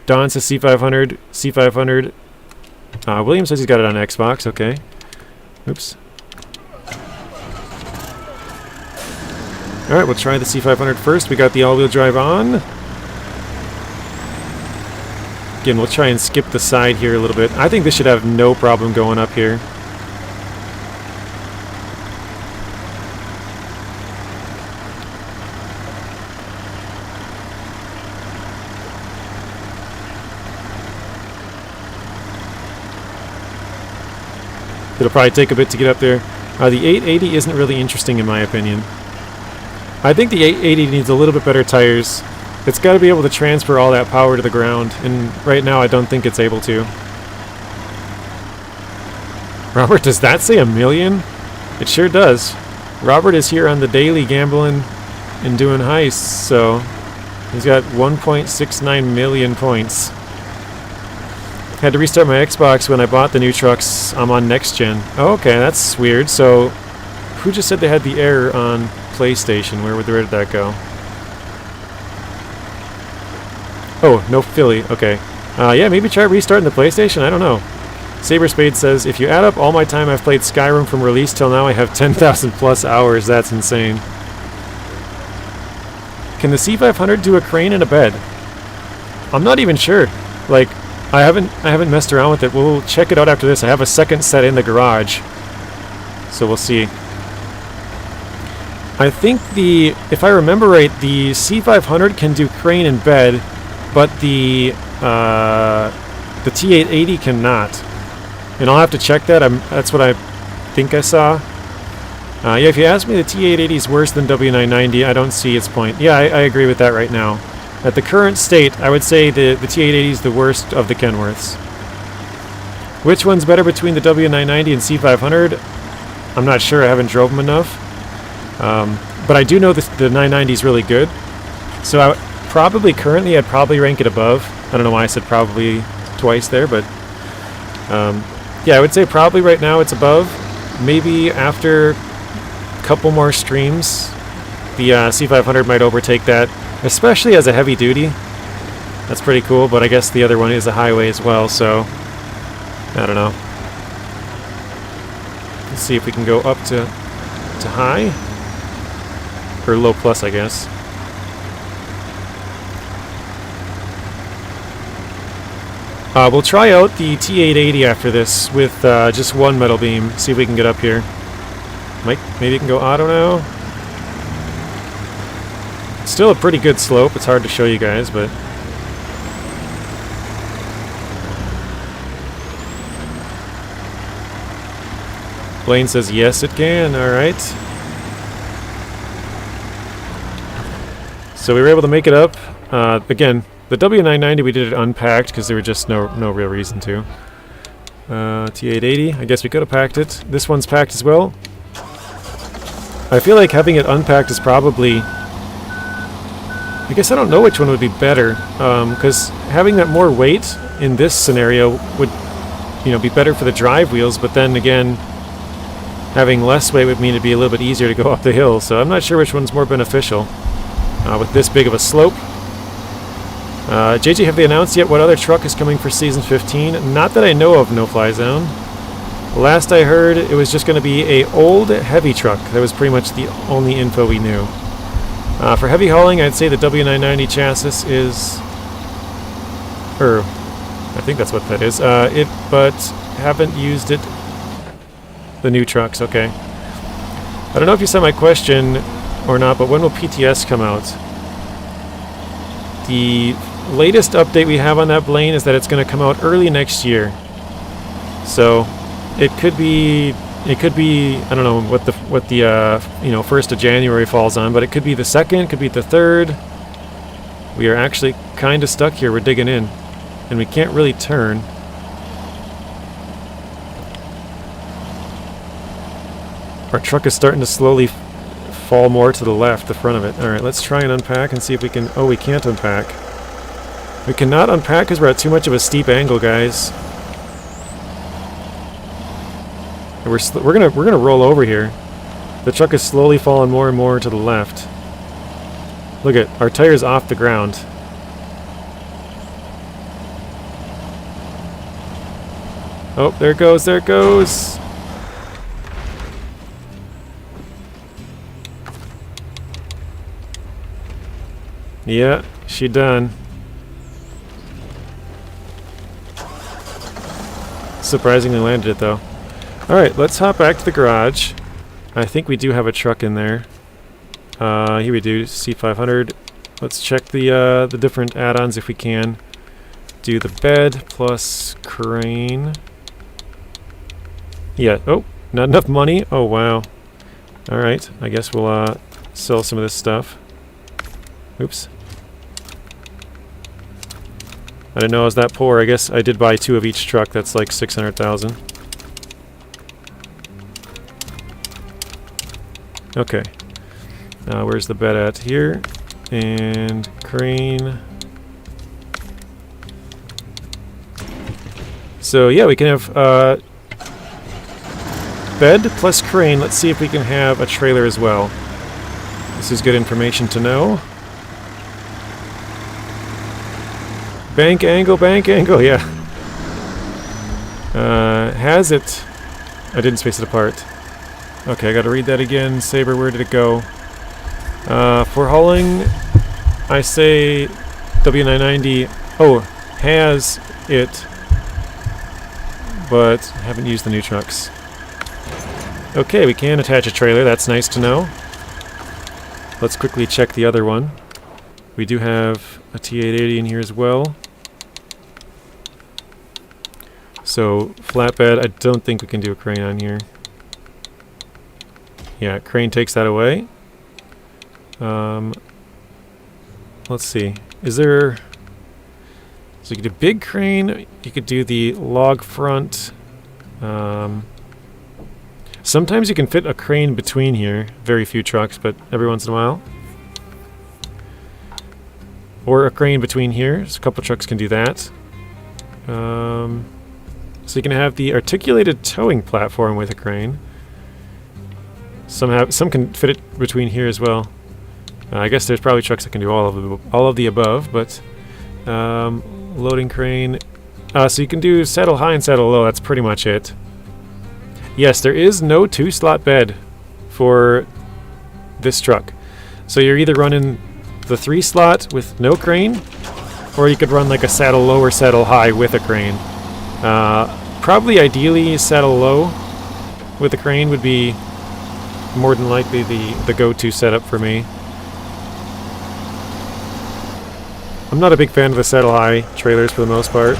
says C500. William says he's got it on Xbox. Okay. Oops. All right, we'll try the C500 first. We got the all-wheel drive on. Again, we'll try and skip the side here a little bit. I think this should have no problem going up here. It'll probably take a bit to get up there. The 880 isn't really interesting in my opinion. I think the 880 needs a little bit better tires. It's got to be able to transfer all that power to the ground, and right now I don't think it's able to. Robert, does that say 1 million? It sure does. Robert is here on the daily gambling and doing heists, so he's got 1.69 million points. Had to restart my Xbox when I bought the new trucks. I'm on next gen. Oh, okay, that's weird. So, who just said they had the error on PlayStation? Where did that go? Oh, no Philly. Okay. Yeah, maybe try restarting the PlayStation. I don't know. Saberspade says, if you add up all my time I've played Skyrim from release till now, I have 10,000 plus hours. That's insane. Can the C500 do a crane and a bed? I'm not even sure. Like, I haven't messed around with it. We'll check it out after this. I have a second set in the garage, so we'll see. I think if I remember right, the C500 can do crane and bed, but the T880 cannot. And I'll have to check that. That's what I think I saw. Yeah, if you ask me, the T880 is worse than W990. I don't see its point. Yeah, I agree with that right now. At the current state, I would say the T880 is the worst of the Kenworths. Which one's better between the W990 and C500? I'm not sure. I haven't drove them enough. But I do know the 990 is really good. So I'd probably rank it above. I don't know why I said probably twice there, but yeah, I would say probably right now it's above. Maybe after a couple more streams, the C500 might overtake that, especially as a heavy duty. That's pretty cool, but I guess the other one is a highway as well, so I don't know. Let's see if we can go up to high, or low plus, I guess. We'll try out the T880 after this with just one metal beam, see if we can get up here. Maybe it can go auto now. Still a pretty good slope. It's hard to show you guys, but Blaine says yes, it can. All right. So we were able to make it up. Again, the W990 we did it unpacked because there was just no real reason to. T880. I guess we could have packed it. This one's packed as well. I feel like having it unpacked is probably... I guess I don't know which one would be better, because having that more weight in this scenario would, be better for the drive wheels, but then again, having less weight would mean it'd be a little bit easier to go up the hill, so I'm not sure which one's more beneficial with this big of a slope. JJ, have they announced yet what other truck is coming for Season 15? Not that I know of, No Fly Zone. Last I heard, it was just going to be a old heavy truck. That was pretty much the only info we knew. For heavy hauling, I'd say the W990 chassis is... I think that's what that is. But haven't used it. The new trucks, okay. I don't know if you saw my question or not, but when will PTS come out? The latest update we have on that, Blaine, is that it's going to come out early next year. So it could be I don't know what the 1st of January falls on, but it could be the 2nd, could be the 3rd. We are actually kind of stuck here. We're digging in, and we can't really turn. Our truck is starting to slowly fall more to the left, the front of it. All right, let's try and unpack and see if we can... Oh, we can't unpack. We cannot unpack because we're at too much of a steep angle, guys. We're gonna roll over here. The truck is slowly falling more and more to the left. Look at our tires off the ground. Oh, there it goes, there it goes. Yeah, she done. Surprisingly landed it though. Alright, let's hop back to the garage. I think we do have a truck in there. Here we do, C500. Let's check the different add-ons if we can. Do the bed plus crane. Yeah, oh, not enough money? Oh, wow. Alright, I guess we'll sell some of this stuff. Oops. I didn't know I was that poor. I guess I did buy 2 of each truck. That's like 600,000. Okay. Where's the bed at? Here. And crane. So yeah, we can have bed plus crane. Let's see if we can have a trailer as well. This is good information to know. Bank angle, yeah. Has it... I didn't space it apart. Okay, I gotta read that again. Saber, where did it go? For hauling, I say W990... Oh, has it, but haven't used the new trucks. Okay, we can attach a trailer. That's nice to know. Let's quickly check the other one. We do have a T880 in here as well. So, flatbed, I don't think we can do a crane on here. Yeah, crane takes that away. Let's see. Is there... So you could do big crane, you could do the log front. Sometimes you can fit a crane between here. Very few trucks, but every once in a while. Or a crane between here. So a couple trucks can do that. So you can have the articulated towing platform with a crane. Some can fit it between here as well. I guess there's probably trucks that can do all of the above, but loading crane. So you can do saddle high and saddle low. That's pretty much it. Yes, there is no 2-slot bed for this truck. So you're either running the 3-slot with no crane, or you could run like a saddle low or saddle high with a crane. Probably ideally saddle low with a crane would be more than likely the go-to setup for me. I'm not a big fan of the saddle high trailers for the most part.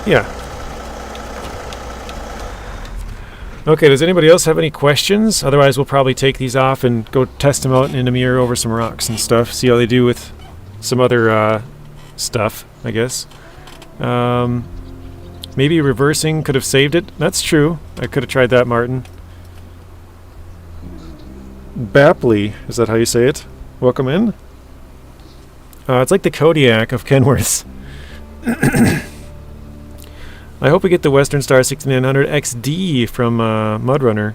Yeah. Okay, does anybody else have any questions? Otherwise, we'll probably take these off and go test them out in a mirror over some rocks and stuff. See how they do with some other stuff, I guess. Maybe reversing could have saved it. That's true. I could have tried that, Martin. Bapley, is that how you say it? Welcome in. It's like the Kodiak of Kenworths. I hope we get the Western Star 6900 XD from MudRunner,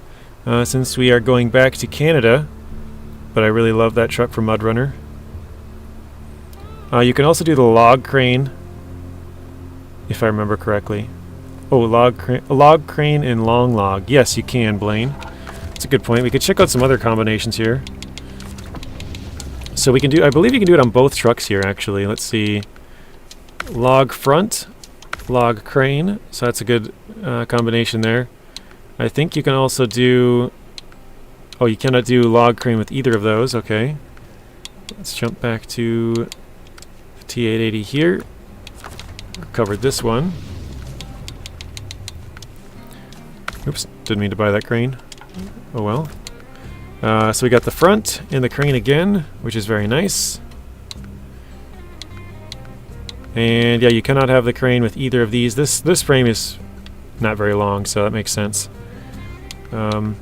since we are going back to Canada. But I really love that truck from MudRunner. You can also do the log crane, if I remember correctly. Oh, log crane and long log. Yes, you can, Blaine. That's a good point. We could check out some other combinations here. So we can do, I believe you can do it on both trucks here, actually. Let's see. Log front, log crane. So that's a good combination there. I think you can also do... Oh, you cannot do log crane with either of those. Okay. Let's jump back to the T880 here. Covered this one. Oops, didn't mean to buy that crane. Oh well. So we got the front and the crane again, which is very nice. And yeah, you cannot have the crane with either of these. This frame is not very long, so that makes sense. Yeah,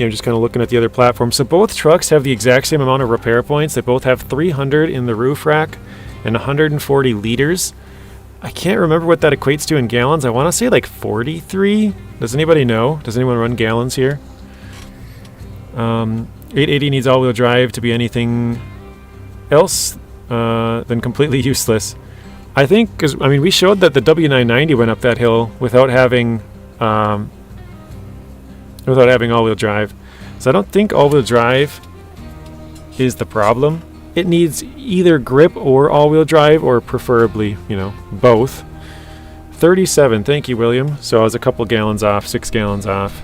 I'm just kind of looking at the other platforms. So both trucks have the exact same amount of repair points. They both have 300 in the roof rack and 140 liters. I can't remember what that equates to in gallons. I want to say like 43. Does anybody know? Does anyone run gallons here? 880 needs all-wheel drive to be anything else than completely useless. I think, because I mean, we showed that the W990 went up that hill without having all-wheel drive. So I don't think all-wheel drive is the problem. It needs either grip or all-wheel drive, or preferably, you know, both. 37, thank you, William. So I was a couple gallons off, 6 gallons off.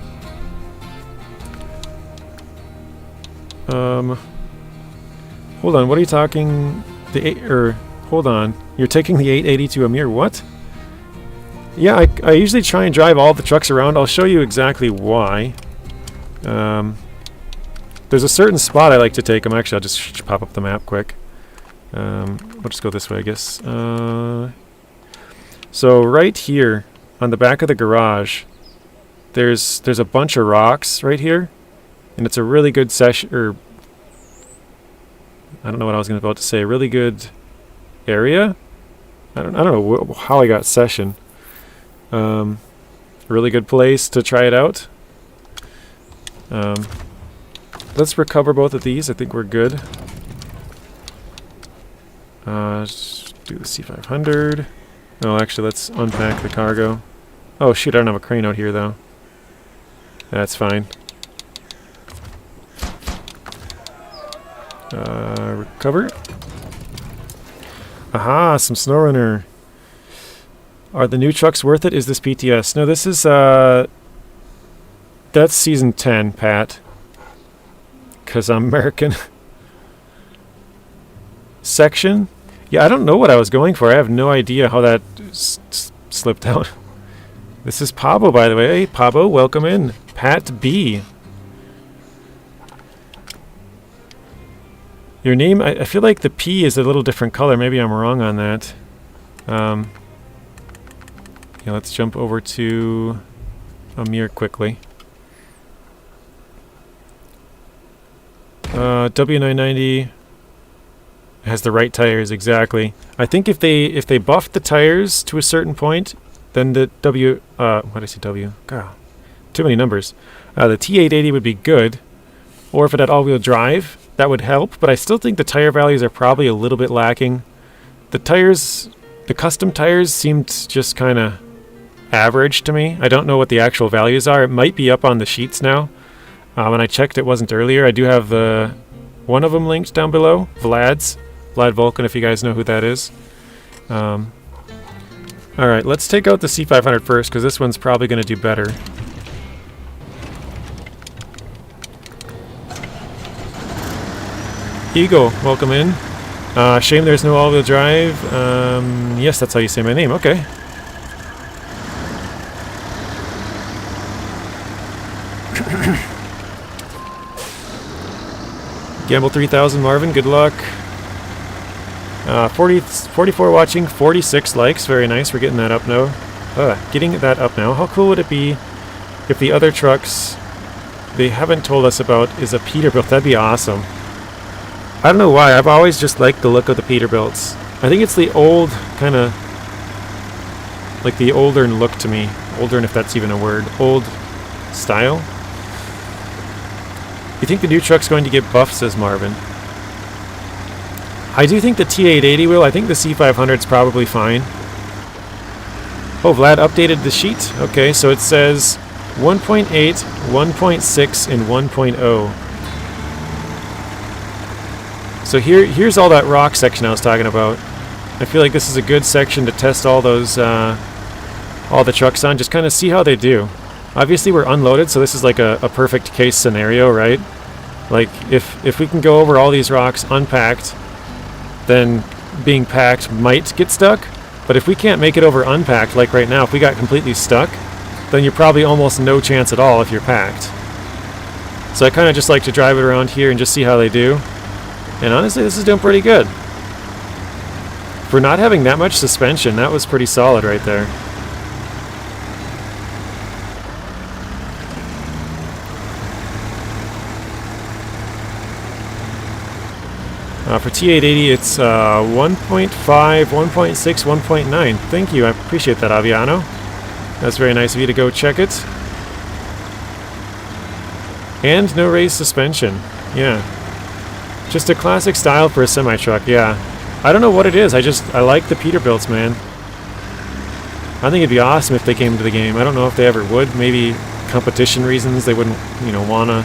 Hold on, what are you talking? Hold on, you're taking the 880 to Amir, what? Yeah, I usually try and drive all the trucks around. I'll show you exactly why. There's a certain spot I like to take them. Actually, I'll just pop up the map quick. We'll just go this way, I guess. So right here on the back of the garage, there's a bunch of rocks right here, and it's a really good session. Or I don't know what I was about to say. A really good area. I don't know how I got session. A really good place to try it out. Let's recover both of these. I think we're good. Just do the C500. Oh, actually, let's unpack the cargo. Oh, shoot, I don't have a crane out here, though. That's fine. Recover. Aha, some SnowRunner. Are the new trucks worth it? Is this PTS? No, this is, that's season 10, Pat. Because I'm American. Section? Yeah, I don't know what I was going for. I have no idea how that slipped out. This is Pablo, by the way. Hey, Pablo, welcome in. Pat B. Your name, I feel like the P is a little different color. Maybe I'm wrong on that. Yeah, let's jump over to Amir quickly. W990 has the right tires, exactly. I think if they buffed the tires to a certain point, then the what did I say, W? God, too many numbers. The T880 would be good, or if it had all-wheel drive, that would help, but I still think the tire values are probably a little bit lacking. The tires, the custom tires seemed just kind of average to me. I don't know what the actual values are. It might be up on the sheets now. When I checked, it wasn't earlier. I do have one of them linked down below, Vlad Vulcan, if you guys know who that is. Alright, let's take out the C500 first, because this one's probably going to do better. Eagle, welcome in. Shame there's no all-wheel drive. Yes, that's how you say my name. Okay. Gamble 3000, Marvin. Good luck. 44 watching, 46 likes. Very nice. We're getting that up now. Getting that up now. How cool would it be if the other trucks they haven't told us about is a Peterbilt? That'd be awesome. I don't know why. I've always just liked the look of the Peterbilts. I think it's the old kind of like the older look to me. Older, if that's even a word. Old style. You think the new truck's going to get buffed, says Marvin. I do think the T880 will. I think the C500's probably fine. Oh, Vlad updated the sheet. Okay, so it says 1.8, 1.6, and 1.0. So here's all that rock section I was talking about. I feel like this is a good section to test all those, all the trucks on. Just kind of see how they do. Obviously we're unloaded, so this is like a perfect case scenario, right? Like if we can go over all these rocks unpacked, then being packed might get stuck. But if we can't make it over unpacked, like right now, if we got completely stuck, then you're probably almost no chance at all if you're packed. So I kind of just like to drive it around here and just see how they do. And honestly, this is doing pretty good. For not having that much suspension, that was pretty solid right there. For T880, it's 1.5, 1.6, 1.9. Thank you, I appreciate that, Aviano. That's very nice of you to go check it. And no raised suspension. Yeah. Just a classic style for a semi-truck, yeah. I don't know what it is, I like the Peterbilts, man. I think it'd be awesome if they came to the game. I don't know if they ever would. Maybe competition reasons, they wouldn't, you know, wanna...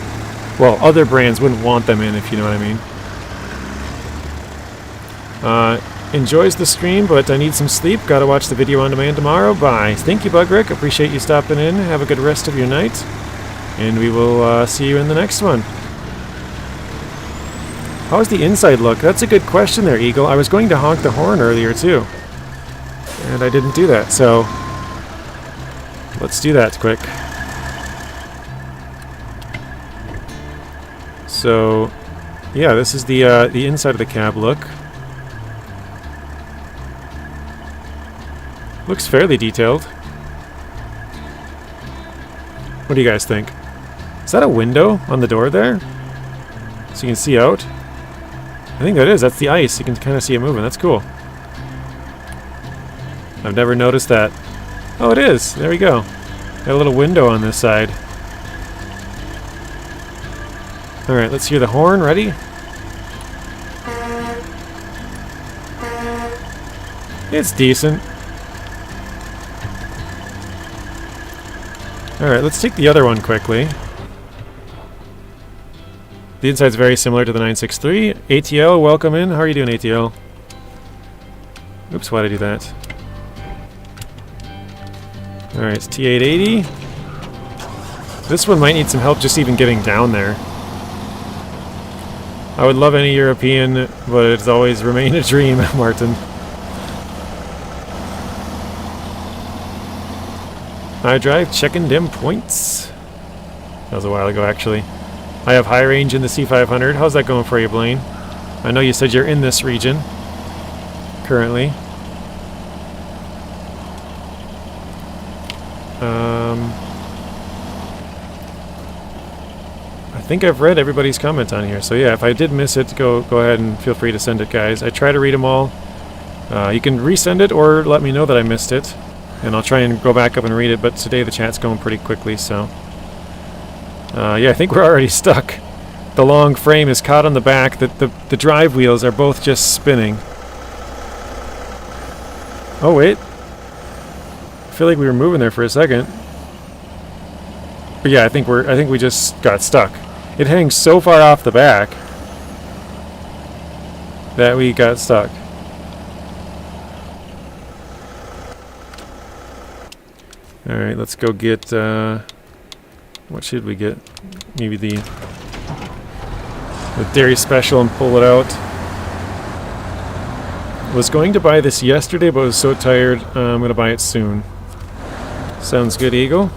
Well, other brands wouldn't want them in, if you know what I mean. Enjoys the stream, but I need some sleep. Gotta watch the video on demand tomorrow. Bye. Thank you, Bugrick. Appreciate you stopping in. Have a good rest of your night. And we will see you in the next one. How's the inside look? That's a good question there, Eagle. I was going to honk the horn earlier, too. And I didn't do that, so... Let's do that quick. So... Yeah, this is the inside of the cab look. Looks fairly detailed. What do you guys think? Is that a window on the door there? So you can see out? I think that is. That's the ice. You can kind of see it moving. That's cool. I've never noticed that. Oh, it is. There we go. Got a little window on this side. Alright, let's hear the horn. Ready? It's decent. Alright, let's take the other one quickly. The inside's very similar to the 963. ATL, welcome in. How are you doing, ATL? Oops, why'd I do that? Alright, it's T880. This one might need some help just even getting down there. I would love any European, but it's always remained a dream, Martin. I drive checking them points. That was a while ago, actually. I have high range in the C500. How's that going for you, Blaine? I know you said you're in this region currently. I think I've read everybody's comment on here. So yeah, if I did miss it, go ahead and feel free to send it, guys. I try to read them all. You can resend it or let me know that I missed it. And I'll try and go back up and read it, but today the chat's going pretty quickly, so... yeah, I think we're already stuck. The long frame is caught on the back. The drive wheels are both just spinning. Oh, wait. I feel like we were moving there for a second. But yeah, I think we just got stuck. It hangs so far off the back that we got stuck. Alright, let's go get, what should we get? Maybe the dairy special and pull it out. Was going to buy this yesterday, but was so tired, I'm going to buy it soon. Sounds good, Eagle.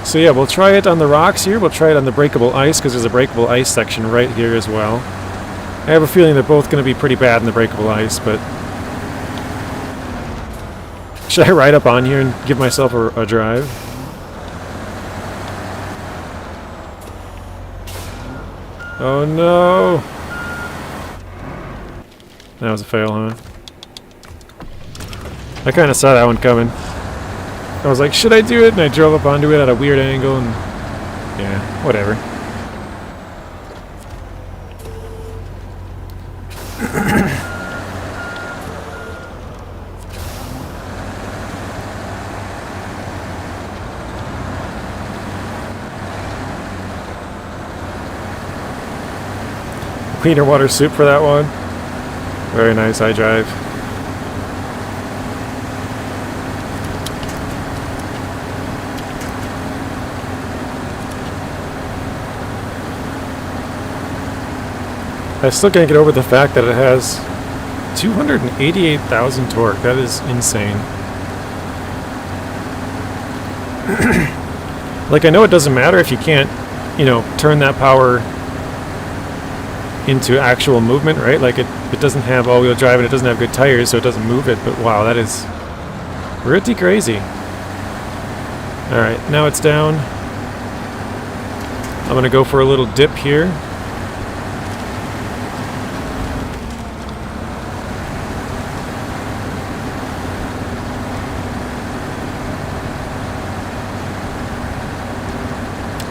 So yeah, we'll try it on the rocks here. We'll try it on the breakable ice, because there's a breakable ice section right here as well. I have a feeling they're both going to be pretty bad in the breakable ice, but... Should I ride up on here and give myself a drive? Oh no! That was a fail, huh? I kind of saw that one coming. I was like, should I do it? And I drove up onto it at a weird angle and... yeah, whatever. Cleaner water soup for that one. Very nice, I drive. I still can't get over the fact that it has 288,000 torque. That is insane. Like, I know it doesn't matter if you can't, you know, turn that power into actual movement, right? Like, it doesn't have all-wheel drive and it doesn't have good tires, so it doesn't move it, but wow, that is pretty crazy. Alright, now it's down. I'm gonna go for a little dip here.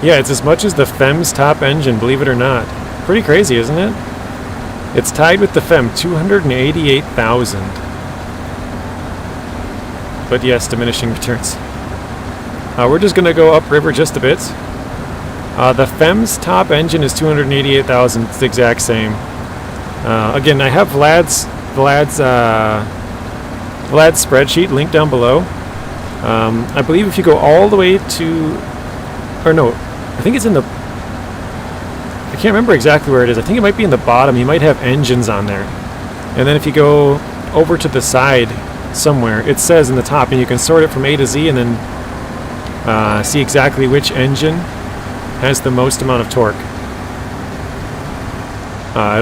Yeah, it's as much as the FEM's top engine, believe it or not. Pretty crazy, isn't it? It's tied with the FEM, 288,000. But yes, diminishing returns. We're just going to go upriver just a bit. The FEM's top engine is 288,000. It's the exact same. Again, I have Vlad's spreadsheet linked down below. I believe if you go all the way to... or no, I think it's in the... I can't remember exactly where it is. I think it might be in the bottom. You might have engines on there. And then if you go over to the side somewhere, it says in the top, and you can sort it from A to Z and then see exactly which engine has the most amount of torque.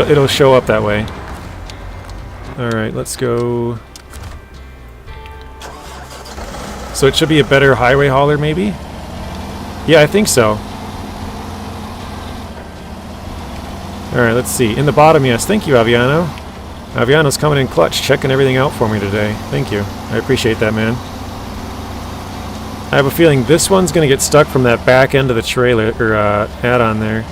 It'll show up that way. Alright, let's go... So it should be a better highway hauler, maybe? Yeah, I think so. Alright, let's see. In the bottom, yes. Thank you, Aviano. Aviano's coming in clutch, checking everything out for me today. Thank you. I appreciate that, man. I have a feeling this one's going to get stuck from that back end of the trailer, or add-on there.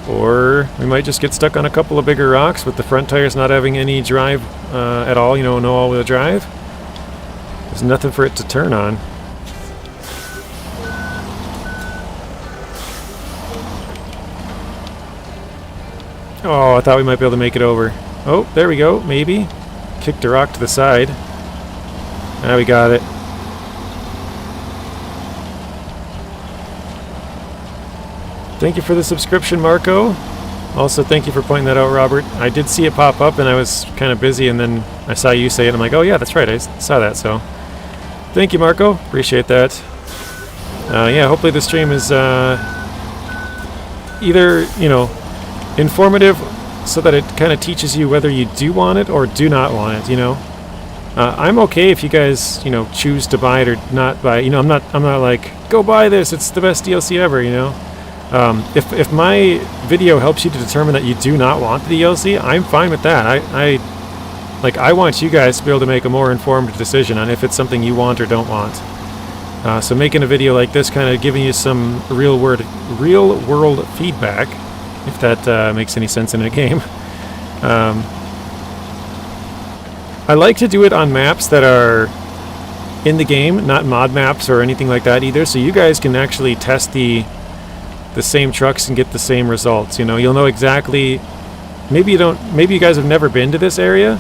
Or we might just get stuck on a couple of bigger rocks with the front tires not having any drive at all, you know, no all-wheel drive. There's nothing for it to turn on. Oh, I thought we might be able to make it over. Oh, there we go, maybe. Kicked a rock to the side. Now we got it. Thank you for the subscription, Marco. Also, thank you for pointing that out, Robert. I did see it pop up, and I was kind of busy, and then I saw you say it. I'm like, oh yeah, that's right, I saw that, so... Thank you, Marco. Appreciate that. Yeah, hopefully the stream is either, you know, informative so that it kind of teaches you whether you do want it or do not want it, you know. I'm okay if you guys, you know, choose to buy it or not buy it. You know, I'm not like, go buy this, it's the best DLC ever, you know. If my video helps you to determine that you do not want the DLC, I'm fine with that. I want you guys to be able to make a more informed decision on if it's something you want or don't want. So making a video like this, kind of giving you some real world feedback, if that makes any sense in a game. I like to do it on maps that are in the game, not mod maps or anything like that either, so you guys can actually test the the same trucks and get the same results. You know, you'll know exactly. Maybe you don't. Maybe you guys have never been to this area,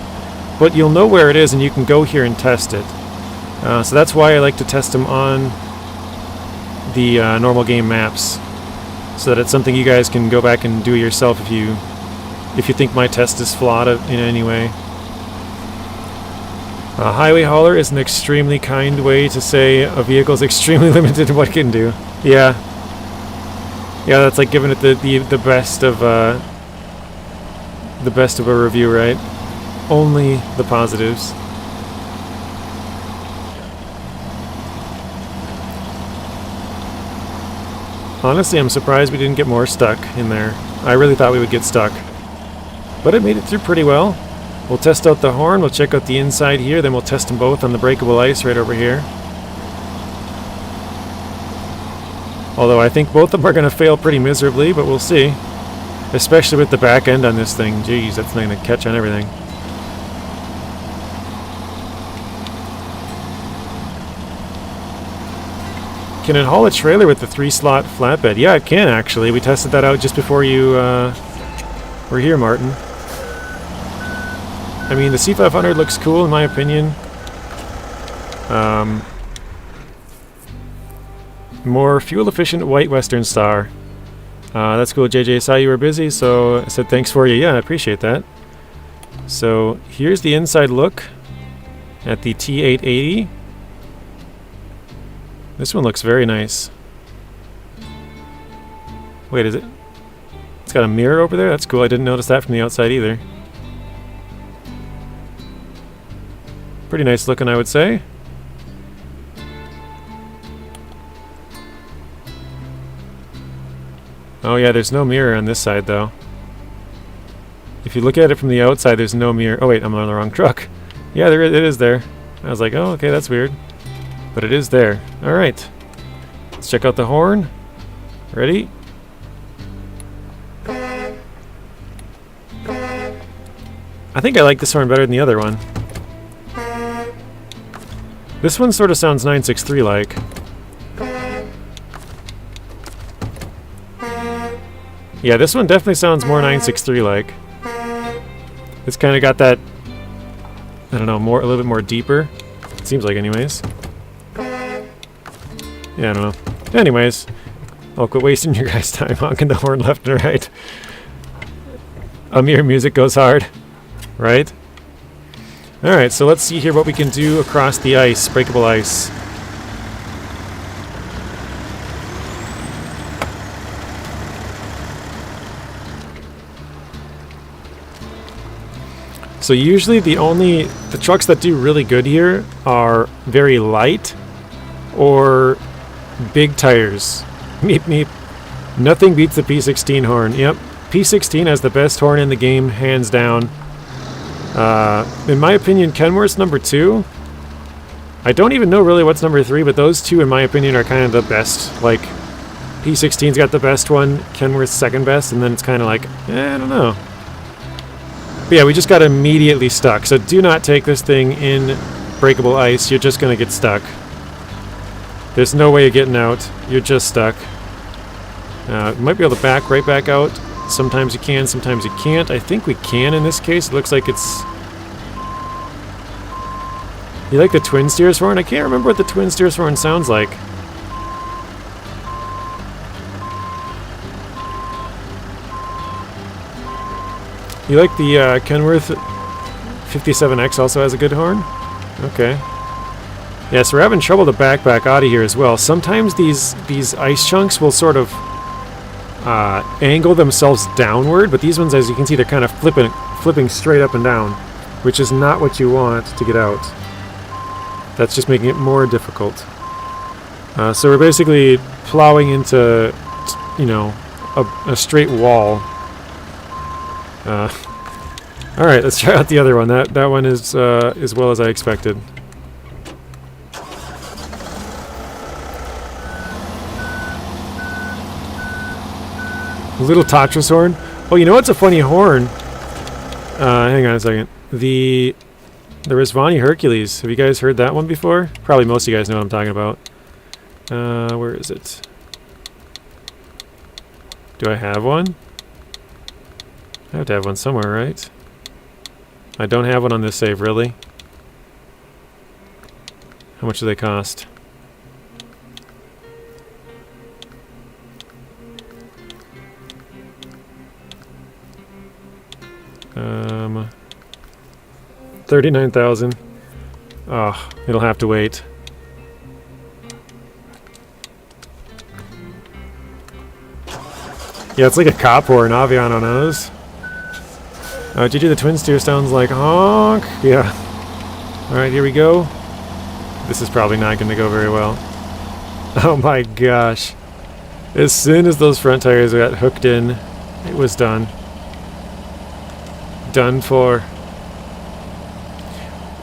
but you'll know where it is, and you can go here and test it. So that's why I like to test them on the normal game maps, so that it's something you guys can go back and do yourself if you think my test is flawed in any way. A highway hauler is an extremely kind way to say a vehicle is extremely limited in what it can do. Yeah. Yeah, that's like giving it the best of a review, right? Only the positives. Honestly, I'm surprised we didn't get more stuck in there. I really thought we would get stuck. But it made it through pretty well. We'll test out the horn, we'll check out the inside here, then we'll test them both on the breakable ice right over here. Although I think both of them are going to fail pretty miserably, but we'll see. Especially with the back end on this thing. Jeez, that's not going to catch on everything. Can it haul a trailer with the 3-slot flatbed? Yeah, it can actually. We tested that out just before you were here, Martin. I mean, the C500 looks cool in my opinion. More fuel-efficient white Western Star. That's cool, JJ. Saw you were busy, so I said thanks for you. Yeah, I appreciate that. So here's the inside look at the T880. This one looks very nice. Wait, is it? It's got a mirror over there? That's cool. I didn't notice that from the outside either. Pretty nice looking, I would say. Oh yeah, there's no mirror on this side though. If you look at it from the outside, there's no mirror. Oh wait, I'm on the wrong truck. Yeah, it is there. I was like, oh, okay, that's weird. But it is there. Alright. Let's check out the horn. Ready? I think I like this horn better than the other one. This one sort of sounds 963-like. Yeah, this one definitely sounds more 963-like. It's kind of got that, I don't know, a little bit more deeper. It seems like, anyways. Yeah, I don't know. Anyways, I'll quit wasting your guys' time honking the horn left and right. Amir music goes hard, right? Alright, so let's see here what we can do across the ice, breakable ice. So usually the trucks that do really good here are very light or big tires. Meep meep. Nothing beats the P16 horn. Yep, P16 has the best horn in the game, hands down. In my opinion, Kenworth's number 2. I don't even know really what's number 3, but those two, in my opinion, are kind of the best. Like, P16's got the best one, Kenworth's second best, and then it's kind of like, I don't know. But yeah, we just got immediately stuck. So do not take this thing in breakable ice. You're just going to get stuck. There's no way of getting out. You're just stuck. You might be able to back right back out. Sometimes you can, sometimes you can't. I think we can in this case. It looks like it's... You like the twin steers horn? I can't remember what the twin steers horn sounds like. You like the Kenworth 57X also has a good horn? Okay. Yeah, so we're having trouble to back out of here as well. Sometimes these ice chunks will sort of angle themselves downward, but these ones, as you can see, they're kind of flipping straight up and down, which is not what you want to get out. That's just making it more difficult. So we're basically plowing into, you know, a straight wall. All right, let's try out the other one. That one is as well as I expected. Little Tatras horn. Oh, you know what's a funny horn? Hang on a second. The Risvani Hercules. Have you guys heard that one before? Probably most of you guys know what I'm talking about. Where is it? Do I have one? I have to have one somewhere, right? I don't have one on this save, really? How much do they cost? Um, 39,000. Oh, it'll have to wait. Yeah, it's like a cop or an Avion on those. GG, the twin steer sounds like honk. Yeah. Alright, here we go. This is probably not going to go very well. Oh my gosh. As soon as those front tires got hooked in, it was done. Done for.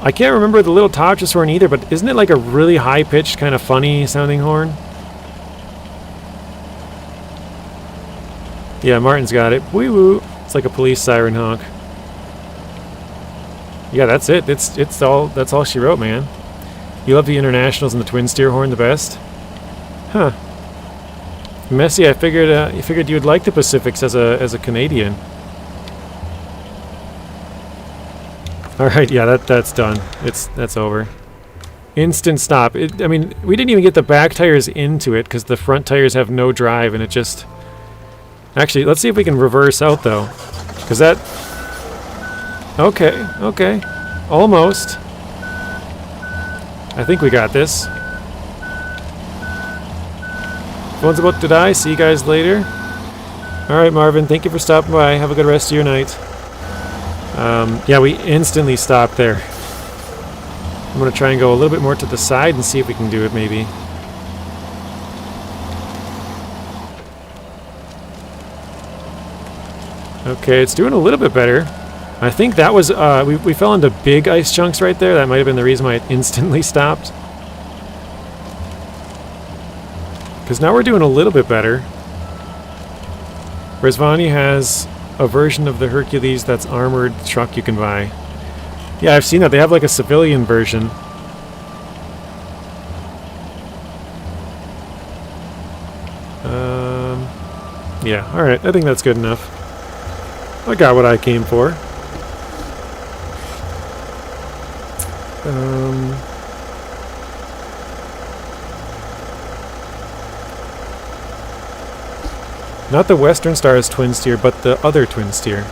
I can't remember the little Tatras horn either, but isn't it like a really high-pitched, kind of funny sounding horn? Yeah, Martin's got it. Woo woo. It's like a police siren honk. Yeah, that's it. That's all she wrote, man. You love the internationals and the twin steer horn the best? Huh. Messy, I figured you would like the Pacifics as a Canadian. Alright, yeah, that's done. That's over. Instant stop. I mean, we didn't even get the back tires into it because the front tires have no drive and it just... Actually, let's see if we can reverse out though. Because that... Okay. Almost. I think we got this. Phone's about to die. See you guys later. Alright, Marvin, thank you for stopping by. Have a good rest of your night. Yeah, we instantly stopped there. I'm going to try and go a little bit more to the side and see if we can do it, maybe. Okay, it's doing a little bit better. I think that was, we fell into big ice chunks right there. That might have been the reason why it instantly stopped. Because now we're doing a little bit better. Rezvani has a version of the Hercules that's armored truck you can buy. Yeah, I've seen that. They have like a civilian version. Yeah, alright. I think that's good enough. I got what I came for. Not the Western Stars twin steer, but the other twin steer.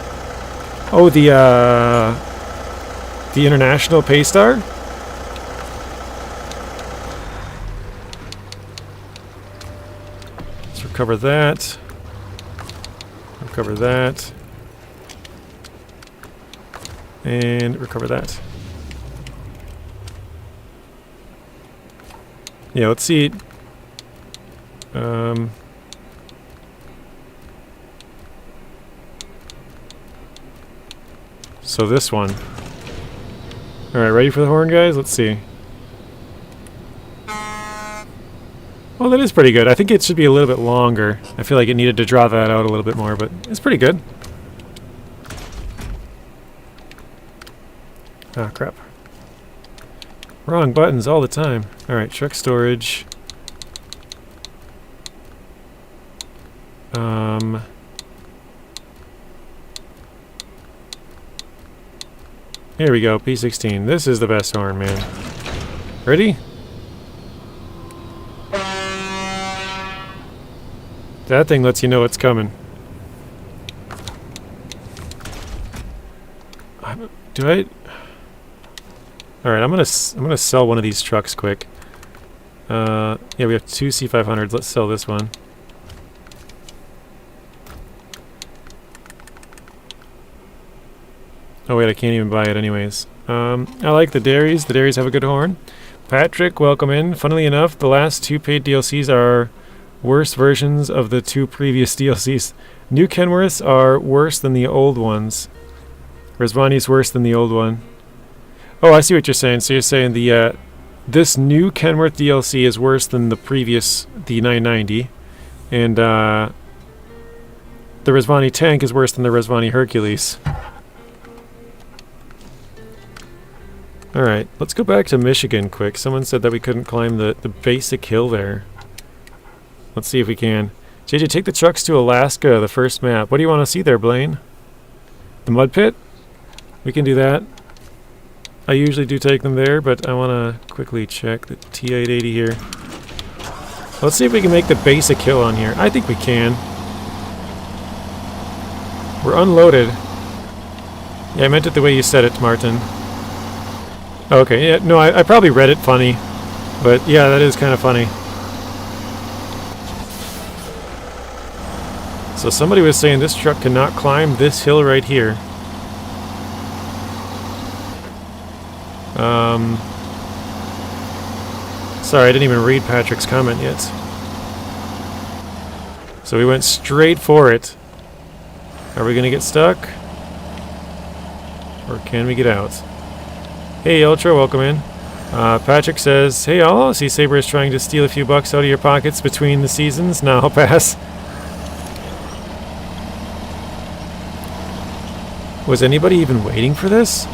Oh, the International Paystar? Let's recover that. Recover that. And recover that. Yeah, let's see. So this one. Alright, ready for the horn, guys? Let's see. Well, that is pretty good. I think it should be a little bit longer. I feel like it needed to draw that out a little bit more, but it's pretty good. Ah, crap. Wrong buttons all the time. Alright, truck storage. Here we go, P16. This is the best horn, man. Ready? That thing lets you know it's coming. Do I? Alright, I'm gonna sell one of these trucks quick. Yeah, we have two C500s. Let's sell this one. Oh wait, I can't even buy it anyways. I like the dairies. The dairies have a good horn. Patrick, welcome in. Funnily enough, the last two paid DLCs are worse versions of the two previous DLCs. New Kenworths are worse than the old ones. Rezvani's worse than the old one. Oh, I see what you're saying. So you're saying the this new Kenworth DLC is worse than the previous, the 990, and the Rezvani tank is worse than the Rezvani Hercules. Alright, let's go back to Michigan quick. Someone said that we couldn't climb the basic hill there. Let's see if we can. JJ, take the trucks to Alaska, the first map. What do you want to see there, Blaine? The mud pit? We can do that. I usually do take them there, but I want to quickly check the T880 here. Let's see if we can make the basic hill on here. I think we can. We're unloaded. Yeah, I meant it the way you said it, Martin. Okay, yeah, no, I probably read it funny. But yeah, that is kind of funny. So somebody was saying this truck cannot climb this hill right here. Sorry, I didn't even read Patrick's comment yet. So we went straight for it. Are we gonna get stuck? Or can we get out? Hey Ultra, welcome in. Patrick says, hey all, I see Saber is trying to steal a few bucks out of your pockets between the seasons. Now I'll pass. Was anybody even waiting for this?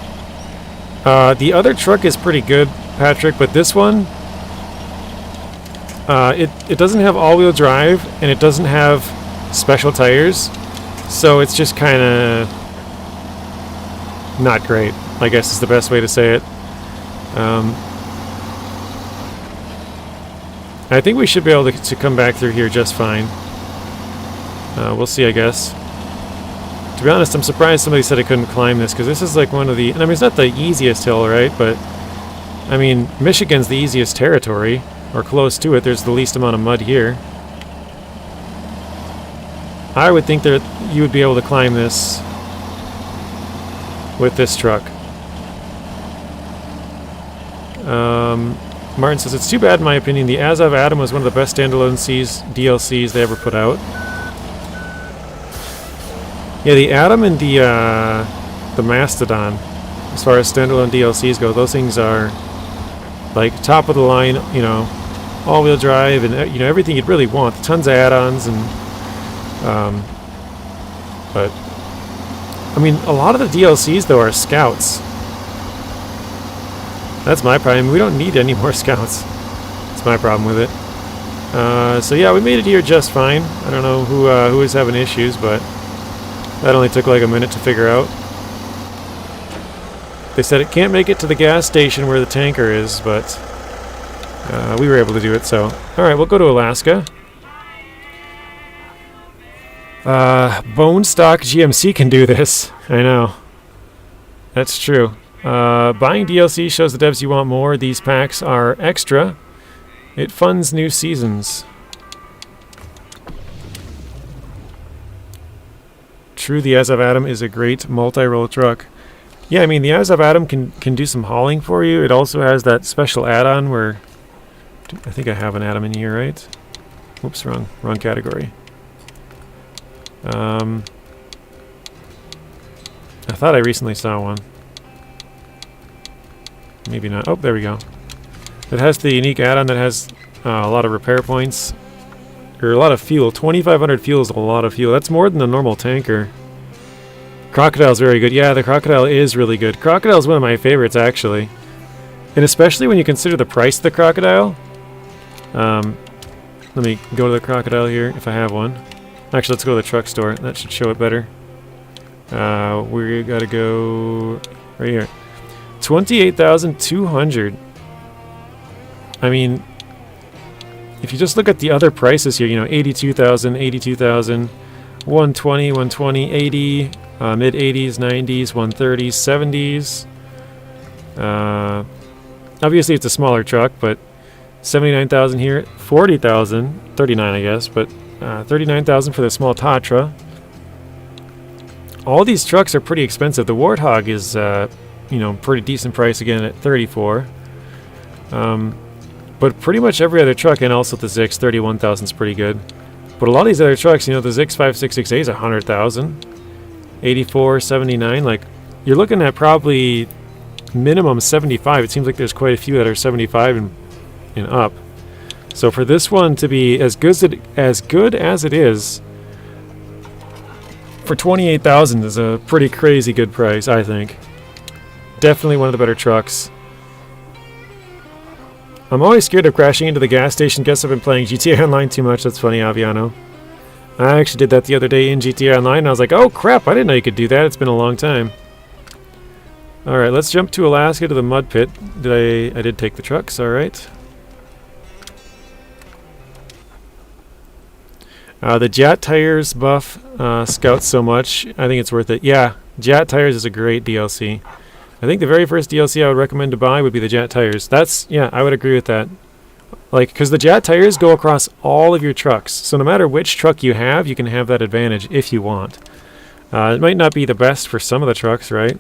The other truck is pretty good, Patrick, but this one, it doesn't have all-wheel drive, and it doesn't have special tires, so it's just kind of not great, I guess is the best way to say it. I think we should be able to come back through here just fine. We'll see, I guess. To be honest, I'm surprised somebody said I couldn't climb this, because this is like one of the... And I mean, it's not the easiest hill, right? But, I mean, Michigan's the easiest territory, or close to it. There's the least amount of mud here. I would think that you would be able to climb this with this truck. Martin says, it's too bad in my opinion. The As of Adam was one of the best standalone DLCs they ever put out. Yeah, the Atom and the Mastodon, as far as standalone DLCs go, those things are like top of the line, you know, all-wheel drive and you know everything you'd really want. Tons of add-ons and but I mean a lot of the DLCs though are scouts. That's my problem. We don't need any more scouts. That's my problem with it. So yeah, we made it here just fine. I don't know who is having issues, but that only took like a minute to figure out. They said it can't make it to the gas station where the tanker is, but we were able to do it, so... Alright, we'll go to Alaska. Bone Stock GMC can do this. I know. That's true. Buying DLC shows the devs you want more. These packs are extra. It funds new seasons. True, the As of Adam is a great multi-role truck. Yeah, I mean, the As of Adam can do some hauling for you. It also has that special add-on where... I think I have an Adam in here, right? Oops, wrong category. I thought I recently saw one. Maybe not. Oh, there we go. It has the unique add-on that has a lot of repair points. Or a lot of fuel. 2,500 fuel is a lot of fuel. That's more than the normal tanker. Crocodile's very good. Yeah, the Crocodile is really good. Crocodile's one of my favorites, actually. And especially when you consider the price of the Crocodile. Let me go to the Crocodile here, if I have one. Actually, let's go to the truck store. That should show it better. We gotta go right here. 28,200. I mean, if you just look at the other prices here, you know, 82,000, 82,000, 120, 120, 80, mid 80s, 90s, 130s, 70s. Obviously, it's a smaller truck, but 79,000 here, 40,000, 39 I guess, but 39,000 for the small Tatra. All these trucks are pretty expensive. The Warthog is, you know, pretty decent price again at 34. But pretty much every other truck, and also the Zix, 31,000 is pretty good. But a lot of these other trucks, you know, the Zix 5668 is 100,000. 84, 79, like, you're looking at probably minimum 75. It seems like there's quite a few that are 75 and up. So for this one to be as good as it is, for 28,000 is a pretty crazy good price, I think. Definitely one of the better trucks. I'm always scared of crashing into the gas station. Guess I've been playing GTA Online too much. That's funny, Aviano. I actually did that the other day in GTA Online, and I was like, oh crap, I didn't know you could do that. It's been a long time. Alright, let's jump to Alaska to the mud pit. I did take the trucks, alright. The Jet Tires buff Scouts so much, I think it's worth it. Yeah, Jet Tires is a great DLC. I think the very first DLC I would recommend to buy would be the Jet Tires. Yeah, I would agree with that. Like, because the Jet Tires go across all of your trucks, so no matter which truck you have, you can have that advantage if you want. It might not be the best for some of the trucks, right?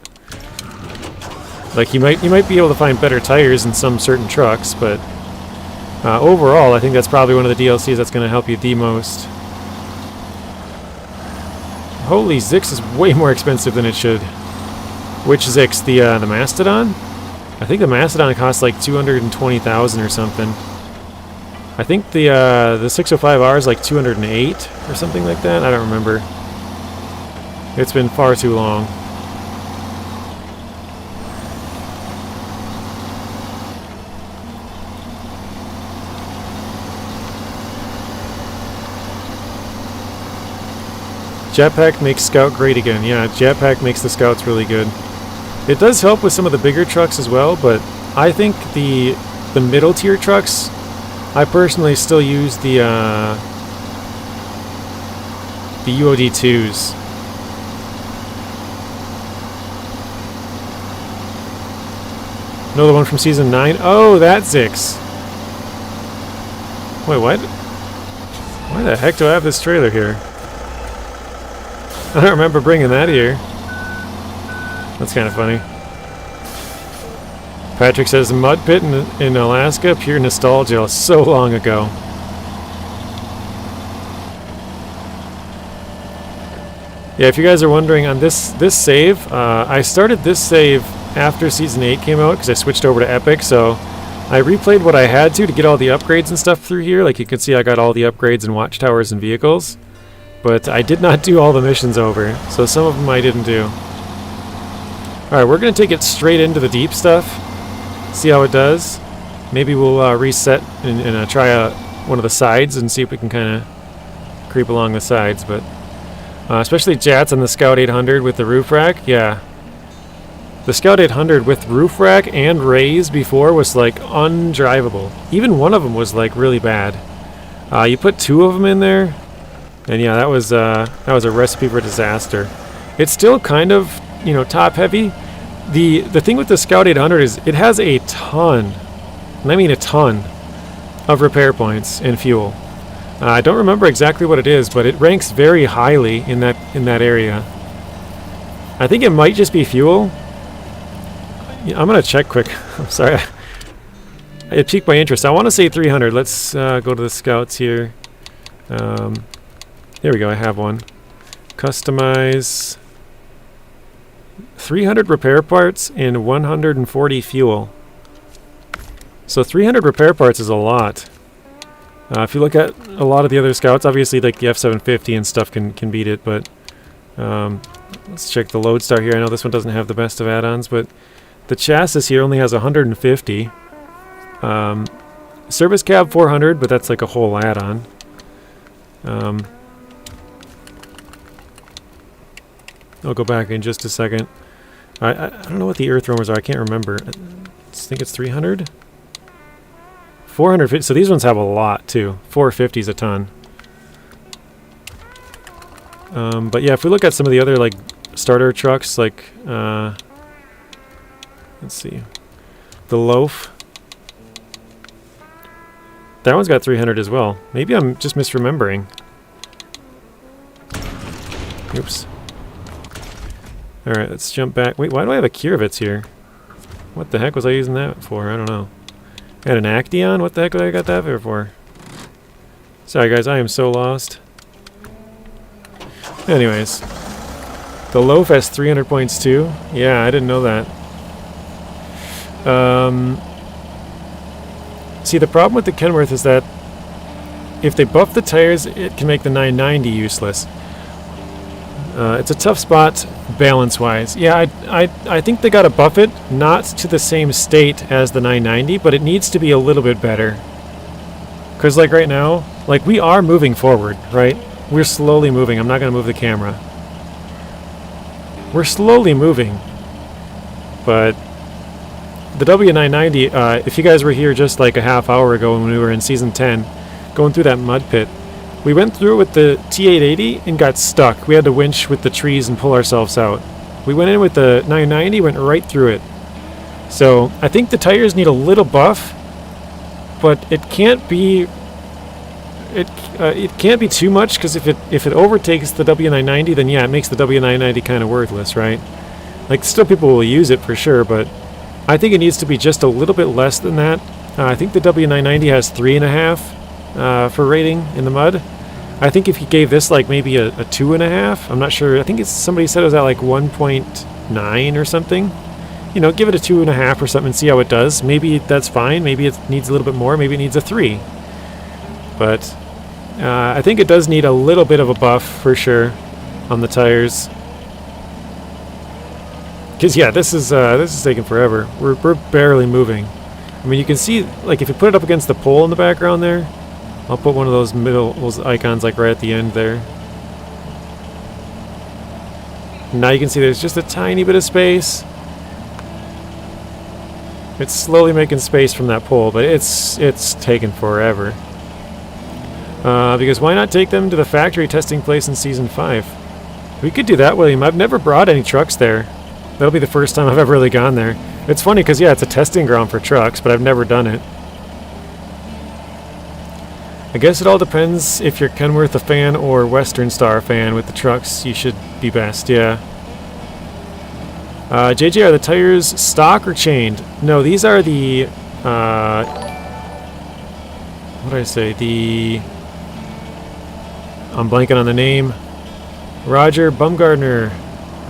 Like, you might be able to find better tires in some certain trucks, but overall, I think that's probably one of the DLCs that's going to help you the most. Holy, Zix is way more expensive than it should. Which Zix? The Mastodon? I think the Mastodon costs like 220,000 or something. I think the 605R is like 208 or something like that. I don't remember. It's been far too long. Jetpack makes Scout great again. Yeah, Jetpack makes the Scouts really good. It does help with some of the bigger trucks as well, but I think the middle tier trucks, I personally still use the UOD2s. Another one from Season 9? Oh, that's Zix! Wait, what? Why the heck do I have this trailer here? I don't remember bringing that here. That's kind of funny. Patrick says, mud pit in Alaska, pure nostalgia, so long ago. Yeah, if you guys are wondering on this save, I started this save after Season 8 came out because I switched over to Epic, so I replayed what I had to get all the upgrades and stuff through here. Like you can see I got all the upgrades and watchtowers and vehicles. But I did not do all the missions over, so some of them I didn't do. Alright, we're going to take it straight into the deep stuff. See how it does. Maybe we'll reset and try one of the sides and see if we can kind of creep along the sides. But especially Jats on the Scout 800 with the roof rack. Yeah. The Scout 800 with roof rack and raise before was like undrivable. Even one of them was like really bad. You put two of them in there. And yeah, that was a recipe for disaster. It's still kind of, top heavy. The thing with the Scout 800 is it has a ton, and I mean a ton, of repair points and fuel. I don't remember exactly what it is, but it ranks very highly in that area. I think it might just be fuel. Yeah, I'm gonna check quick. I'm sorry. It piqued my interest. I want to say 300. Let's go to the Scouts here. There we go, I have one. Customize 300 repair parts and 140 fuel. So 300 repair parts is a lot. If you look at a lot of the other Scouts, obviously like the F750 and stuff can beat it, but let's check the Lodestar here. I know this one doesn't have the best of add-ons, but the chassis here only has 150. Service cab 400, but that's like a whole add-on. I'll go back in just a second. I don't know what the earth roamers are. I can't remember. I think it's 300? 450. So these ones have a lot, too. 450 is a ton. But yeah, if we look at some of the other, like, starter trucks, like, let's see. The Loaf. That one's got 300 as well. Maybe I'm just misremembering. Oops. Alright, let's jump back. Wait, why do I have a Kirovitz here? What the heck was I using that for? I don't know. I had an Acteon? What the heck did I got that there for? Sorry guys, I am so lost. Anyways. The Loaf has 300 points too? Yeah, I didn't know that. See, the problem with the Kenworth is that if they buff the tires, it can make the 990 useless. It's a tough spot balance-wise. Yeah, I think they gotta buff it, not to the same state as the 990, but it needs to be a little bit better. Because, like, right now, like, we are moving forward, right? We're slowly moving. I'm not going to move the camera. We're slowly moving. But the W990, if you guys were here just like a half hour ago when we were in Season 10, going through that mud pit, we went through it with the T880 and got stuck. We had to winch with the trees and pull ourselves out. We went in with the 990, went right through it. So I think the tires need a little buff, but it can't be too much, because if it overtakes the W990, then yeah, it makes the W990 kind of worthless, right? Like, still people will use it for sure, but I think it needs to be just a little bit less than that. I think the W990 has 3.5 for rating in the mud. I think if you gave this like maybe a 2.5, I'm not sure. I think somebody said it was at like 1.9 or something. You know, give it a 2.5 or something and see how it does. Maybe that's fine. Maybe it needs a little bit more. Maybe it needs a 3. But I think it does need a little bit of a buff for sure on the tires. Because yeah, this is taking forever. We're barely moving. I mean, you can see, like, if you put it up against the pole in the background there, I'll put one of those icons like right at the end there. Now you can see there's just a tiny bit of space. It's slowly making space from that pole, but it's taking forever. Because why not take them to the factory testing place in Season 5? We could do that, William. I've never brought any trucks there. That'll be the first time I've ever really gone there. It's funny because, yeah, it's a testing ground for trucks, but I've never done it. I guess it all depends if you're Kenworth a fan or Western Star fan. With the trucks, you should be best, yeah. JJ, are the tires stock or chained? No, these are the... what did I say? I'm blanking on the name. Roger Bumgardner.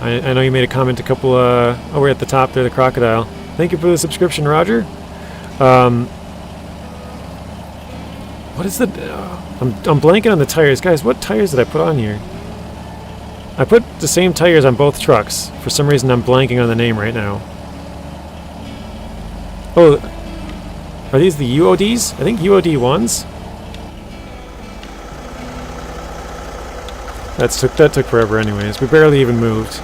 I know you made a comment a couple... oh, we're at the top there, the crocodile. Thank you for the subscription, Roger. What is the... I'm blanking on the tires. Guys, what tires did I put on here? I put the same tires on both trucks. For some reason, I'm blanking on the name right now. Oh, are these the UODs? I think UOD 1s. That took forever anyways. We barely even moved.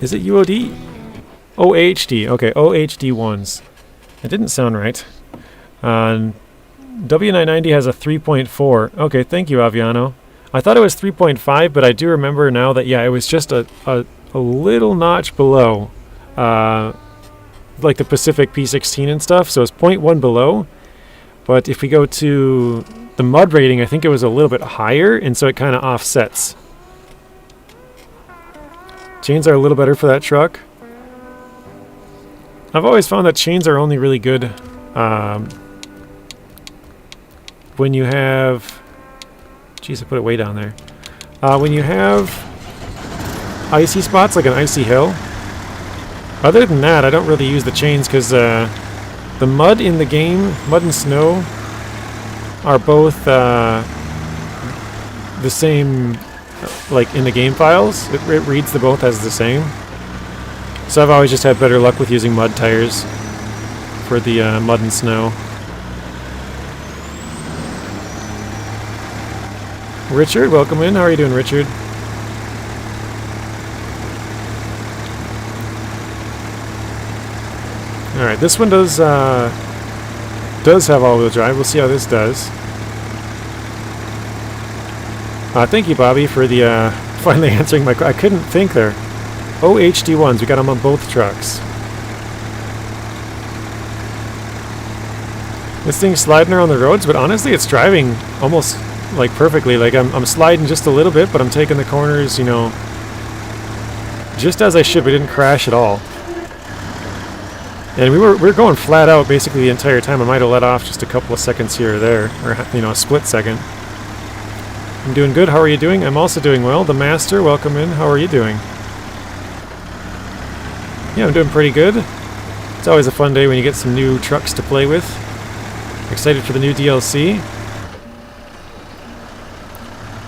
Is it UOD? OHD. Okay, OHD 1s. It didn't sound right. W990 has a 3.4. Okay, thank you, Aviano. I thought it was 3.5, but I do remember now that, yeah, it was just a little notch below, like the Pacific P16 and stuff, so it's 0.1 below. But if we go to the mud rating, I think it was a little bit higher, and so it kind of offsets. Chains are a little better for that truck. I've always found that chains are only really good when you have... Jeez, I put it way down there. When you have icy spots, like an icy hill. Other than that, I don't really use the chains because the mud in the game, mud and snow, are both the same, like in the game files. It reads the both as the same. So I've always just had better luck with using mud tires for the mud and snow. Richard, welcome in. How are you doing, Richard? Alright, this one does have all-wheel drive. We'll see how this does. Thank you, Bobby, for the finally answering my... I couldn't think there. OHD 1s. We got them on both trucks. This thing's sliding around the roads, but honestly, it's driving almost... like perfectly. Like I'm sliding just a little bit, but I'm taking the corners, you know, just as I should. We didn't crash at all, and we were going flat out basically the entire time. I might have let off just a couple of seconds here or there, or you know, a split second. I'm doing good. How are you doing? I'm also doing well. The Master, welcome in. How are you doing? Yeah, I'm doing pretty good. It's always a fun day when you get some new trucks to play with. Excited for the new DLC.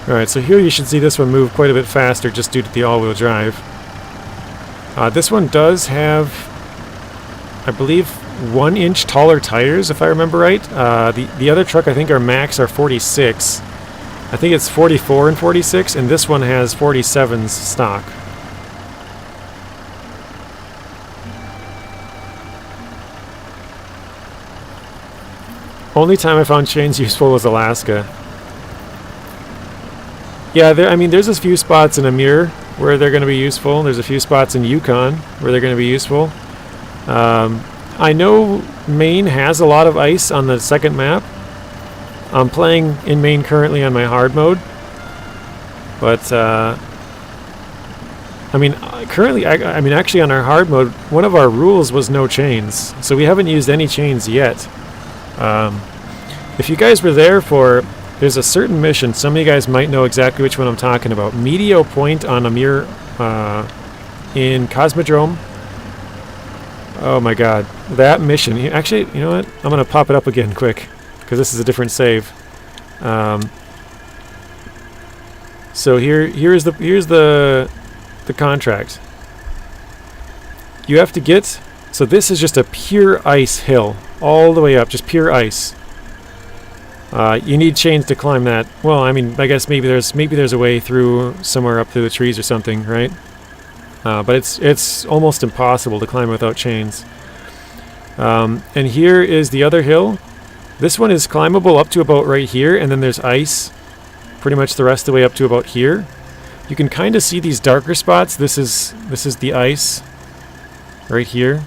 Alright, so here you should see this one move quite a bit faster just due to the all-wheel drive. This one does have, I believe, 1-inch taller tires, if I remember right. The other truck, I think, our max are 46. I think it's 44 and 46, and this one has 47's stock. Only time I found chains useful was Alaska. Yeah, I mean, there's a few spots in Amur where they're going to be useful. There's a few spots in Yukon where they're going to be useful. I know Maine has a lot of ice on the second map. I'm playing in Maine currently on my hard mode. But, I mean, currently, I mean, actually on our hard mode, one of our rules was no chains. So we haven't used any chains yet. If you guys were there for... There's a certain mission, some of you guys might know exactly which one I'm talking about. Medio Point on Amur in Cosmodrome. Oh my god. That mission. Actually, you know what? I'm going to pop it up again quick, because this is a different save. So here's the contract. You have to get... So this is just a pure ice hill. All the way up, just pure ice. You need chains to climb that. Well, I mean, I guess maybe there's a way through somewhere up through the trees or something, right? But it's almost impossible to climb without chains. And here is the other hill. This one is climbable up to about right here, and then there's ice pretty much the rest of the way up to about here. You can kind of see these darker spots. This is the ice right here.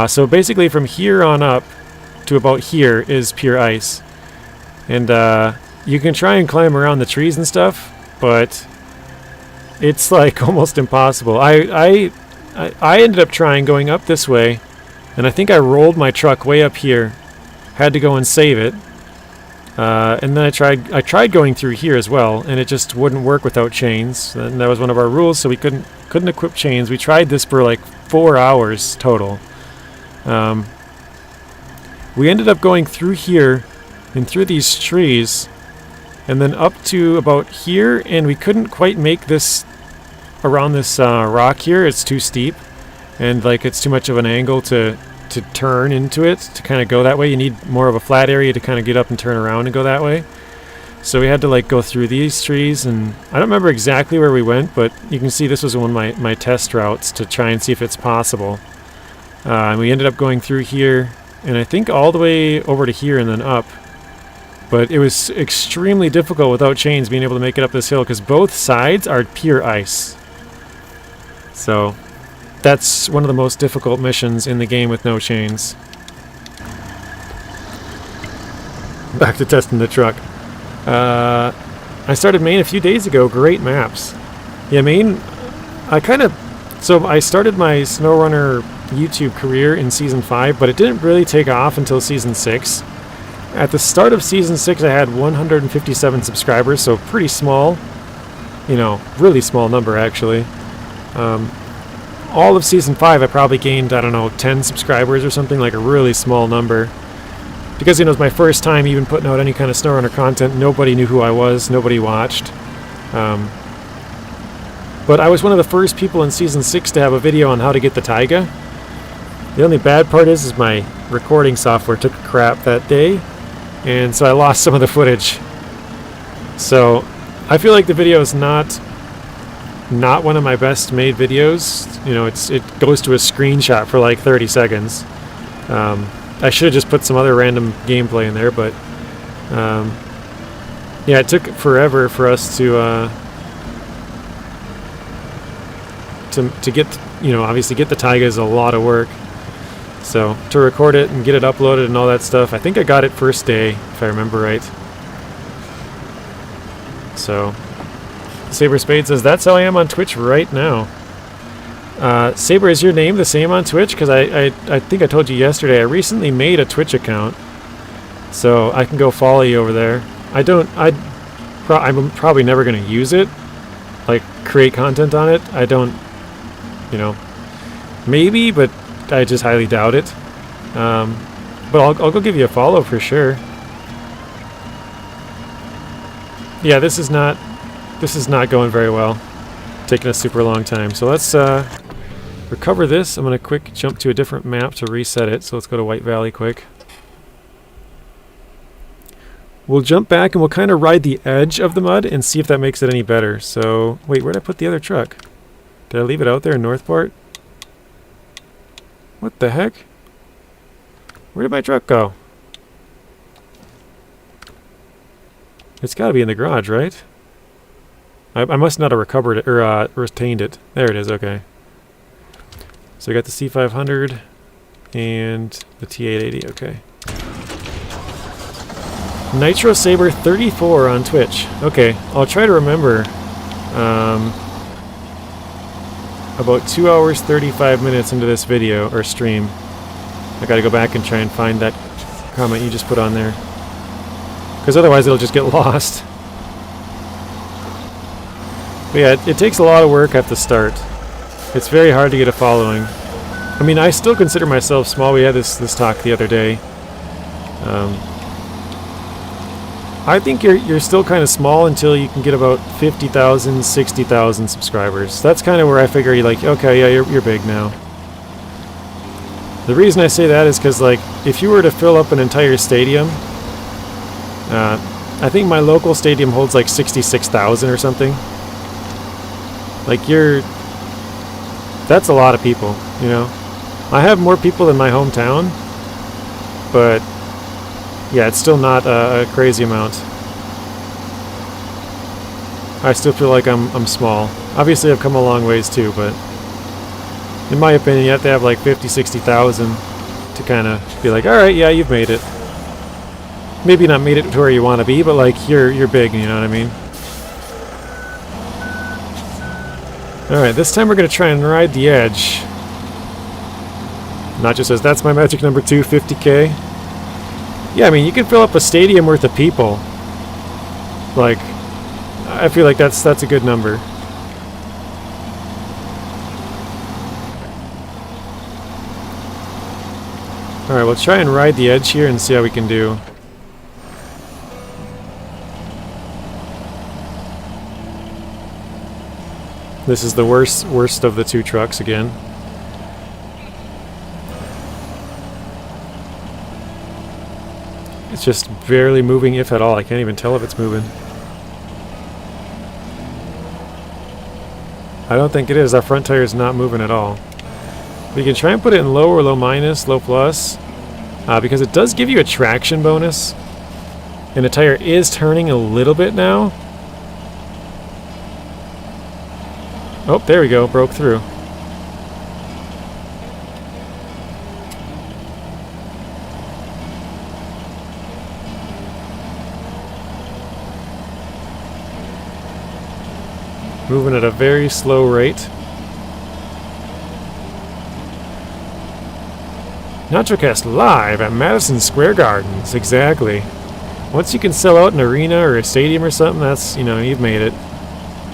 So basically from here on up to about here is pure ice. And you can try and climb around the trees and stuff, but it's like almost impossible. I ended up trying going up this way, and I think I rolled my truck way up here. Had to go and save it. And then I tried going through here as well, and it just wouldn't work without chains. And that was one of our rules, so we couldn't equip chains. We tried this for like 4 hours total. We ended up going through here and through these trees and then up to about here, and we couldn't quite make this around this rock here. It's too steep, and like it's too much of an angle to turn into it, to kind of go that way. You need more of a flat area to kind of get up and turn around and go that way. So we had to like go through these trees, and I don't remember exactly where we went, but you can see this was one of my test routes to try and see if it's possible. And we ended up going through here, and I think all the way over to here and then up. But it was extremely difficult without chains being able to make it up this hill, because both sides are pure ice. So that's one of the most difficult missions in the game with no chains. Back to testing the truck. I started Maine a few days ago. Great maps. Yeah, Maine, so I started my SnowRunner YouTube career in Season 5, but it didn't really take off until Season 6. At the start of Season 6, I had 157 subscribers, so pretty small. You know, really small number, actually. All of Season 5, I probably gained, I don't know, 10 subscribers or something, like a really small number. Because, you know, it was my first time even putting out any kind of SnowRunner content. Nobody knew who I was. Nobody watched. But I was one of the first people in Season 6 to have a video on how to get the taiga. The only bad part is my recording software took a crap that day, and so I lost some of the footage. So I feel like the video is not one of my best made videos. You know, it goes to a screenshot for like 30 seconds. I should have just put some other random gameplay in there, but yeah, it took forever for us to get, you know, obviously get the taiga is a lot of work. So to record it and get it uploaded and all that stuff, I think I got it first day, if I remember right. So Saber Spade says, that's how I am on Twitch right now. Saber, is your name the same on Twitch? Because I think I told you yesterday, I recently made a Twitch account, so I can go follow you over there. I'm probably never going to use it, like create content on it. I don't, you know, maybe, but I just highly doubt it. But I'll go give you a follow for sure. Yeah, this is not going very well. Taking a super long time. So let's recover this. I'm gonna quick jump to a different map to reset it. So let's go to White Valley quick. we'll jump back and we'll kind of ride the edge of the mud and see if that makes it any better. So, wait, where did I put the other truck? Did I leave it out there in Northport? What the heck? Where did my truck go? It's got to be in the garage, right? I must not have recovered it, or retained it. There it is, okay. So I got the C500 and the T880, okay. Nitro Saber 34 on Twitch. Okay, I'll try to remember. About 2 hours 35 minutes into this video, or stream. I gotta go back and try and find that comment you just put on there. Because otherwise it'll just get lost. But yeah, it takes a lot of work at the start. It's very hard to get a following. I mean, I still consider myself small. We had this talk the other day. I think you're still kind of small until you can get about 50,000, 60,000 subscribers. That's kind of where I figure you're like, okay, yeah, you're big now. The reason I say that is because, like, if you were to fill up an entire stadium, I think my local stadium holds like 66,000 or something. Like, that's a lot of people, you know? I have more people in my hometown, but yeah, it's still not a crazy amount. I still feel like I'm small. Obviously, I've come a long ways too, but in my opinion, you have to have like 50, 60,000 to kind of be like, all right, yeah, you've made it. Maybe not made it to where you want to be, but like you're big, you know what I mean? All right, this time we're gonna try and ride the edge. Nacho says that's my magic number 2, 50K. Yeah, I mean, you can fill up a stadium worth of people. Like, I feel like that's a good number. Alright, we'll try and ride the edge here and see how we can do. This is the worst of the two trucks again. It's just barely moving, if at all. I can't even tell if it's moving. I don't think it is. Our front tire is not moving at all. We can try and put it in low or low minus, low plus, because it does give you a traction bonus. And the tire is turning a little bit now. Oh, there we go. Broke through. Moving at a very slow rate. NachoCast live at Madison Square Gardens. Exactly. Once you can sell out an arena or a stadium or something, that's, you know, you've made it.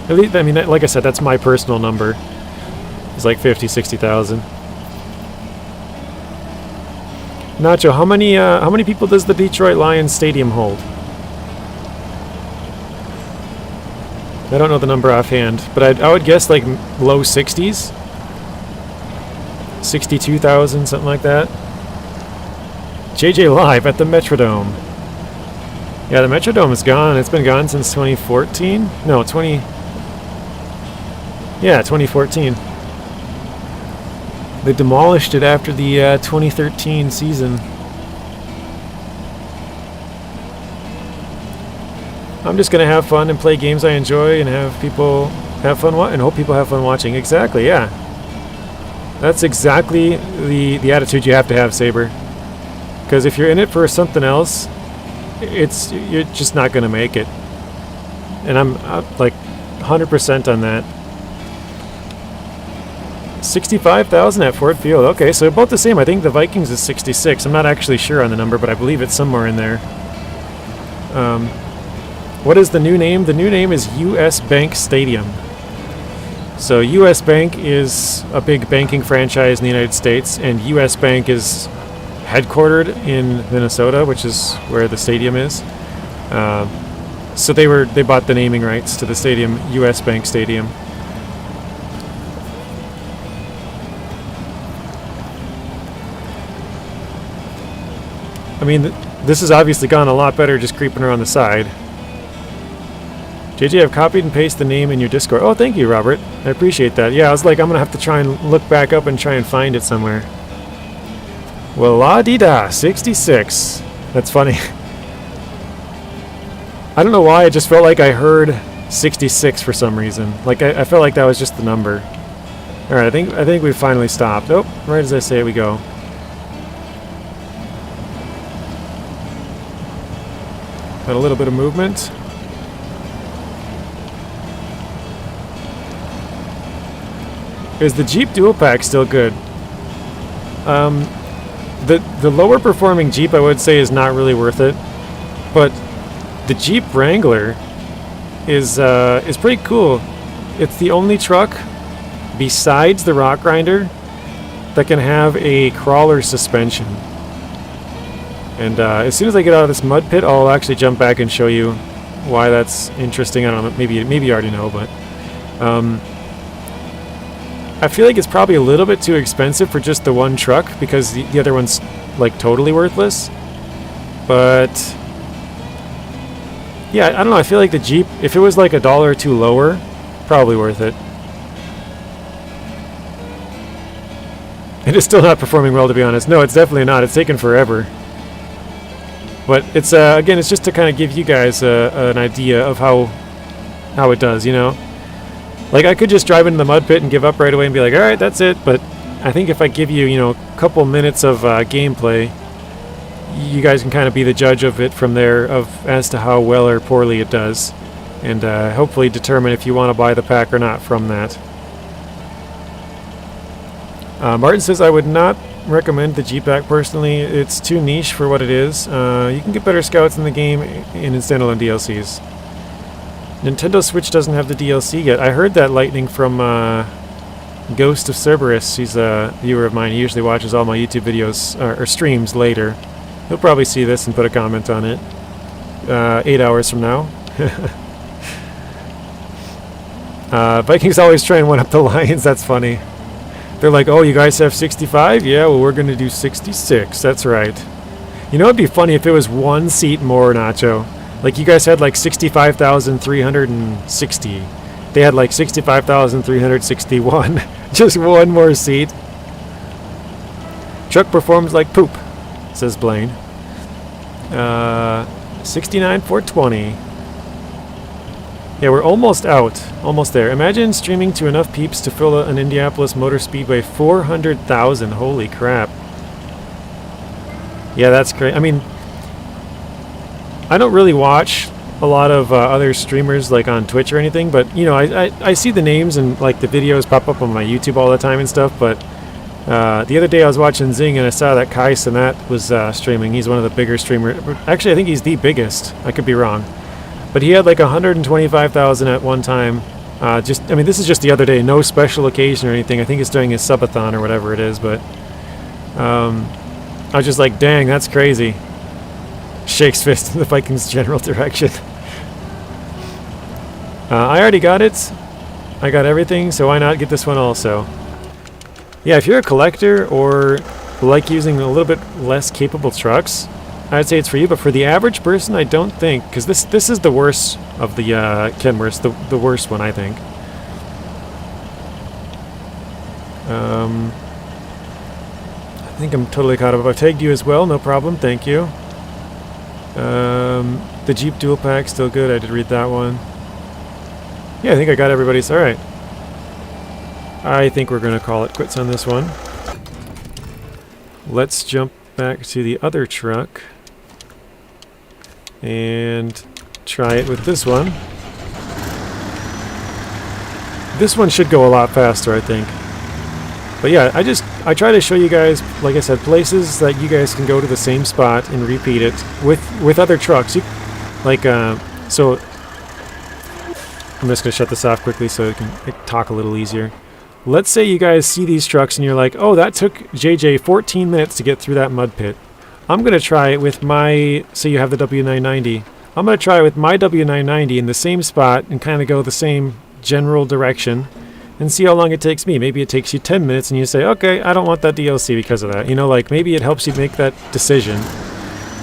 At least, I mean, like I said, that's my personal number. It's like 50, 60,000. Nacho, how many people does the Detroit Lions Stadium hold? I don't know the number offhand, but I would guess like low 60s. 62,000, something like that. JJ live at the Metrodome. Yeah, the Metrodome is gone. It's been gone since 2014. No, 2014. They demolished it after the 2013 season. I'm just gonna have fun and play games I enjoy and have people have fun and hope people have fun watching. Exactly, yeah. That's exactly the attitude you have to have, Saber. Because if you're in it for something else, you're just not gonna make it. And I'm like 100% on that. 65,000 at Ford Field. Okay, so about the same. I think the Vikings is 66. I'm not actually sure on the number, but I believe it's somewhere in there. What is the new name? The new name is US Bank Stadium. So US Bank is a big banking franchise in the United States, and US Bank is headquartered in Minnesota, which is where the stadium is. So they bought the naming rights to the stadium, US Bank Stadium. I mean, This has obviously gone a lot better just creeping around the side. JJ, I've copied and pasted the name in your Discord. Oh, thank you, Robert. I appreciate that. Yeah, I was like, I'm going to have to try and look back up and try and find it somewhere. Well, la-dee-da, 66. That's funny. I don't know why, I just felt like I heard 66 for some reason. Like, I felt like that was just the number. Alright, I think we've finally stopped. Oh, right as I say it, we go. Got a little bit of movement. Is the Jeep Dual Pack still good? The lower performing Jeep, I would say, is not really worth it. But the Jeep Wrangler is pretty cool. It's the only truck besides the Rock Grinder that can have a crawler suspension. And as soon as I get out of this mud pit, I'll actually jump back and show you why that's interesting. I don't know, maybe you already know, but I feel like it's probably a little bit too expensive for just the one truck because the other one's like totally worthless. But yeah, I don't know, I feel like the Jeep, if it was like $1 or $2 lower, probably worth it. It is still not performing well, to be honest. No, it's definitely not. It's taken forever. But it's again, it's just to kind of give you guys an idea of how it does, you know? Like, I could just drive into the mud pit and give up right away and be like, alright, that's it. But I think if I give you, you know, a couple minutes of gameplay, you guys can kind of be the judge of it from there as to how well or poorly it does. And hopefully determine if you want to buy the pack or not from that. Martin says, I would not recommend the Jeep pack personally. It's too niche for what it is. You can get better scouts in the game and in standalone DLCs. Nintendo Switch doesn't have the DLC yet. I heard that lightning from Ghost of Cerberus. He's a viewer of mine. He usually watches all my YouTube videos or streams later. He'll probably see this and put a comment on it 8 hours from now. Vikings always try and one-up the Lions. That's funny. They're like, oh, you guys have 65? Yeah, well, we're going to do 66. That's right. You know, it'd be funny if it was one seat more, Nacho. Like, you guys had like 65,360. They had like 65,361. Just one more seat. Truck performs like poop, says Blaine. 69,420. Yeah, we're almost out. Almost there. Imagine streaming to enough peeps to fill an Indianapolis Motor Speedway 400,000. Holy crap. Yeah, that's great. I mean, I don't really watch a lot of other streamers like on Twitch or anything, but you know, I see the names and like the videos pop up on my YouTube all the time and stuff. But the other day I was watching Zing and I saw that Kai Sinat was streaming. He's one of the bigger streamers. Actually, I think he's the biggest. I could be wrong, but he had like 125,000 at one time. I mean, this is just the other day, no special occasion or anything. I think it's during his subathon or whatever it is. But I was just like, dang, that's crazy. Shakes fist in the Vikings' general direction. I already got it. I got everything, so why not get this one also? Yeah, if you're a collector or like using a little bit less capable trucks, I'd say it's for you. But for the average person, I don't think, because this is the worst of the Kenworths, the worst one, I think. I think I'm totally caught up. I've tagged you as well, no problem. Thank you. The Jeep Dual Pack, still good. I did read that one. Yeah, I think I got everybody's. Alright. I think we're going to call it quits on this one. Let's jump back to the other truck and try it with this one. This one should go a lot faster, I think. But yeah, I try to show you guys, like I said, places that you guys can go to the same spot and repeat it with other trucks. So I'm just going to shut this off quickly so I can talk a little easier. Let's say you guys see these trucks and you're like, oh, that took JJ 14 minutes to get through that mud pit. I'm going to try it with my, say you have the W990. I'm going to try it with my W990 in the same spot and kind of go the same general direction and see how long it takes me. Maybe it takes you 10 minutes and you say, okay, I don't want that DLC because of that. You know, like maybe it helps you make that decision.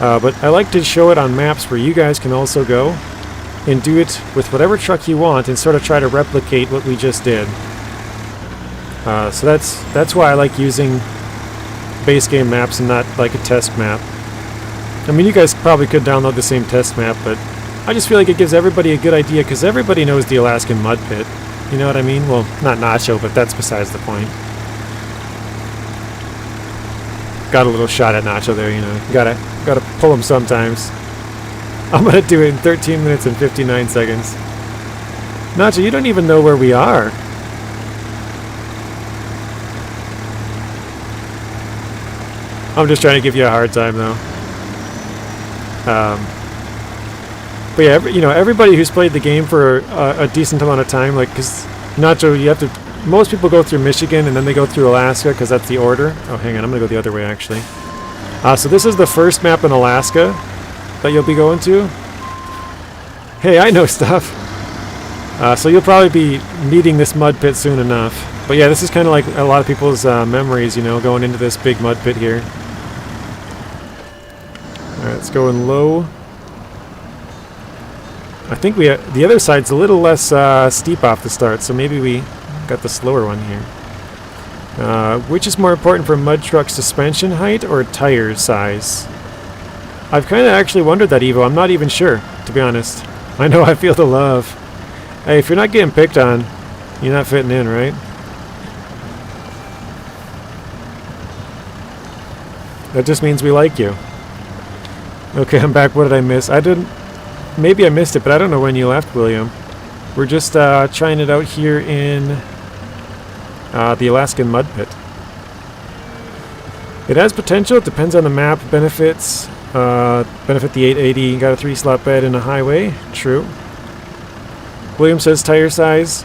But I like to show it on maps where you guys can also go and do it with whatever truck you want and sort of try to replicate what we just did. So that's why I like using base game maps and not like a test map. I mean, you guys probably could download the same test map, but I just feel like it gives everybody a good idea because everybody knows the Alaskan mud pit. You know what I mean? Well, not Nacho, but that's besides the point. Got a little shot at Nacho there, you know. Gotta pull him sometimes. I'm gonna do it in 13 minutes and 59 seconds. Nacho, you don't even know where we are. I'm just trying to give you a hard time, though. But yeah, everybody who's played the game for a decent amount of time, like, because Nacho, you have to. Most people go through Michigan and then they go through Alaska because that's the order. Oh, hang on, I'm gonna go the other way actually. So this is the first map in Alaska that you'll be going to. Hey, I know stuff. So you'll probably be needing this mud pit soon enough. But yeah, this is kind of like a lot of people's memories, you know, going into this big mud pit here. Alright, let's go in low. I think the other side's a little less steep off the start, so maybe we got the slower one here. Which is more important for mud truck suspension height or tire size? I've kind of actually wondered that, Evo. I'm not even sure, to be honest. I know I feel the love. Hey, if you're not getting picked on, you're not fitting in, right? That just means we like you. Okay, I'm back. What did I miss? Maybe I missed it, but I don't know when you left, William. We're just trying it out here in the Alaskan mud pit. It has potential. It depends on the map. Benefits. Benefit the 880. Got a 3-slot bed in a highway. True. William says tire size.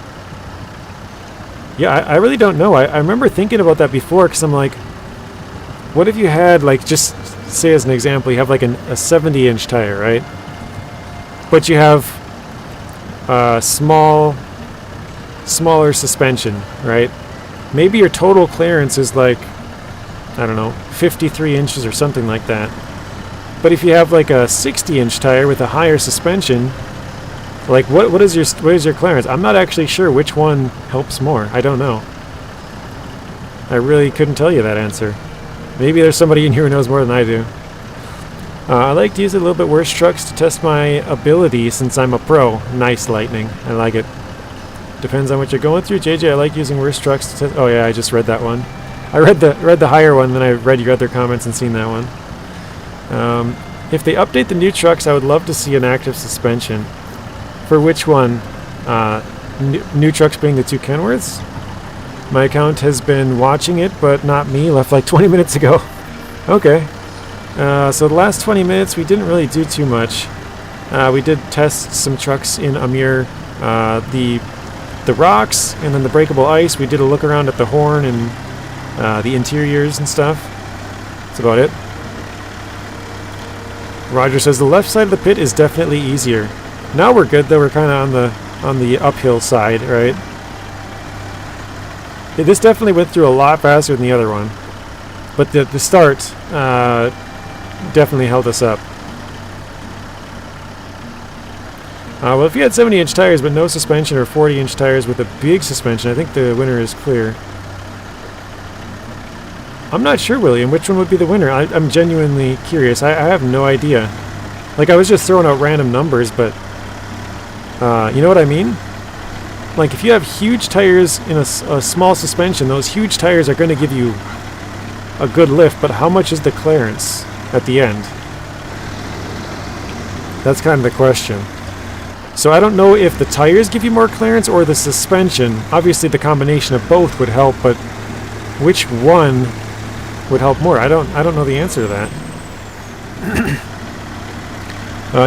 Yeah, I really don't know. I remember thinking about that before because I'm like, what if you had, like, just say as an example, you have like a 70-inch tire, right? But you have smaller suspension, right? Maybe your total clearance is like, I don't know, 53 inches or something like that. But if you have like a 60-inch tire with a higher suspension, like what is your clearance? I'm not actually sure which one helps more. I don't know. I really couldn't tell you that answer. Maybe there's somebody in here who knows more than I do. I like to use a little bit worse trucks to test my ability since I'm a pro. Nice, Lightning. I like it. Depends on what you're going through. JJ, I like using worse trucks to test... Oh yeah, I just read that one. I read the higher one, then I read your other comments and seen that one. If they update the new trucks, I would love to see an active suspension. For which one? New trucks being the 2 Kenworths? My account has been watching it, but not me. Left like 20 minutes ago. Okay. So the last 20 minutes, we didn't really do too much. We did test some trucks in Amir, the rocks, and then the breakable ice. We did a look around at the horn and the interiors and stuff. That's about it. Roger says the left side of the pit is definitely easier. Now we're good, though. We're kind of on the uphill side, right? Yeah, this definitely went through a lot faster than the other one. But the start definitely held us up. Well, if you had 70-inch tires but no suspension, or 40-inch tires with a big suspension, I think the winner is clear. I'm not sure, William, which one would be the winner. I'm genuinely curious. I have no idea. Like, I was just throwing out random numbers, but you know what I mean? Like, if you have huge tires in a small suspension, those huge tires are going to give you a good lift, but how much is the clearance at the end? That's kind of the question. So I don't know if the tires give you more clearance or the suspension. Obviously the combination of both would help, but which one would help more? I don't know the answer to that.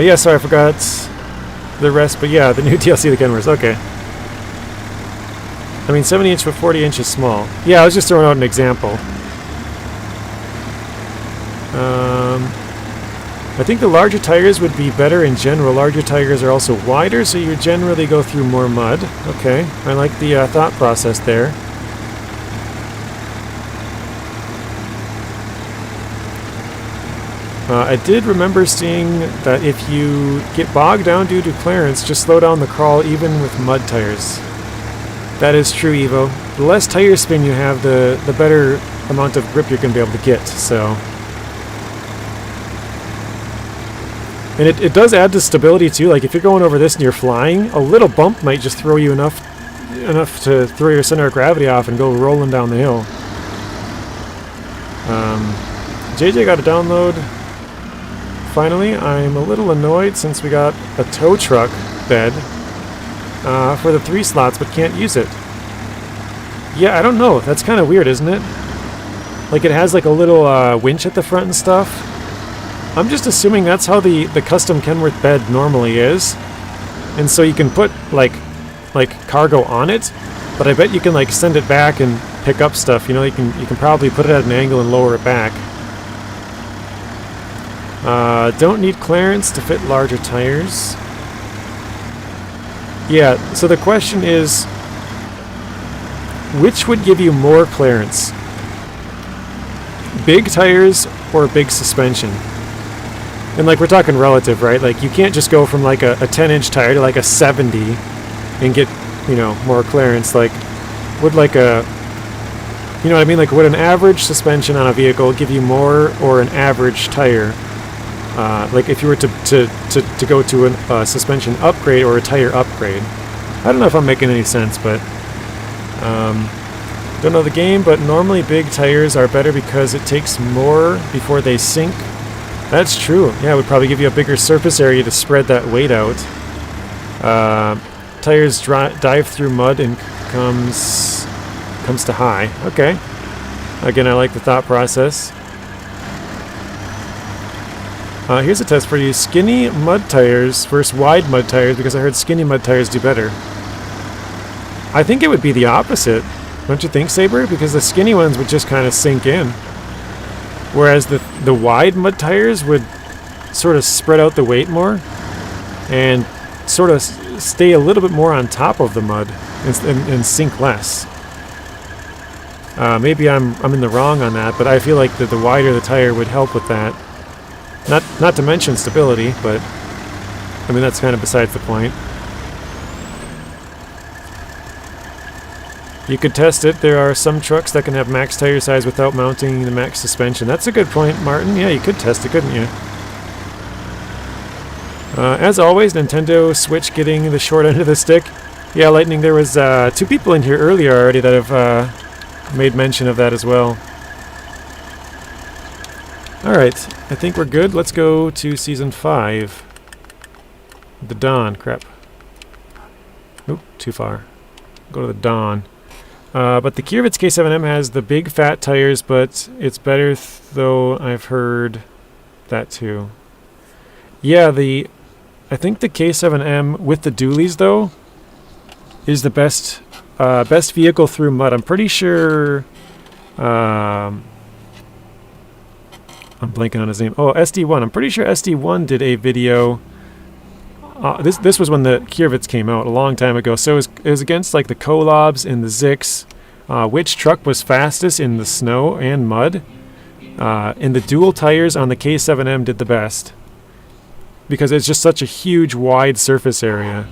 Yeah, sorry, I forgot the rest, but yeah, the new DLC, the Kenworth. Okay. I mean, 70-inch with 40-inch is small. Yeah, I was just throwing out an example. I think the larger tires would be better in general. Larger tires are also wider, so you generally go through more mud. Okay, I like the thought process there. I did remember seeing that if you get bogged down due to clearance, just slow down the crawl even with mud tires. That is true, Evo. The less tire spin you have, the better amount of grip you're going to be able to get, so... And it does add to stability too. Like if you're going over this and you're flying, a little bump might just throw you enough to throw your center of gravity off and go rolling down the hill. JJ got a download. Finally, I'm a little annoyed since we got a tow truck bed for the 3 slots, but can't use it. Yeah, I don't know. That's kind of weird, isn't it? Like it has like a little winch at the front and stuff. I'm just assuming that's how the custom Kenworth bed normally is, and so you can put like cargo on it, but I bet you can like send it back and pick up stuff. You know, you can probably put it at an angle and lower it back. Don't need clearance to fit larger tires. Yeah, so the question is, which would give you more clearance? Big tires or big suspension? And like we're talking relative, right? Like you can't just go from like a 10-inch tire to like a 70 and get, you know, more clearance. Like would like a, you know what I mean? Like would an average suspension on a vehicle give you more, or an average tire? Like if you were to go to a suspension upgrade or a tire upgrade. I don't know if I'm making any sense, but don't know the game, but normally big tires are better because it takes more before they sink. That's true. Yeah, it would probably give you a bigger surface area to spread that weight out. Tires dive through mud and comes to high. Okay. Again, I like the thought process. Here's a test for you. Skinny mud tires versus wide mud tires, because I heard skinny mud tires do better. I think it would be the opposite. Don't you think, Saber? Because the skinny ones would just kind of sink in. Whereas the wide mud tires would sort of spread out the weight more and sort of stay a little bit more on top of the mud and sink less. Maybe I'm in the wrong on that, but I feel like the wider the tire would help with that. Not to mention stability, but I mean that's kind of besides the point. You could test it. There are some trucks that can have max tire size without mounting the max suspension. That's a good point, Martin. Yeah, you could test it, couldn't you? As always, Nintendo Switch getting the short end of the stick. Yeah, Lightning, there was 2 people in here earlier already that have made mention of that as well. Alright, I think we're good. Let's go to Season 5. The Dawn. Crap. Oop, too far. Go to the Dawn. But the Kenworth K7M has the big fat tires, but it's better though. I've heard that too. Yeah, I think the K7M with the dualies though is the best vehicle through mud. I'm pretty sure. I'm blanking on his name. Oh, SD1. I'm pretty sure SD1 did a video. This was when the Kenworths came out a long time ago. So it was against like the Kolobs and the Zix. Which truck was fastest in the snow and mud? And the dual tires on the K7M did the best, because it's just such a huge, wide surface area.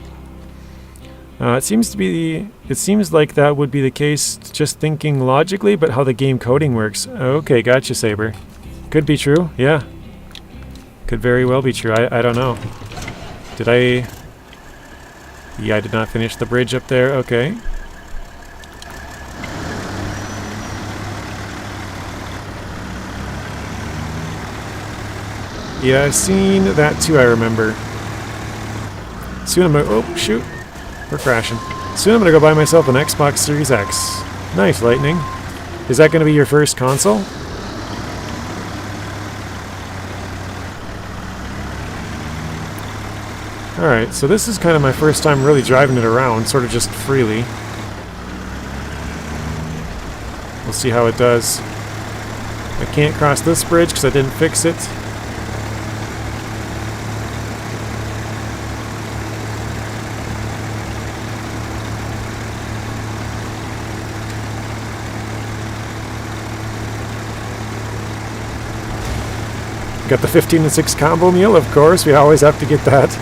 It seems like that would be the case, just thinking logically, but how the game coding works. Okay, gotcha, Saber. Could be true, yeah. Could very well be true. I don't know. Did I... Yeah, I did not finish the bridge up there. Okay. Yeah, I've seen that too, I remember. Soon I'm gonna... Oh, shoot. We're crashing. Soon I'm gonna go buy myself an Xbox Series X. Nice, Lightning. Is that gonna be your first console? Alright, so this is kind of my first time really driving it around, sort of just freely. We'll see how it does. I can't cross this bridge because I didn't fix it. Got the 15 and 6 combo meal, of course. We always have to get that.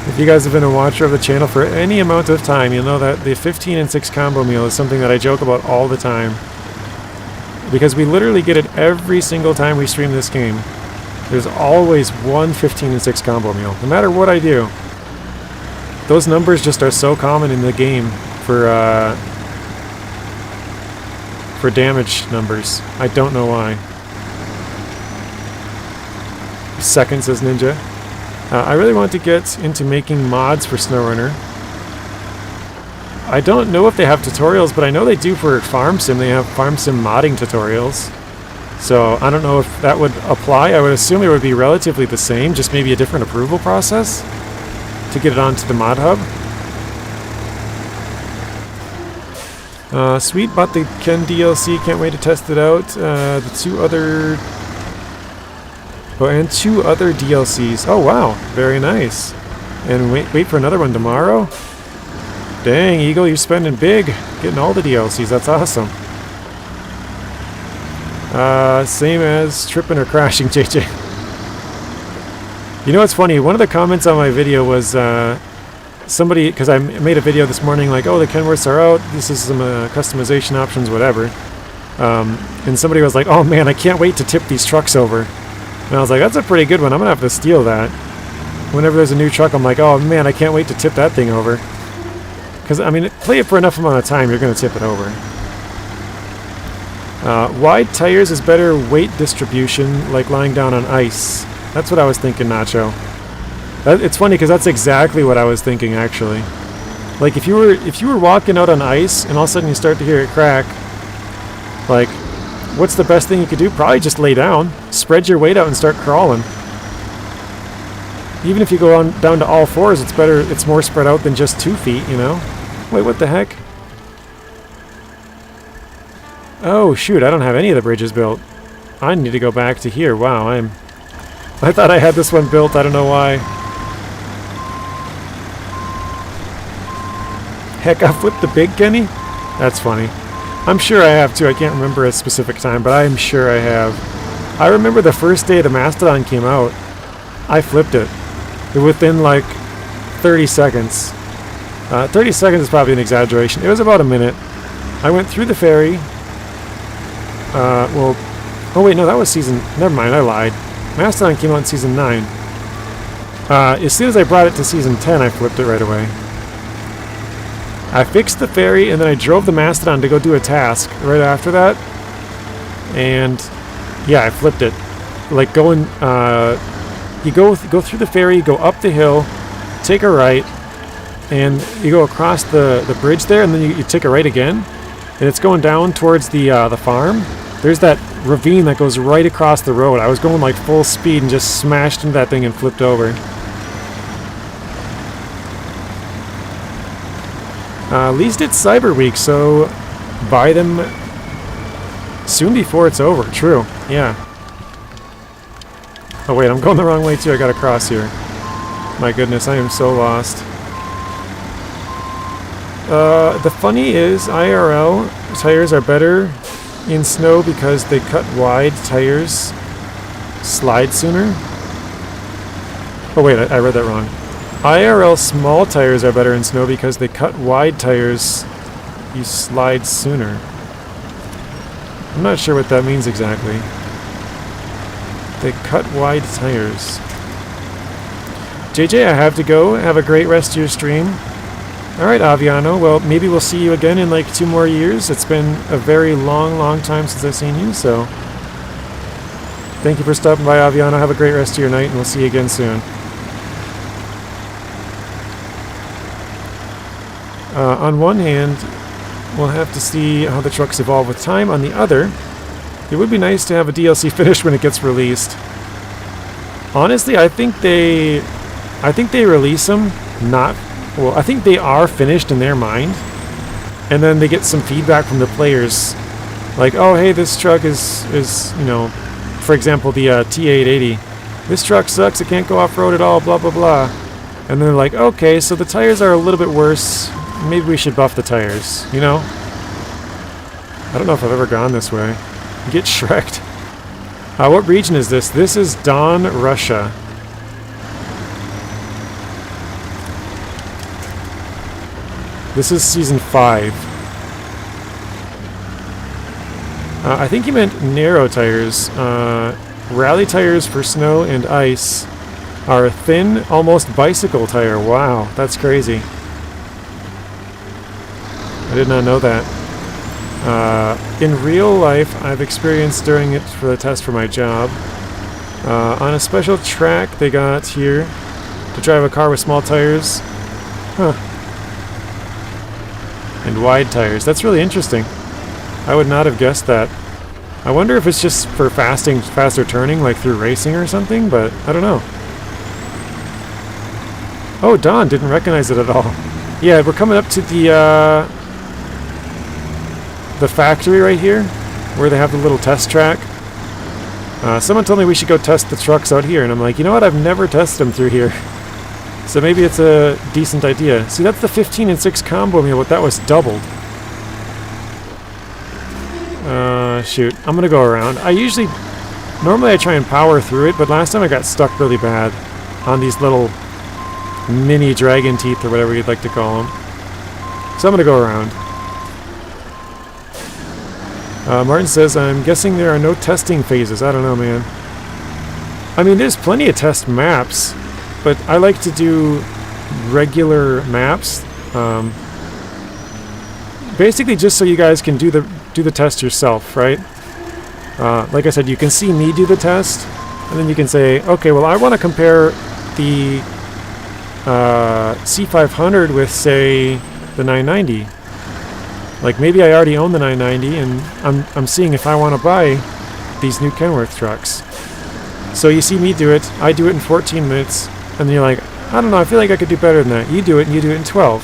If you guys have been a watcher of the channel for any amount of time, you'll know that the 15 and 6 combo meal is something that I joke about all the time. Because we literally get it every single time we stream this game. There's always one 15 and 6 combo meal, no matter what I do. Those numbers just are so common in the game for damage numbers. I don't know why. Second, says Ninja. I really want to get into making mods for SnowRunner. I don't know if they have tutorials, but I know they do for Farm Sim. They have Farm Sim modding tutorials. So I don't know if that would apply. I would assume it would be relatively the same, just maybe a different approval process to get it onto the mod hub. Sweet, bought the Ken DLC. Can't wait to test it out. The two other DLCs. Oh wow, very nice. And wait for another one tomorrow. Dang, Eagle, you're spending big, getting all the DLCs. That's awesome. Same as tripping or crashing, JJ. You know what's funny? One of the comments on my video was somebody, because I made a video this morning like, oh, the Kenworths are out. This is some customization options, whatever. And somebody was like, oh man, I can't wait to tip these trucks over. And I was like, that's a pretty good one. I'm gonna have to steal that. Whenever there's a new truck, I'm like, oh man, I can't wait to tip that thing over. Because, I mean, play it for enough amount of time, you're going to tip it over. Wide tires is better weight distribution, like lying down on ice. That's what I was thinking, Nacho. It's funny, because that's exactly what I was thinking, actually. Like, if you were walking out on ice, and all of a sudden you start to hear it crack, like, what's the best thing you could do? Probably just lay down, spread your weight out, and start crawling. Even if you go down to all fours, it's better, it's more spread out than just 2 feet, you know? Wait, what the heck? Oh, shoot, I don't have any of the bridges built. I need to go back to here. Wow, I thought I had this one built, I don't know why. Heck, I flipped the big Kenny? That's funny. I'm sure I have too, I can't remember a specific time, but I'm sure I have. I remember the first day the Mastodon came out, I flipped it. Within like 30 seconds. 30 seconds is probably an exaggeration. It was about a minute. I went through the ferry. Well, oh wait, no, that was season, never mind, I lied. Mastodon came out in season 9. As soon as I brought it to season 10, I flipped it right away. I fixed the ferry, and then I drove the Mastodon to go do a task right after that. And yeah, I flipped it. Like going, you go through the ferry, go up the hill, take a right, and you go across the bridge there, and then you take a right again, and it's going down towards the farm. There's that ravine that goes right across the road. I was going like full speed and just smashed into that thing and flipped over. At least it's Cyber Week, so buy them soon before it's over. True, yeah. Oh wait, I'm going the wrong way too. I gotta cross here. My goodness, I am so lost. The funny is, IRL tires are better in snow because they cut wide tires slide sooner. Oh wait, I read that wrong. IRL small tires are better in snow because they cut wide tires, you slide sooner. I'm not sure what that means exactly. They cut wide tires. JJ, I have to go. Have a great rest of your stream. Alright, Aviano. Well, maybe we'll see you again in like 2 more years. It's been a very long time since I've seen you, so... Thank you for stopping by, Aviano. Have a great rest of your night, and we'll see you again soon. On one hand, we'll have to see how the trucks evolve with time. On the other, it would be nice to have a DLC finished when it gets released. Honestly, I think they release them not... Well, I think they are finished in their mind. And then they get some feedback from the players. Like, oh, hey, this truck is you know... For example, the T880. This truck sucks, it can't go off-road at all, blah, blah, blah. And then they're like, okay, so the tires are a little bit worse. Maybe we should buff the tires, you know? I don't know if I've ever gone this way. Get Shrek'd. What region is this? This is Don, Russia. This is season 5. I think you meant narrow tires. Rally tires for snow and ice are a thin, almost bicycle tire. Wow, that's crazy. I did not know that. In real life, I've experienced during it for the test for my job. On a special track they got here to drive a car with small tires. Huh. And wide tires. That's really interesting. I would not have guessed that. I wonder if it's just for faster turning, like through racing or something, but I don't know. Oh, Don, didn't recognize it at all. Yeah, we're coming up to the factory right here, where they have the little test track. Someone told me we should go test the trucks out here, and I'm like, you know what, I've never tested them through here. So maybe it's a decent idea. See, that's the 15 and 6 combo meal, but that was doubled. Shoot, I'm gonna go around. Normally I try and power through it, but last time I got stuck really bad on these little mini dragon teeth, or whatever you'd like to call them. So I'm gonna go around. Martin says, I'm guessing there are no testing phases. I don't know, man. I mean, there's plenty of test maps, but I like to do regular maps. Basically just so you guys can do the test yourself, right? Like I said, you can see me do the test, and then you can say, okay, well, I want to compare the C500 with, say, the 990. Like, maybe I already own the 990, and I'm seeing if I want to buy these new Kenworth trucks. So you see me do it, I do it in 14 minutes, and then you're like, I don't know, I feel like I could do better than that. You do it, and you do it in 12.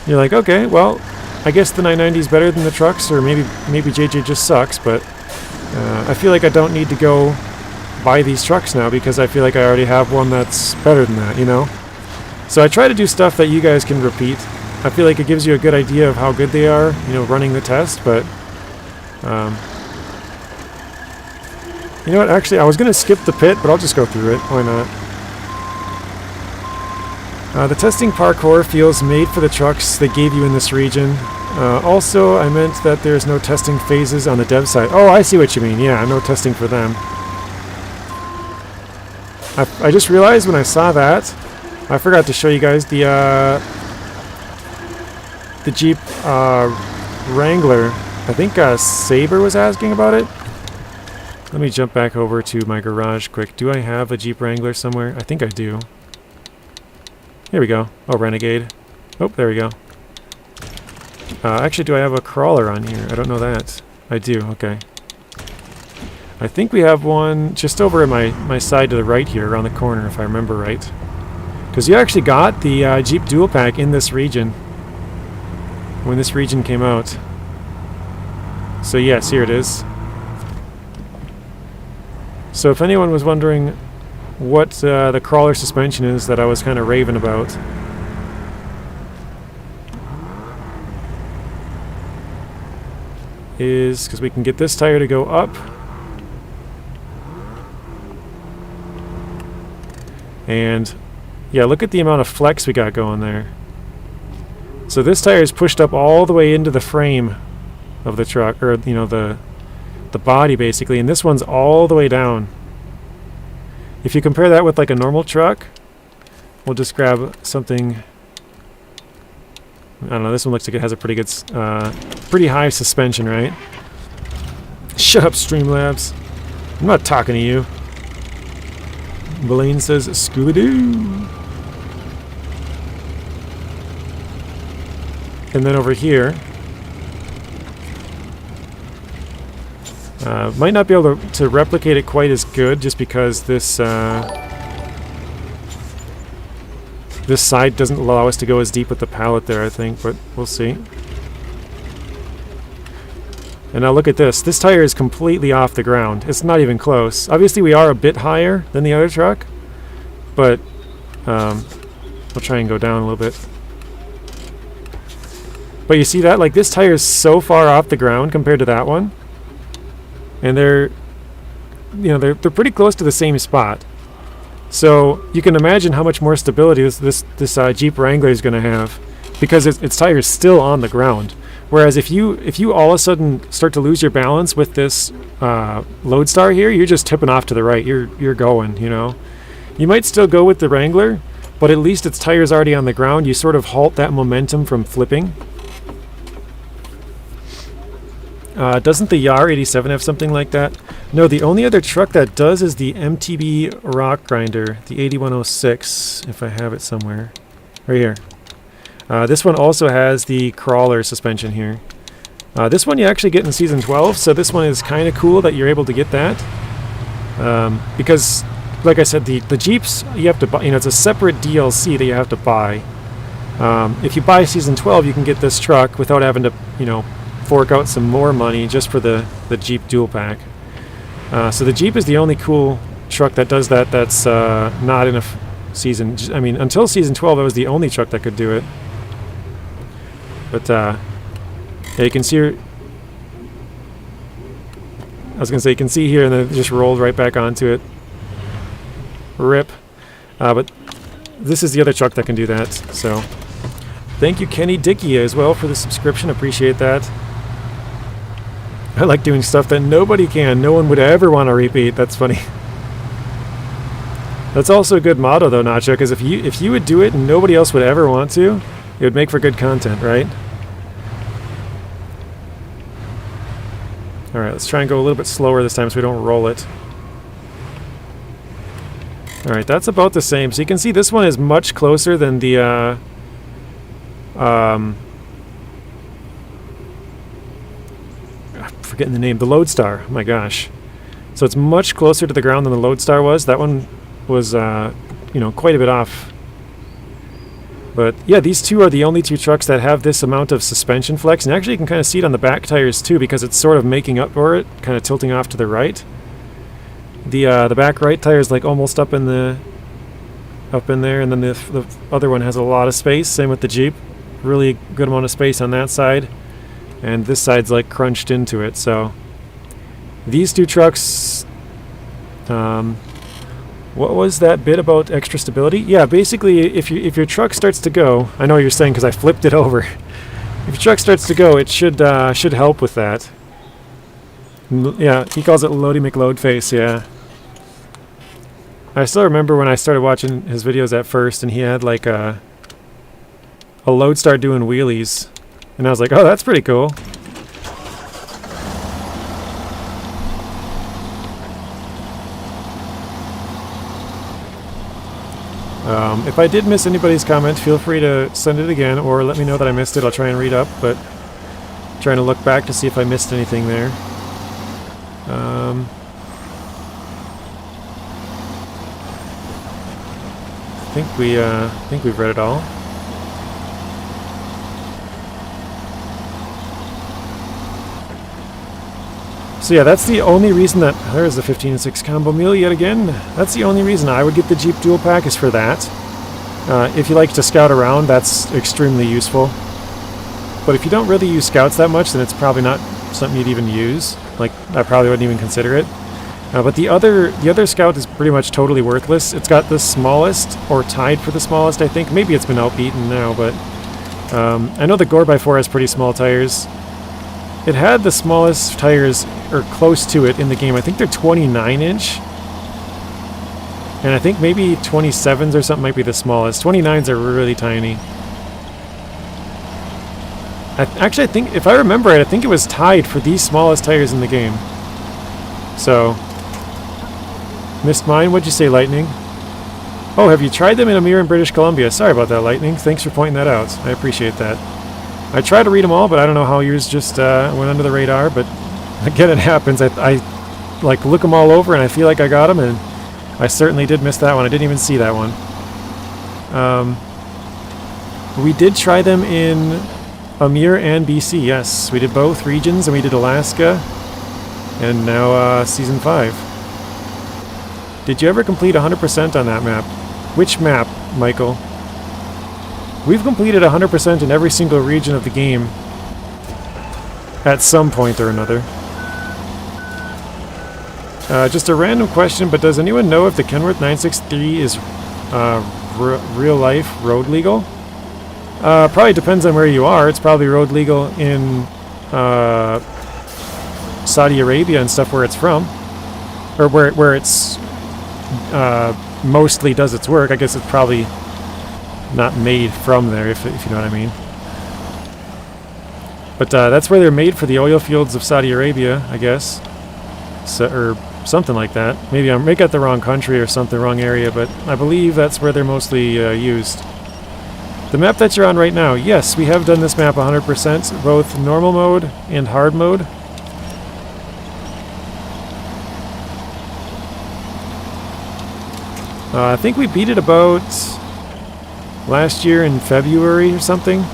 You're like, okay, well, I guess the 990 is better than the trucks, or maybe JJ just sucks, but I feel like I don't need to go buy these trucks now, because I feel like I already have one that's better than that, you know? So I try to do stuff that you guys can repeat. I feel like it gives you a good idea of how good they are, you know, running the test, but you know what, actually I was going to skip the pit, but I'll just go through it, why not? The testing parkour feels made for the trucks they gave you in this region. Also, I meant that there's no testing phases on the dev side. Oh, I see what you mean, yeah, no testing for them. I just realized when I saw that, I forgot to show you guys the Jeep Wrangler. I think Saber was asking about it. Let me jump back over to my garage quick. Do I have a Jeep Wrangler somewhere? I think I do. Here we go. Oh, Renegade. Oh, there we go. Actually, do I have a crawler on here? I don't know that. I do, okay. I think we have one just over at my side to the right here, around the corner, if I remember right. Because you actually got the Jeep Dual Pack in this region when this region came out. So yes, here it is. So if anyone was wondering what the crawler suspension is that I was kind of raving about, is because we can get this tire to go up, and yeah, look at the amount of flex we got going there. So this tire is pushed up all the way into the frame of the truck, or you know, the body basically, and this one's all the way down. If you compare that with like a normal truck, we'll just grab something. I don't know, this one looks like it has a pretty good, pretty high suspension, right? Shut up, Streamlabs. I'm not talking to you. Blaine says, Scooby-Doo. And then over here, might not be able to replicate it quite as good, just because this this side doesn't allow us to go as deep with the pallet there, I think, but we'll see. And now look at this. This tire is completely off the ground. It's not even close. Obviously we are a bit higher than the other truck, but we'll try and go down a little bit. But you see that? Like, this tire is so far off the ground compared to that one. And they're they're pretty close to the same spot. So you can imagine how much more stability this Jeep Wrangler is going to have, because its tires still on the ground. Whereas if you all of a sudden start to lose your balance with this Lodestar here, you're just tipping off to the right. You're going. You might still go with the Wrangler, but at least its tire's already on the ground. You sort of halt that momentum from flipping. Doesn't the Yar 87 have something like that? No, the only other truck that does is the MTB Rock Grinder, the 8106, if I have it somewhere. Right here. This one also has the crawler suspension here. This one you actually get in Season 12, so this one is kind of cool that you're able to get that. Because, like I said, the Jeeps, you have to buy, it's a separate DLC that you have to buy. If you buy Season 12, you can get this truck without having to, fork out some more money just for the Jeep dual pack. So the Jeep is the only cool truck that does that that's not in a season. I mean, until Season 12, it was the only truck that could do it. But, yeah, you can see here. I was going to say, you can see here, and then it just rolled right back onto it. Rip. But this is the other truck that can do that, so. Thank you, Kenny Dickey, as well, for the subscription. Appreciate that. I like doing stuff that nobody can. No one would ever want to repeat. That's funny. That's also a good motto, though, Nacho, because if you would do it and nobody else would ever want to, it would make for good content, right? Alright, let's try and go a little bit slower this time so we don't roll it. Alright, that's about the same. So you can see this one is much closer than the I'm forgetting the name. The Lodestar. Oh my gosh. So it's much closer to the ground than the Lodestar was. That one was, quite a bit off. But yeah, these two are the only two trucks that have this amount of suspension flex. And actually you can kind of see it on the back tires too, because it's sort of making up for it, kind of tilting off to the right. The back right tire is like almost up in there, and then the other one has a lot of space. Same with the Jeep. Really good amount of space on that side. And this side's like crunched into it. So these two trucks, what was that bit about extra stability? Yeah, basically if your truck starts to go, I know what you're saying because I flipped it over. If your truck starts to go, it should help with that. Yeah, he calls it Loady McLoad face, yeah. I still remember when I started watching his videos at first, and he had like a Lodestar doing wheelies. And I was like, oh, that's pretty cool. If I did miss anybody's comment, feel free to send it again, or let me know that I missed it. I'll try and read up, but I'm trying to look back to see if I missed anything there. I think we've read it all. So yeah, that's the only reason that... There's the 15-6 combo meal yet again. That's the only reason I would get the Jeep Dual Pack, is for that. If you like to scout around, that's extremely useful. But if you don't really use scouts that much, then it's probably not something you'd even use. Like, I probably wouldn't even consider it. But the other scout is pretty much totally worthless. It's got the smallest, or tied for the smallest, I think. Maybe it's been outbeaten now, but... I know the Gore by 4 has pretty small tires. It had the smallest tires, or close to it, in the game. I think they're 29-inch. And I think maybe 27s or something might be the smallest. 29s are really tiny. Actually, I think, if I remember right, I think it was tied for the smallest tires in the game. So, missed mine. What'd you say, Lightning? Oh, have you tried them in Amir in British Columbia? Sorry about that, Lightning. Thanks for pointing that out. I appreciate that. I try to read them all, but I don't know how yours just went under the radar. But again, it happens. I like look them all over, and I feel like I got them, and I certainly did miss that one. I didn't even see that one. We did try them in Amir and BC. Yes, we did both regions, and we did Alaska, and now Season 5. Did you ever complete 100% on that map? Which map, Michael? We've completed 100% in every single region of the game at some point or another. Just a random question, but does anyone know if the Kenworth 963 is real life road legal? Probably depends on where you are. It's probably road legal in Saudi Arabia and stuff where it's from, or where it's mostly does its work. I guess it's probably not made from there, if you know what I mean. But that's where they're made, for the oil fields of Saudi Arabia, I guess, or something like that. Maybe I got the wrong country or something, wrong area, but I believe that's where they're mostly used. The map that you're on right now, yes, we have done this map 100%, both normal mode and hard mode. I think we beat it about last year in February or something,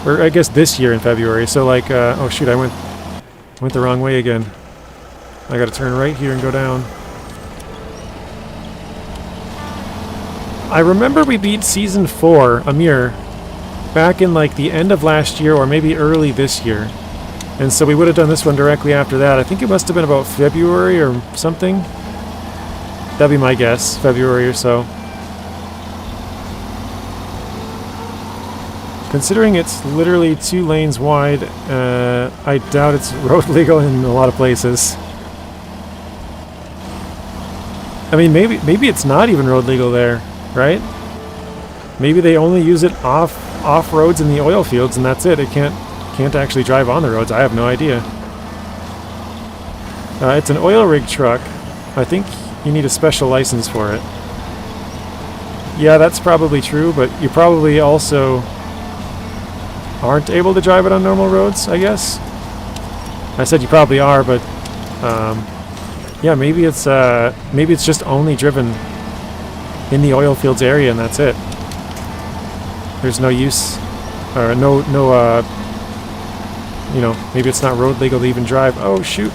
or I guess this year in February. So like, oh shoot, I went the wrong way again. I got to turn right here and go down. I remember we beat Season 4, Amir, back in like the end of last year or maybe early this year. And so we would have done this one directly after that. I think it must have been about February or something. That'd be my guess, February or so. Considering it's literally 2 lanes wide, I doubt it's road legal in a lot of places. I mean, maybe it's not even road legal there, right? Maybe they only use it off roads in the oil fields, and that's it. It can't actually drive on the roads. I have no idea. It's an oil rig truck. I think you need a special license for it. Yeah, that's probably true, but you probably also aren't able to drive it on normal roads, I guess. I said you probably are, but yeah, maybe it's just only driven in the oil fields area, and that's it. There's no use, or no, you know, maybe it's not road legal to even drive. Oh shoot!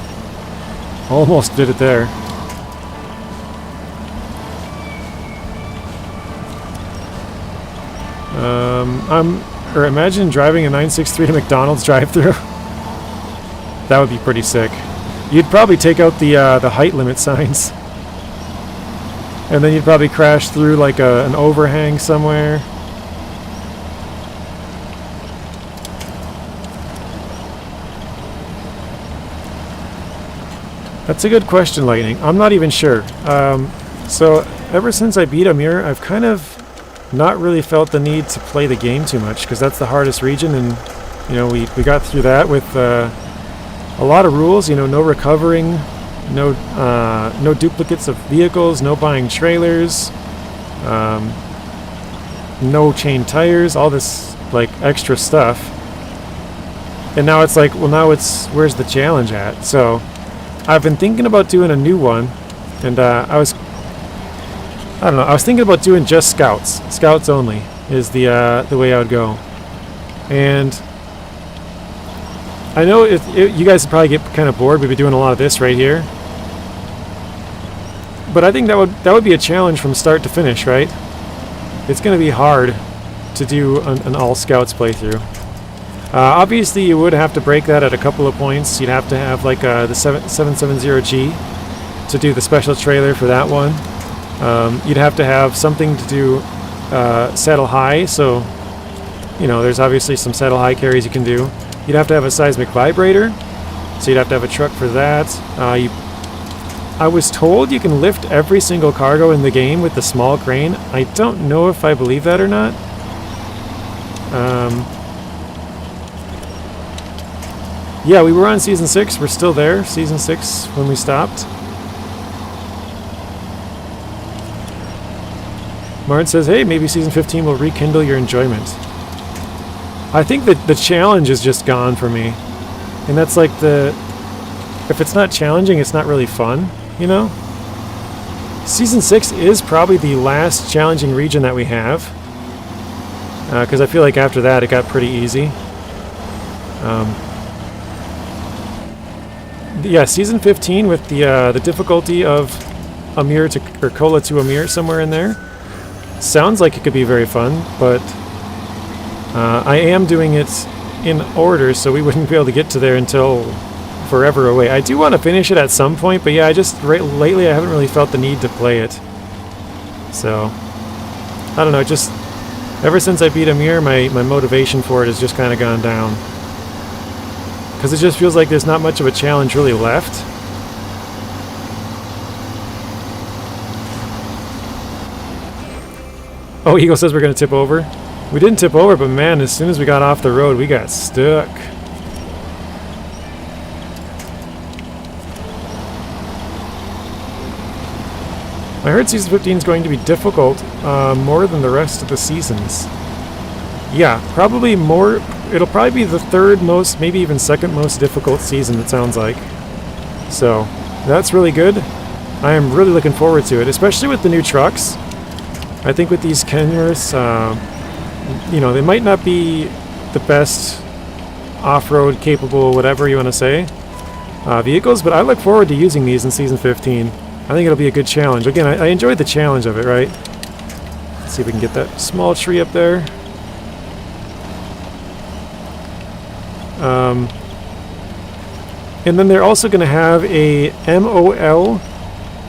Almost did it there. Or imagine driving a 963 to McDonald's drive-thru. That would be pretty sick. You'd probably take out the height limit signs, and then you'd probably crash through like an overhang somewhere. That's a good question, Lightning. I'm not even sure. So ever since I beat Amir, I've kind of not really felt the need to play the game too much, because that's the hardest region, and you know, we got through that with a lot of rules. You know, no recovering, no duplicates of vehicles, no buying trailers, no chain tires, all this like extra stuff. And now it's like, well, now it's, where's the challenge at? So I've been thinking about doing a new one, and I don't know, I was thinking about doing just scouts. Scouts only is the way I would go. And I know you guys would probably get kind of bored. We'd be doing a lot of this right here. But I think that would be a challenge from start to finish, right? It's going to be hard to do an all scouts playthrough. Obviously, you would have to break that at a couple of points. You'd have to have like the 770G to do the special trailer for that one. You'd have to have something to do saddle high, so you know, there's obviously some saddle high carries you can do. You'd have to have a seismic vibrator, so you'd have to have a truck for that. I was told you can lift every single cargo in the game with the small crane. I don't know if I believe that or not. Yeah, we were on Season 6. We're still there, Season 6, when we stopped. Martin says, hey, maybe Season 15 will rekindle your enjoyment. I think that the challenge is just gone for me. And that's like if it's not challenging, it's not really fun, you know? Season 6 is probably the last challenging region that we have. Because I feel like after that it got pretty easy. Yeah, Season 15 with the difficulty of Amir or Kola to Amir somewhere in there. Sounds like it could be very fun, but I am doing it in order, so we wouldn't be able to get to there until forever away. I do want to finish it at some point, but yeah, lately I haven't really felt the need to play it. So, I don't know, just ever since I beat Amir, my motivation for it has just kind of gone down. Because it just feels like there's not much of a challenge really left. Oh, Eagle says we're going to tip over. We didn't tip over, but man, as soon as we got off the road, we got stuck. I heard Season 15 is going to be difficult more than the rest of the seasons. Yeah, probably more. It'll probably be the third most, maybe even second most difficult season, it sounds like. So, that's really good. I am really looking forward to it, especially with the new trucks. I think with these Kenworths, you know, they might not be the best off-road capable, whatever you want to say, vehicles, but I look forward to using these in Season 15. I think it'll be a good challenge. Again, I enjoyed the challenge of it, right? Let's see if we can get that small tree up there. And then they're also going to have a MOL,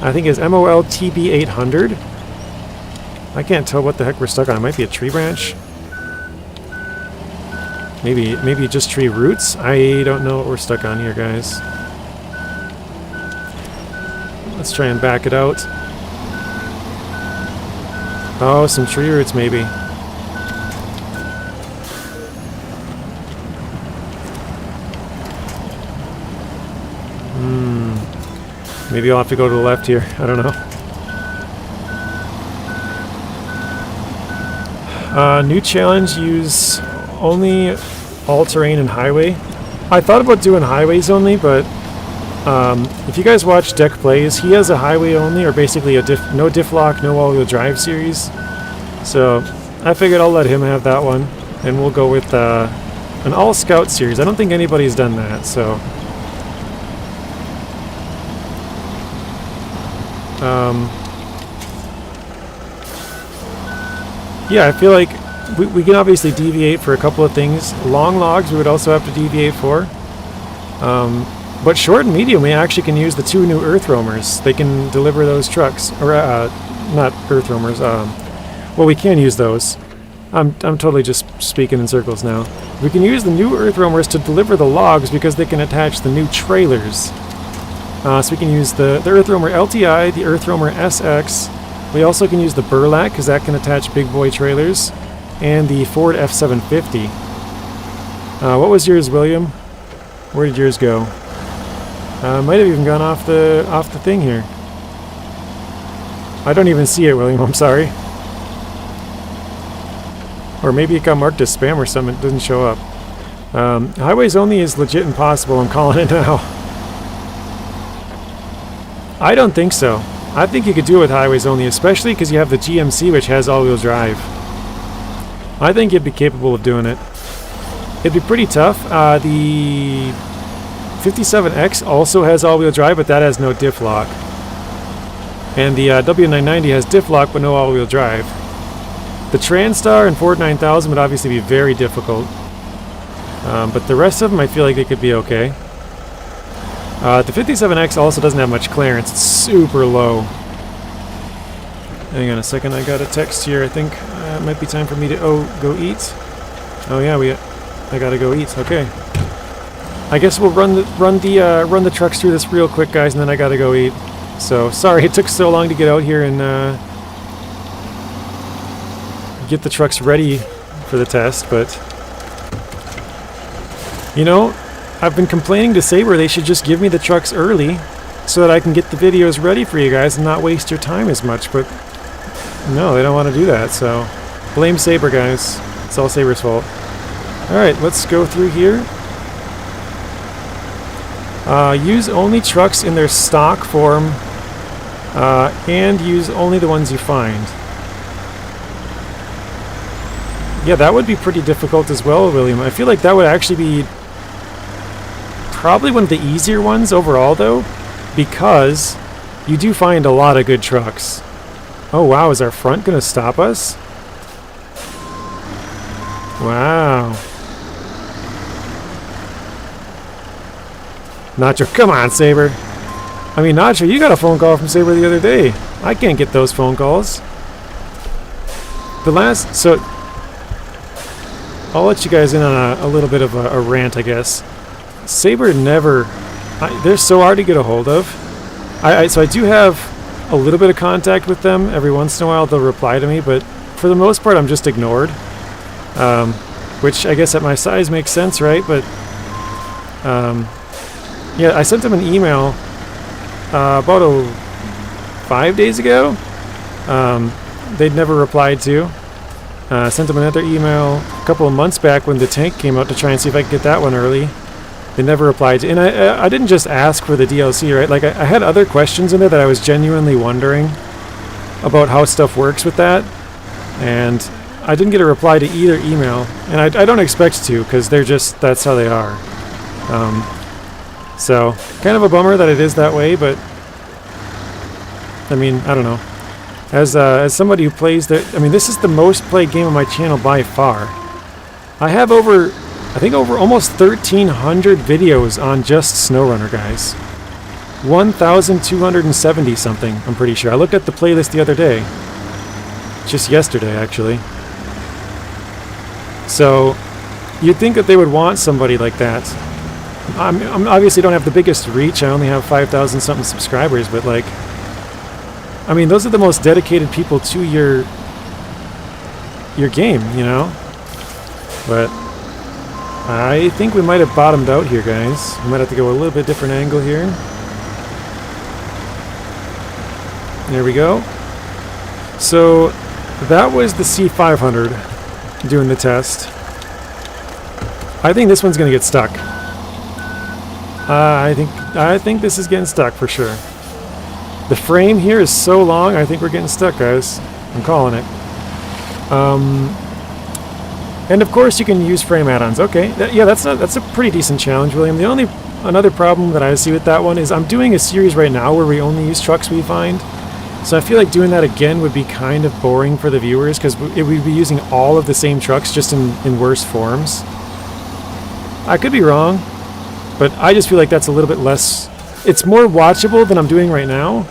I think it's MOL TB800. I can't tell what the heck we're stuck on. It might be a tree branch. Maybe just tree roots. I don't know what we're stuck on here, guys. Let's try and back it out. Oh, some tree roots maybe. Maybe I'll have to go to the left here. I don't know. New challenge, use only all-terrain and highway. I thought about doing highways only, but if you guys watch Deck Plays, he has a highway only, or basically a no diff lock, no all-wheel drive series. So I figured I'll let him have that one, and we'll go with an all-scout series. I don't think anybody's done that, so... yeah, I feel like we can obviously deviate for a couple of things. Long logs we would also have to deviate for. But short and medium we actually can use the two new Earth Roamers. They can deliver those trucks. Or, not Earth Roamers. Well, we can use those. I'm totally just speaking in circles now. We can use the new Earth Roamers to deliver the logs because they can attach the new trailers. So we can use the Earth Roamer LTI, the Earth Roamer SX. We also can use the Burlak because that can attach big boy trailers, and the Ford F750. What was yours, William? Where did yours go? Might have even gone off the thing here. I don't even see it, William. I'm sorry. Or maybe it got marked as spam or something. It doesn't show up. Highways only is legit impossible. I'm calling it now. I don't think so. I think you could do it with highways only, especially because you have the GMC, which has all-wheel drive. I think you'd be capable of doing it. It'd be pretty tough. The 57X also has all-wheel drive, but that has no diff lock. And the W990 has diff lock, but no all-wheel drive. The Transtar and Ford 9000 would obviously be very difficult. But the rest of them, I feel like they could be okay. The 57X also doesn't have much clearance. It's super low. Hang on a second, I got a text here. I think it might be time for me to go eat. Oh yeah, I gotta go eat. Okay. I guess we'll run the trucks through this real quick, guys, and then I gotta go eat. So sorry it took so long to get out here and get the trucks ready for the test, but you know, I've been complaining to Sabre they should just give me the trucks early so that I can get the videos ready for you guys and not waste your time as much, but no, they don't want to do that, so blame Sabre, guys. It's all Sabre's fault. Alright, let's go through here. Use only trucks in their stock form and use only the ones you find. Yeah, that would be pretty difficult as well, William. I feel like that would actually be probably one of the easier ones overall, though, because you do find a lot of good trucks. Oh wow, is our front gonna stop us? Wow. Nacho, come on, Saber. I mean, Nacho, you got a phone call from Saber the other day. I can't get those phone calls. So I'll let you guys in on a little bit of a rant, I guess. Saber never, they're so hard to get a hold of. So I do have a little bit of contact with them. Every once in a while they'll reply to me, but for the most part I'm just ignored. Which I guess at my size makes sense, right? But yeah, I sent them an email about 5 days ago. They'd never replied to. Sent them another email a couple of months back when the tank came out to try and see if I could get that one early. They never replied to. And I didn't just ask for the DLC, right? Like I had other questions in there that I was genuinely wondering about how stuff works with that. And I didn't get a reply to either email. And I don't expect to, because they're just, that's how they are. So, kind of a bummer that it is that way, but I mean, I don't know. As somebody who plays this is the most played game on my channel by far. I have over almost 1,300 videos on just SnowRunner, guys. 1,270 something, I'm pretty sure. I looked at the playlist the other day. Just yesterday, actually. So, you'd think that they would want somebody like that. I'm obviously don't have the biggest reach. I only have 5,000 something subscribers, but like, I mean, those are the most dedicated people to your game, you know? But I think we might have bottomed out here, guys. We might have to go a little bit different angle here. There we go. So that was the C500 doing the test. I think this one's gonna get stuck. I think this is getting stuck for sure. The frame here is so long, I think we're getting stuck, guys. I'm calling it. And of course you can use frame add-ons. Okay, that's a pretty decent challenge, William. Another problem that I see with that one is I'm doing a series right now where we only use trucks we find. So I feel like doing that again would be kind of boring for the viewers, because we'd be using all of the same trucks just in worse forms. I could be wrong, but I just feel like that's a little bit less... It's more watchable than I'm doing right now,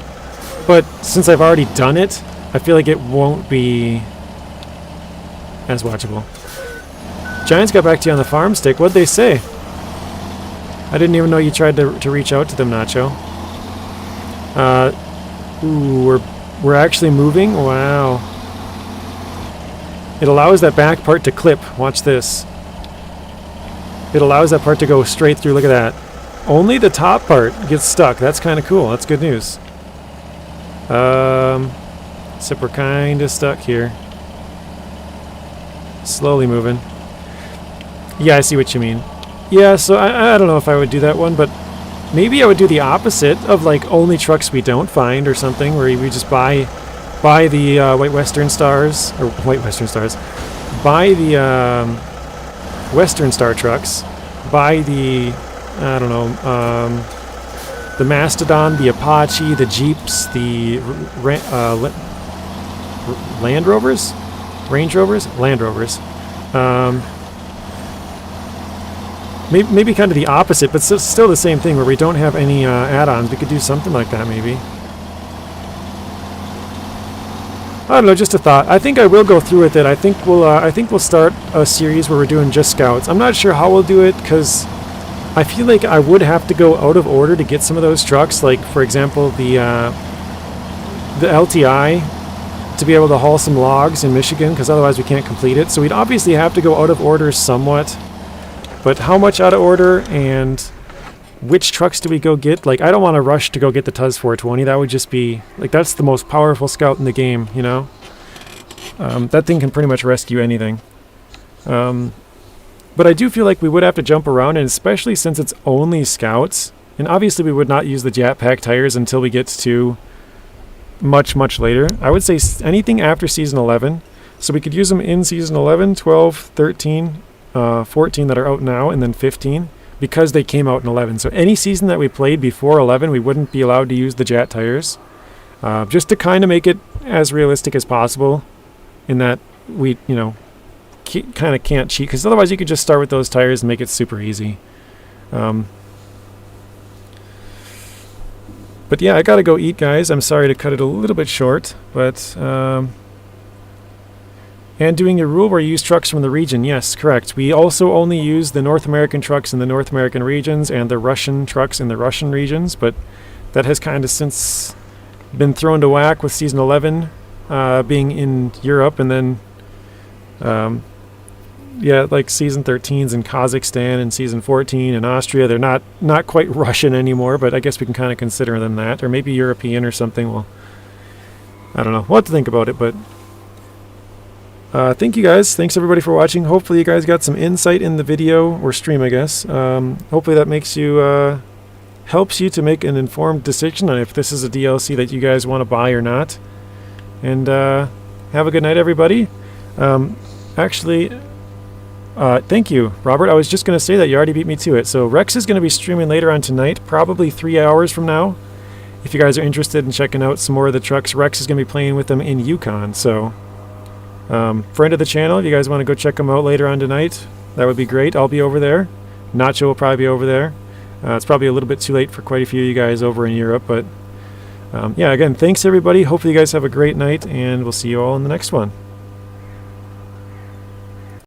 but since I've already done it, I feel like it won't be as watchable. Giants got back to you on the farm stick. What'd they say? I didn't even know you tried to reach out to them, Nacho. Ooh, we're actually moving? Wow. It allows that back part to clip. Watch this. It allows that part to go straight through. Look at that. Only the top part gets stuck. That's kind of cool. That's good news. Except we're kind of stuck here. Slowly moving. Yeah, I see what you mean. Yeah, so I don't know if I would do that one, but maybe I would do the opposite of like only trucks we don't find or something, where we just buy the White Western Stars, or White Western Stars, buy the Western Star trucks, buy the, I don't know, the Mastodon, the Apache, the Jeeps, the Land Rovers? Range Rovers? Land Rovers. Maybe kind of the opposite, but still the same thing, where we don't have any add-ons. We could do something like that, maybe. I don't know, just a thought. I think I will go through with it. I think we'll start a series where we're doing just scouts. I'm not sure how we'll do it, because I feel like I would have to go out of order to get some of those trucks. Like, for example, the LTI, to be able to haul some logs in Michigan, because otherwise we can't complete it. So we'd obviously have to go out of order somewhat. But how much out of order, and which trucks do we go get? Like, I don't want to rush to go get the Tuz 420. That would just be, like, that's the most powerful scout in the game, you know? That thing can pretty much rescue anything. But I do feel like we would have to jump around, and especially since it's only scouts. And obviously we would not use the Jetpack tires until we get to much, much later. I would say anything after Season 11. So we could use them in Season 11, 12, 13... 14 that are out now, and then 15 because they came out in 11. So any season that we played before 11, we wouldn't be allowed to use the Jet tires, just to kind of make it as realistic as possible, in that we, you know, kind of can't cheat, because otherwise you could just start with those tires and make it super easy. But yeah, I gotta go eat, guys. I'm sorry to cut it a little bit short, but and doing a rule where you use trucks from the region. Yes, correct. We also only use the North American trucks in the North American regions and the Russian trucks in the Russian regions, but that has kind of since been thrown to whack with Season 11 being in Europe, and then yeah, like Season 13's in Kazakhstan and Season 14 in Austria. They're not quite Russian anymore, but I guess we can kind of consider them that, or maybe European or something. Well, I don't know. We'll have to think about it, but thank you guys. Thanks everybody for watching. Hopefully you guys got some insight in the video, or stream, I guess. Hopefully that makes you, helps you to make an informed decision on if this is a DLC that you guys want to buy or not. And have a good night, everybody. Actually, thank you, Robert. I was just going to say that you already beat me to it. So Rex is going to be streaming later on tonight, probably 3 hours from now. If you guys are interested in checking out some more of the trucks, Rex is going to be playing with them in Yukon. So friend of the channel, if you guys want to go check them out later on tonight, that would be great. I'll be over there. Nacho will probably be over there. It's probably a little bit too late for quite a few of you guys over in Europe, but yeah, again, thanks everybody. Hopefully you guys have a great night, and we'll see you all in the next one.